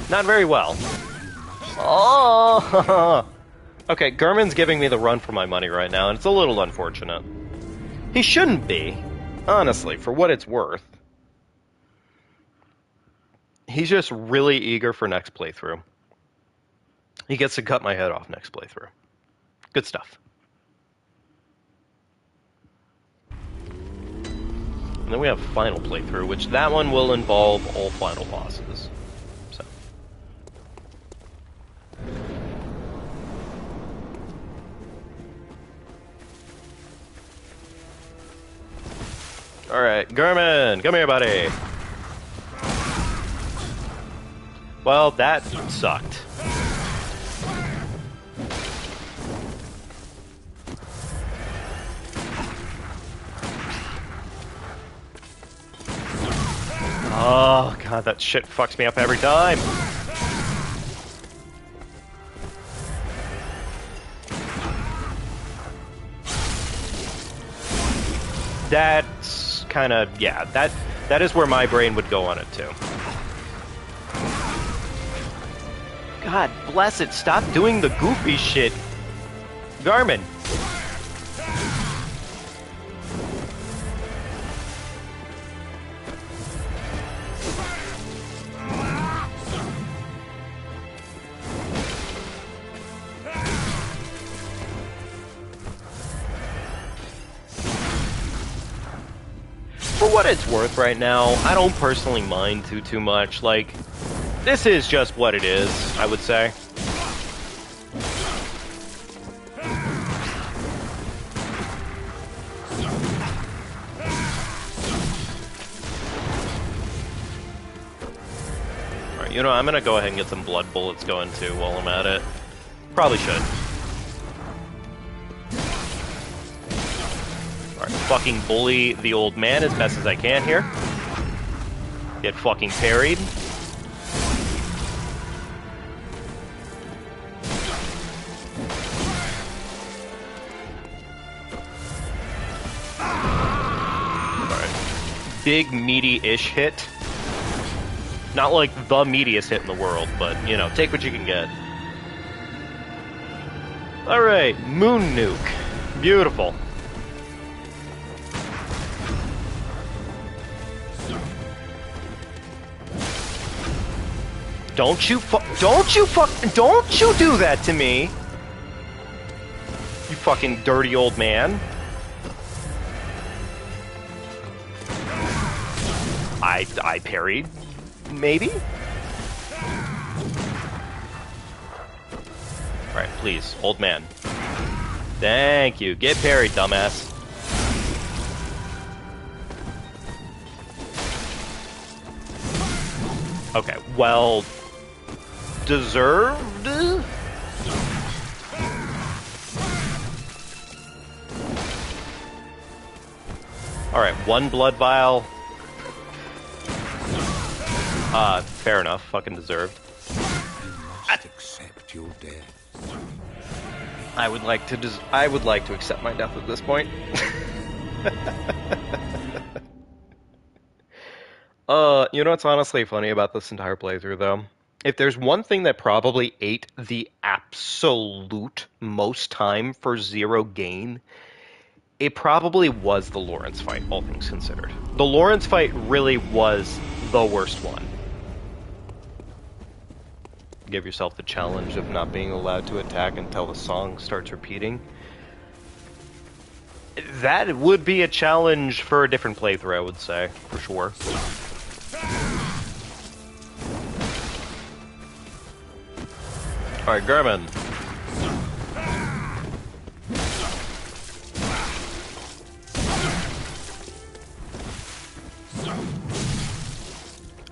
Not very well. Oh! Okay, Gurman's giving me the run for my money right now, and it's a little unfortunate. He shouldn't be, honestly, for what it's worth. He's just really eager for next playthrough. He gets to cut my head off next playthrough. Good stuff. And then we have final playthrough, which that one will involve all final bosses. So. Alright, Gurman, come here, buddy. Well, that sucked. Oh, God, that shit fucks me up every time. That's kind of, yeah, that is where my brain would go on it, too. God bless it, stop doing the goofy shit. Garmin. For what it's worth right now, I don't personally mind too much. Like, this is just what it is, I would say. Alright, you know, I'm gonna go ahead and get some blood bullets going too while I'm at it. Probably should. Alright, fucking bully the old man as best as I can here. Get fucking parried. Alright. Big, meaty-ish hit. Not like the meatiest hit in the world, but, you know, take what you can get. Alright, Moon Nuke. Beautiful. Don't you do that to me! You fucking dirty old man. I parried. Maybe? Alright, please, old man. Thank you. Get parried, dumbass. Okay, well... deserved? Alright, one blood vial. Fair enough. Fucking deserved. You must accept your death. I would like to accept my death at this point. You know what's honestly funny about this entire playthrough, though? If there's one thing that probably ate the absolute most time for zero gain, it probably was the Lawrence fight, all things considered. The Lawrence fight really was the worst one. Give yourself the challenge of not being allowed to attack until the song starts repeating. That would be a challenge for a different playthrough, I would say, for sure. Alright, Gurman.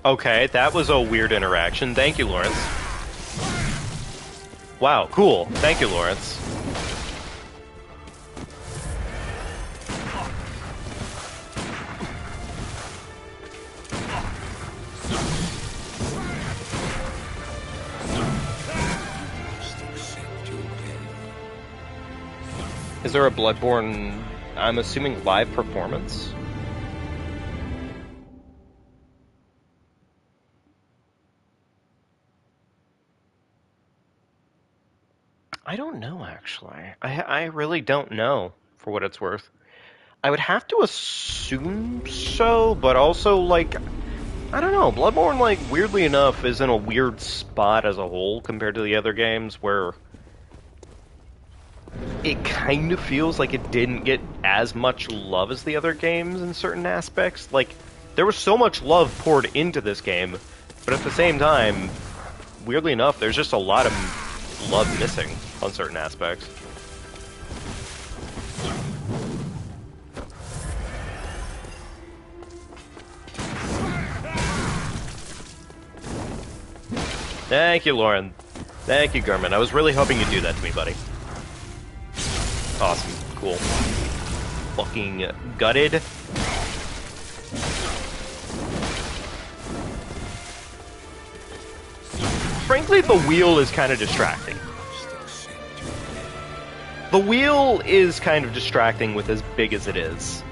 Okay, that was a weird interaction. Thank you, Lawrence. Wow, cool. Thank you, Lawrence. Is there a Bloodborne, I'm assuming, live performance? I don't know, actually. I really don't know, for what it's worth. I would have to assume so, but also, like, I don't know. Bloodborne, like, weirdly enough, is in a weird spot as a whole compared to the other games, where it kind of feels like it didn't get as much love as the other games in certain aspects. Like, there was so much love poured into this game, but at the same time, weirdly enough, there's just a lot of love missing on certain aspects. Thank you, Lauren. Thank you, Gurman. I was really hoping you'd do that to me, buddy. Awesome. Cool. Fucking gutted. Frankly, the wheel is kind of distracting. The wheel is kind of distracting with as big as it is.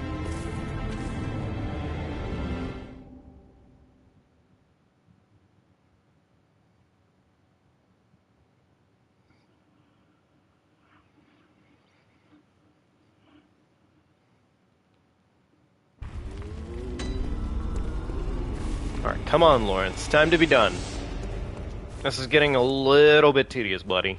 Alright, come on, Lawrence. Time to be done. This is getting a little bit tedious, buddy.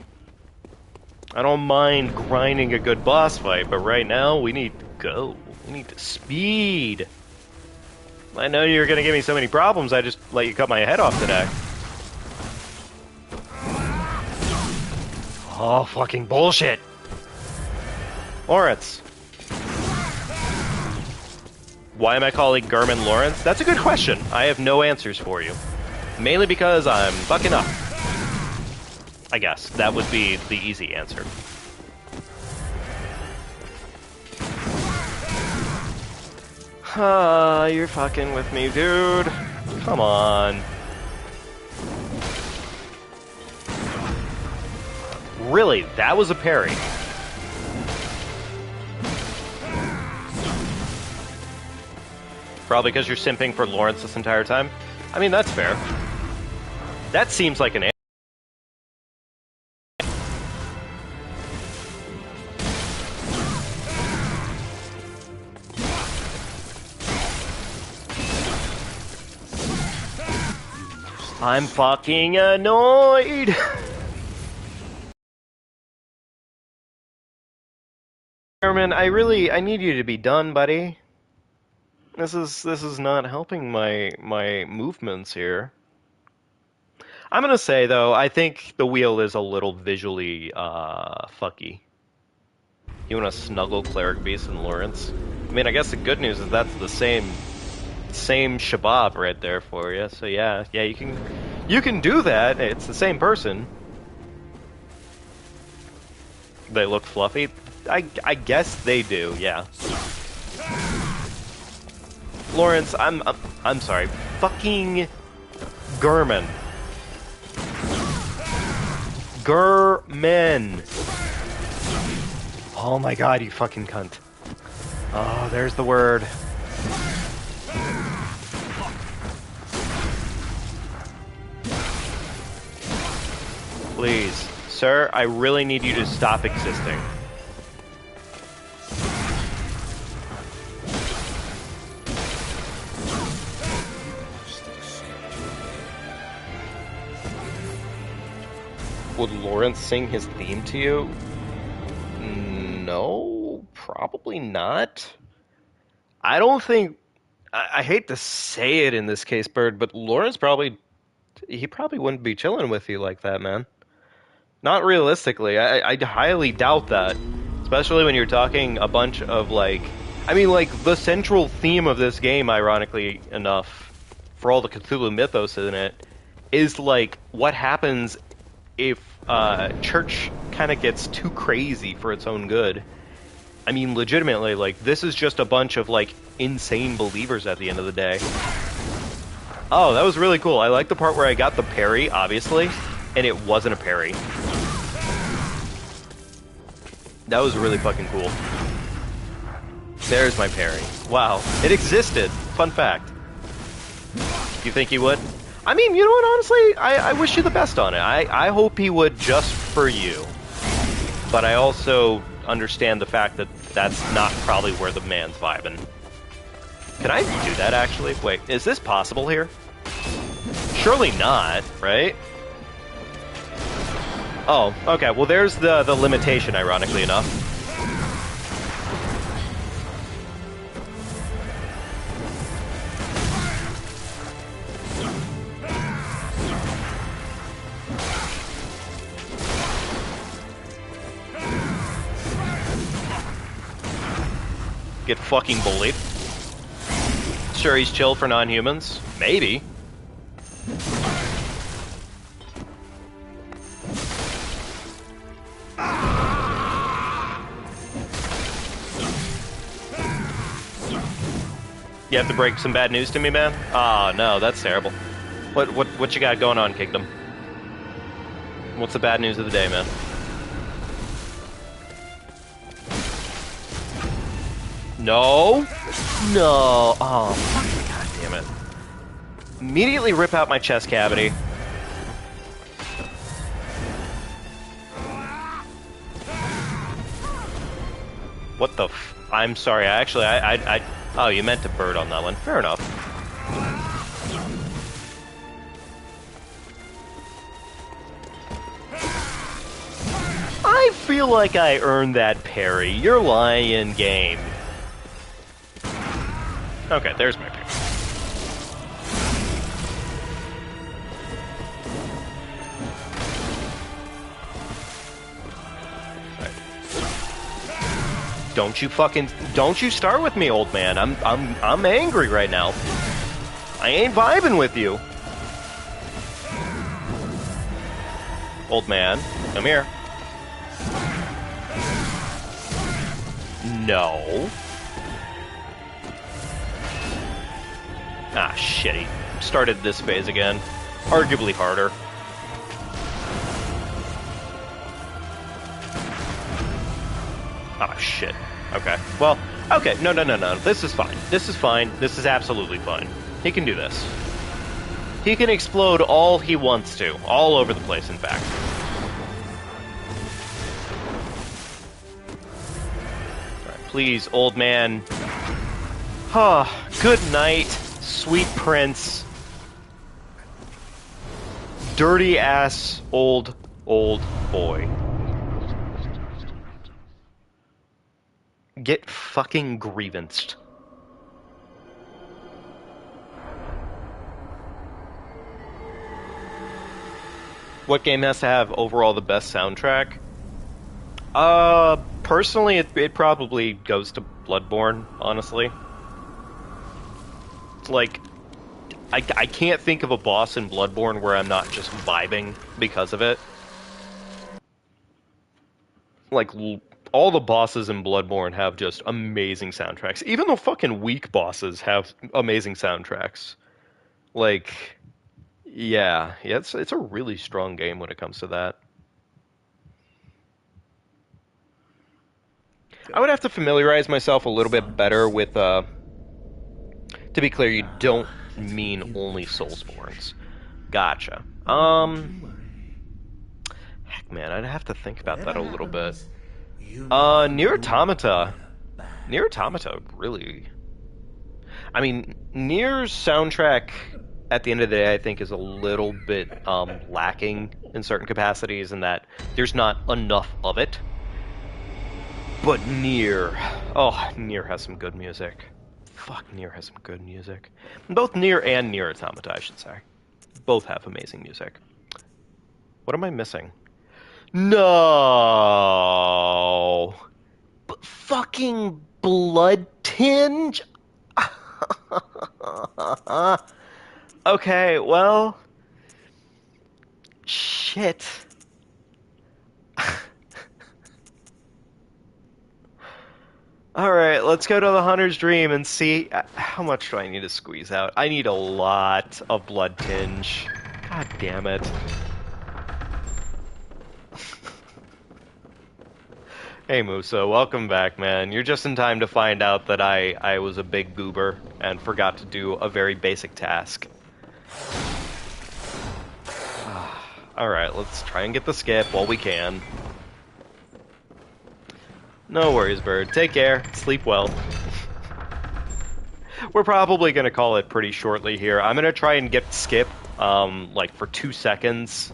I don't mind grinding a good boss fight, but right now we need to go. We need to speed. I know you're gonna give me so many problems, I just let you cut my head off today. Oh, fucking bullshit. Lawrence. Why am I calling Gurman Lawrence? That's a good question. I have no answers for you. Mainly because I'm fucking up. I guess. That would be the easy answer. You're fucking with me, dude. Come on. Really? That was a parry? Probably because you're simping for Lawrence this entire time? I mean, that's fair. That seems like an answer. I'm fucking annoyed! Herman, I need you to be done, buddy. This is not helping my movements here. I'm gonna say, though, I think the wheel is a little visually, fucky. You wanna snuggle Cleric Beast and Lawrence? I mean, I guess the good news is that's the same shabab right there for you, so yeah, you can do that, it's the same person. They look fluffy? I guess they do, yeah. Lawrence, I'm sorry, fucking Gurman. Gurman. Oh my god, you fucking cunt. Oh, there's the word. Please, sir, I really need you to stop existing. Would Lawrence sing his theme to you? No, probably not. I don't think... I hate to say it in this case, Bird, but Lawrence probably wouldn't be chilling with you like that, man. Not realistically. I highly doubt that. Especially when you're talking a bunch of, like... I mean, like, the central theme of this game, ironically enough, for all the Cthulhu mythos in it, is, like, what happens if church kind of gets too crazy for its own good. I mean, legitimately, like, this is just a bunch of, like, insane believers at the end of the day. Oh, that was really cool. I like the part where I got the parry, obviously, and it wasn't a parry. That was really fucking cool. There's my parry. Wow, it existed. Fun fact. You think he would? I mean, you know what, honestly, I wish you the best on it. I hope he would just for you. but I also understand the fact that that's not probably where the man's vibing. Can I do that, actually? Wait, is this possible here? Surely not, right? Oh, okay, well there's the limitation, ironically enough. Get fucking bullied. Sure, he's chill for non-humans? Maybe. You have to break some bad news to me, man? Oh, no, that's terrible. What you got going on, Kingdom? What's the bad news of the day, man? No! No! Oh, fucking god damn it. Immediately rip out my chest cavity. What the f... I'm sorry, I oh, you meant to bird on that one. Fair enough. I feel like I earned that parry. You're lying, game. Okay, there's my parry. Don't you start with me, old man. I'm angry right now. I ain't vibing with you. Old man, come here. No. Ah, shitty. Started this phase again. Arguably harder. Ah, shit. Okay. Well, okay. No. This is fine. This is fine. This is absolutely fine. He can do this. He can explode all he wants to. All over the place, in fact. Alright, please, old man. Good night, sweet prince. Dirty ass old boy. Get fucking grievanced. What game has to have overall the best soundtrack? Personally, it probably goes to Bloodborne, honestly. It's like, I can't think of a boss in Bloodborne where I'm not just vibing because of it. Like, all the bosses in Bloodborne have just amazing soundtracks. Even the fucking weak bosses have amazing soundtracks. Like, yeah, it's a really strong game when it comes to that. I would have to familiarize myself a little bit better with, to be clear, you don't mean only Soulsborns. Gotcha. Heck, man, I'd have to think about that a little bit. Nier Automata. Nier Automata, really... I mean, Nier's soundtrack, at the end of the day, I think is a little bit, lacking in certain capacities, in that there's not enough of it. But Nier... Oh, Nier has some good music. Fuck, Nier has some good music. Both Nier and Nier Automata, I should say. Both have amazing music. What am I missing? No. Fucking Blood Tinge? Okay, well... Shit. Alright, let's go to the Hunter's Dream and see... How much do I need to squeeze out? I need a lot of Blood Tinge. God damn it. Hey Musa, welcome back, man. You're just in time to find out that I was a big goober and forgot to do a very basic task. Alright, let's try and get the skip while we can. No worries, bird. Take care. Sleep well. We're probably going to call it pretty shortly here. I'm going to try and get Skip, like, for 2 seconds.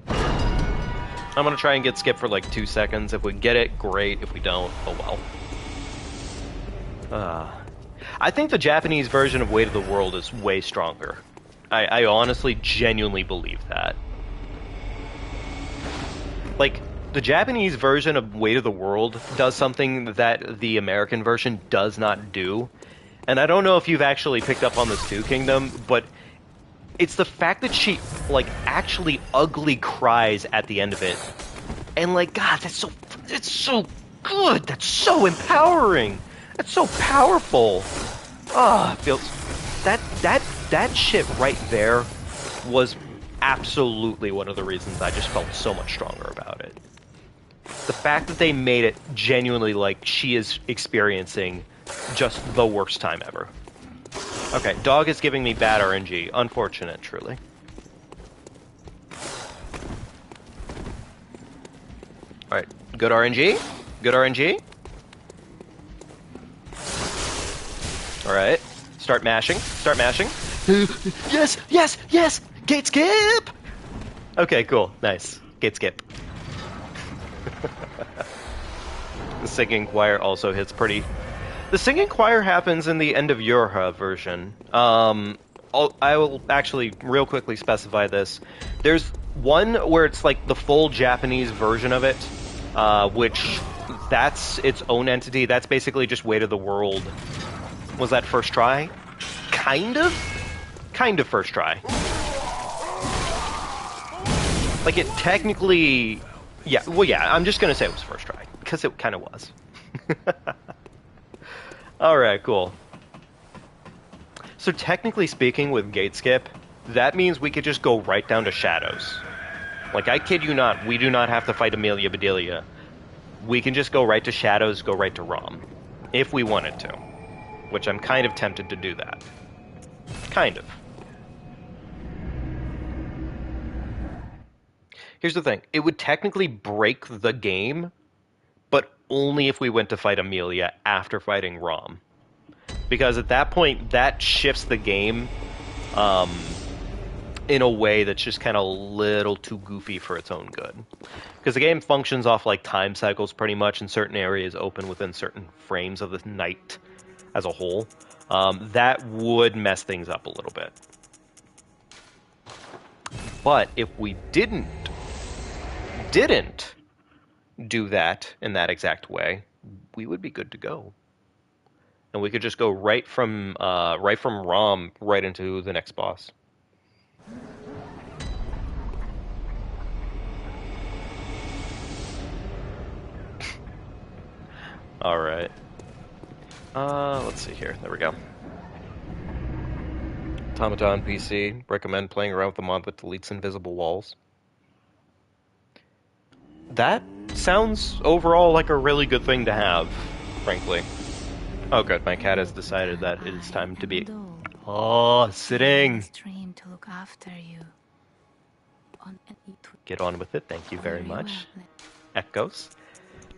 I'm going to try and get Skip for, like, 2 seconds. If we get it, great. If we don't, oh well. I think the Japanese version of Weight of the World is way stronger. I honestly, genuinely believe that. Like, the Japanese version of Weight of the World does something that the American version does not do. And I don't know if you've actually picked up on this too, Kingdom, but it's the fact that she, like, actually ugly cries at the end of it. And, like, God, it's so good. That's so empowering. That's so powerful. Ah, feels that shit right there was absolutely one of the reasons I just felt so much stronger about it. The fact that they made it genuinely like she is experiencing just the worst time ever. Okay, dog is giving me bad RNG. Unfortunate, truly. Alright, good RNG. Good RNG. Alright, start mashing. Start mashing. Yes, yes, yes! Gate skip! Okay, cool. Nice. Gate skip. The singing choir also hits pretty... The singing choir happens in the end of Yorha version. I will actually real quickly specify this. There's one where it's like the full Japanese version of it, which that's its own entity. That's basically just Weight of the World. Was that first try? Kind of? Kind of first try. Like, it technically... Yeah, well, yeah, I'm just gonna say it was first try, because it kind of was. Alright, cool. So technically speaking, with gate skip, that means we could just go right down to Shadows. Like, I kid you not, we do not have to fight Amelia Bedelia. We can just go right to Shadows, go right to Rom. If we wanted to. Which I'm kind of tempted to do that. Kind of. Here's the thing. It would technically break the game, but only if we went to fight Amelia after fighting Rom. Because at that point, that shifts the game in a way that's just kind of a little too goofy for its own good. Because the game functions off like time cycles pretty much, and certain areas open within certain frames of the night as a whole. That would mess things up a little bit. But if we didn't do that in that exact way, we would be good to go. And we could just go right from Rom right into the next boss. All right. Let's see here. There we go. Automaton PC. Recommend playing around with the mod that deletes invisible walls. That sounds overall like a really good thing to have, frankly. Oh good, my cat has decided that it is time to be... Oh, sitting! To look after you. Get on with it, thank you very much. Echoes.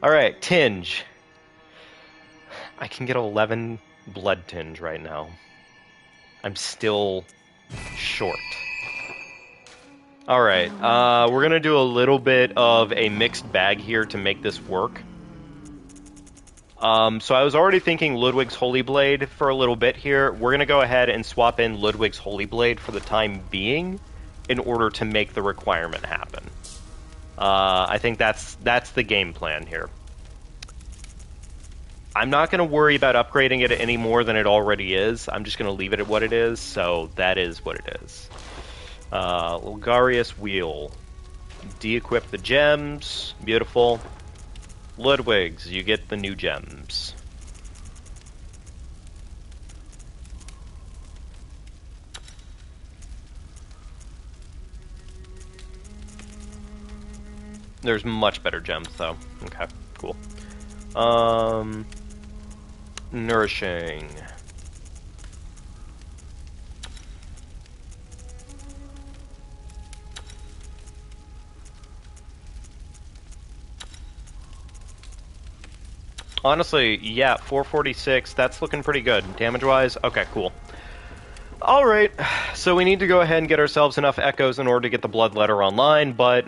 Alright, tinge. I can get 11 blood tinge right now. I'm still short. Alright, we're gonna do a little bit of a mixed bag here to make this work. So I was already thinking Ludwig's Holy Blade for a little bit here. We're gonna go ahead and swap in Ludwig's Holy Blade for the time being in order to make the requirement happen. I think that's the game plan here. I'm not going to worry about upgrading it any more than it already is. I'm just going to leave it at what it is, so that is what it is. Logarius Wheel. De-equip the gems. Beautiful. Ludwig's, you get the new gems. There's much better gems, though. Okay, cool. Nourishing. Honestly, yeah, 446, that's looking pretty good. Damage-wise, okay, cool. Alright, so we need to go ahead and get ourselves enough echoes in order to get the blood letter online, but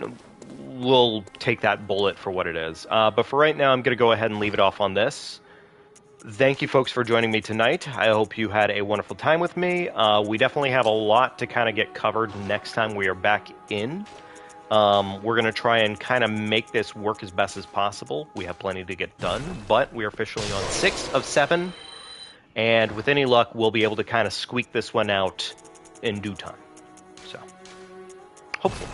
we'll take that bullet for what it is. But for right now, I'm going to go ahead and leave it off on this. Thank you folks for joining me tonight. I hope you had a wonderful time with me. We definitely have a lot to kind of get covered next time we are back in. We're going to try and kind of make this work as best as possible. We have plenty to get done, but we are officially on 6 of 7. And with any luck, we'll be able to kind of squeak this one out in due time. So, hopefully.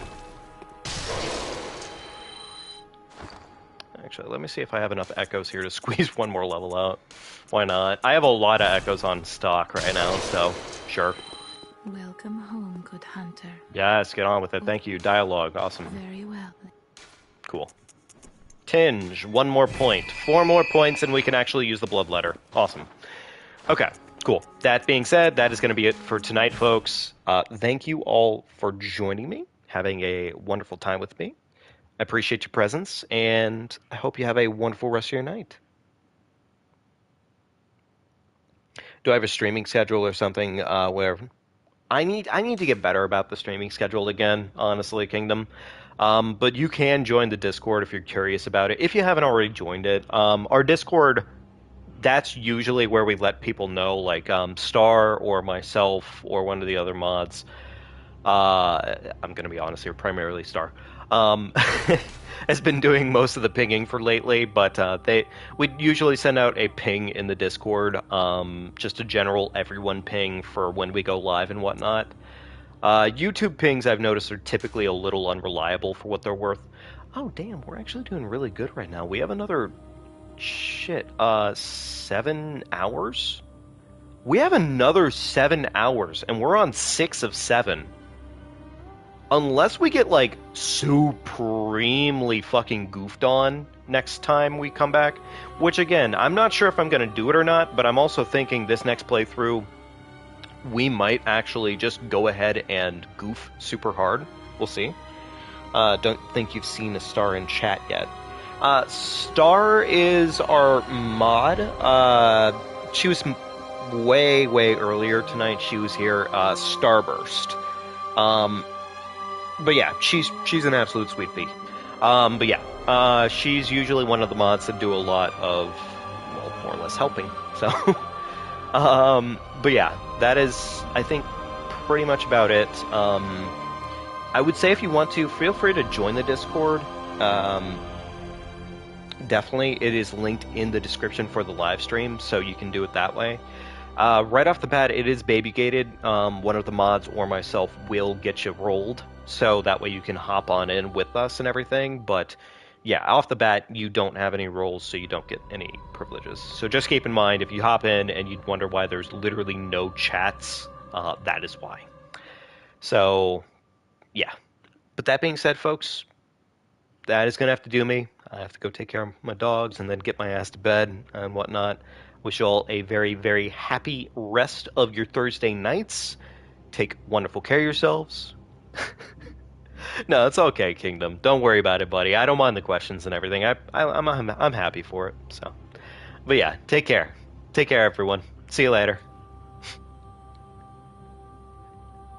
Actually, let me see if I have enough echoes here to squeeze one more level out. Why not? I have a lot of echoes on stock right now, so sure. Welcome home, good hunter. Yes, get on with it. Thank you. Dialogue, awesome. Very well. Cool. Tinge, 1 more point. 4 more points and we can actually use the blood letter. Awesome. Okay, cool. That being said, that is going to be it for tonight, folks. Thank you all for joining me, having a wonderful time with me. I appreciate your presence, and I hope you have a wonderful rest of your night. Do I have a streaming schedule or something where I need to get better about the streaming schedule again, honestly, Kingdom. But you can join the Discord if you're curious about it. If you haven't already joined it, our Discord, that's usually where we let people know, like Star or myself or one of the other mods. I'm going to be honest here, primarily Star. Has been doing most of the pinging for lately, but we usually send out a ping in the Discord, just a general everyone ping for when we go live and whatnot. YouTube pings, I've noticed, are typically a little unreliable for what they're worth. Oh, damn, we're actually doing really good right now. We have another, 7 hours? We have another 7 hours, and we're on 6 of 7. Unless we get, like, supremely fucking goofed on next time we come back, which, again, I'm not sure if I'm going to do it or not, but I'm also thinking this next playthrough, we might actually just go ahead and goof super hard. We'll see. Don't think you've seen a Star in chat yet. Star is our mod. She was way earlier tonight. She was here. Starburst. But yeah, she's an absolute sweet pea. But yeah, she's usually one of the mods that do a lot of, well, more or less helping. So, but yeah, that is, I think, pretty much about it. I would say if you want to, feel free to join the Discord. Definitely, it is linked in the description for the live stream, so you can do it that way. Right off the bat, it is baby gated. One of the mods or myself will get you rolled, so that way you can hop on in with us and everything. But yeah, off the bat, you don't have any roles, so you don't get any privileges. So just keep in mind, if you hop in and you'd wonder why there's literally no chats, that is why. So yeah. But that being said, folks, that is going to have to do me. I have to go take care of my dogs and then get my ass to bed and whatnot. Wish you all a very happy rest of your Thursday nights. Take wonderful care of yourselves. No, it's okay, Kingdom. Don't worry about it, buddy. I don't mind the questions and everything. I'm happy for it. So, but yeah, take care. Take care, everyone. See you later.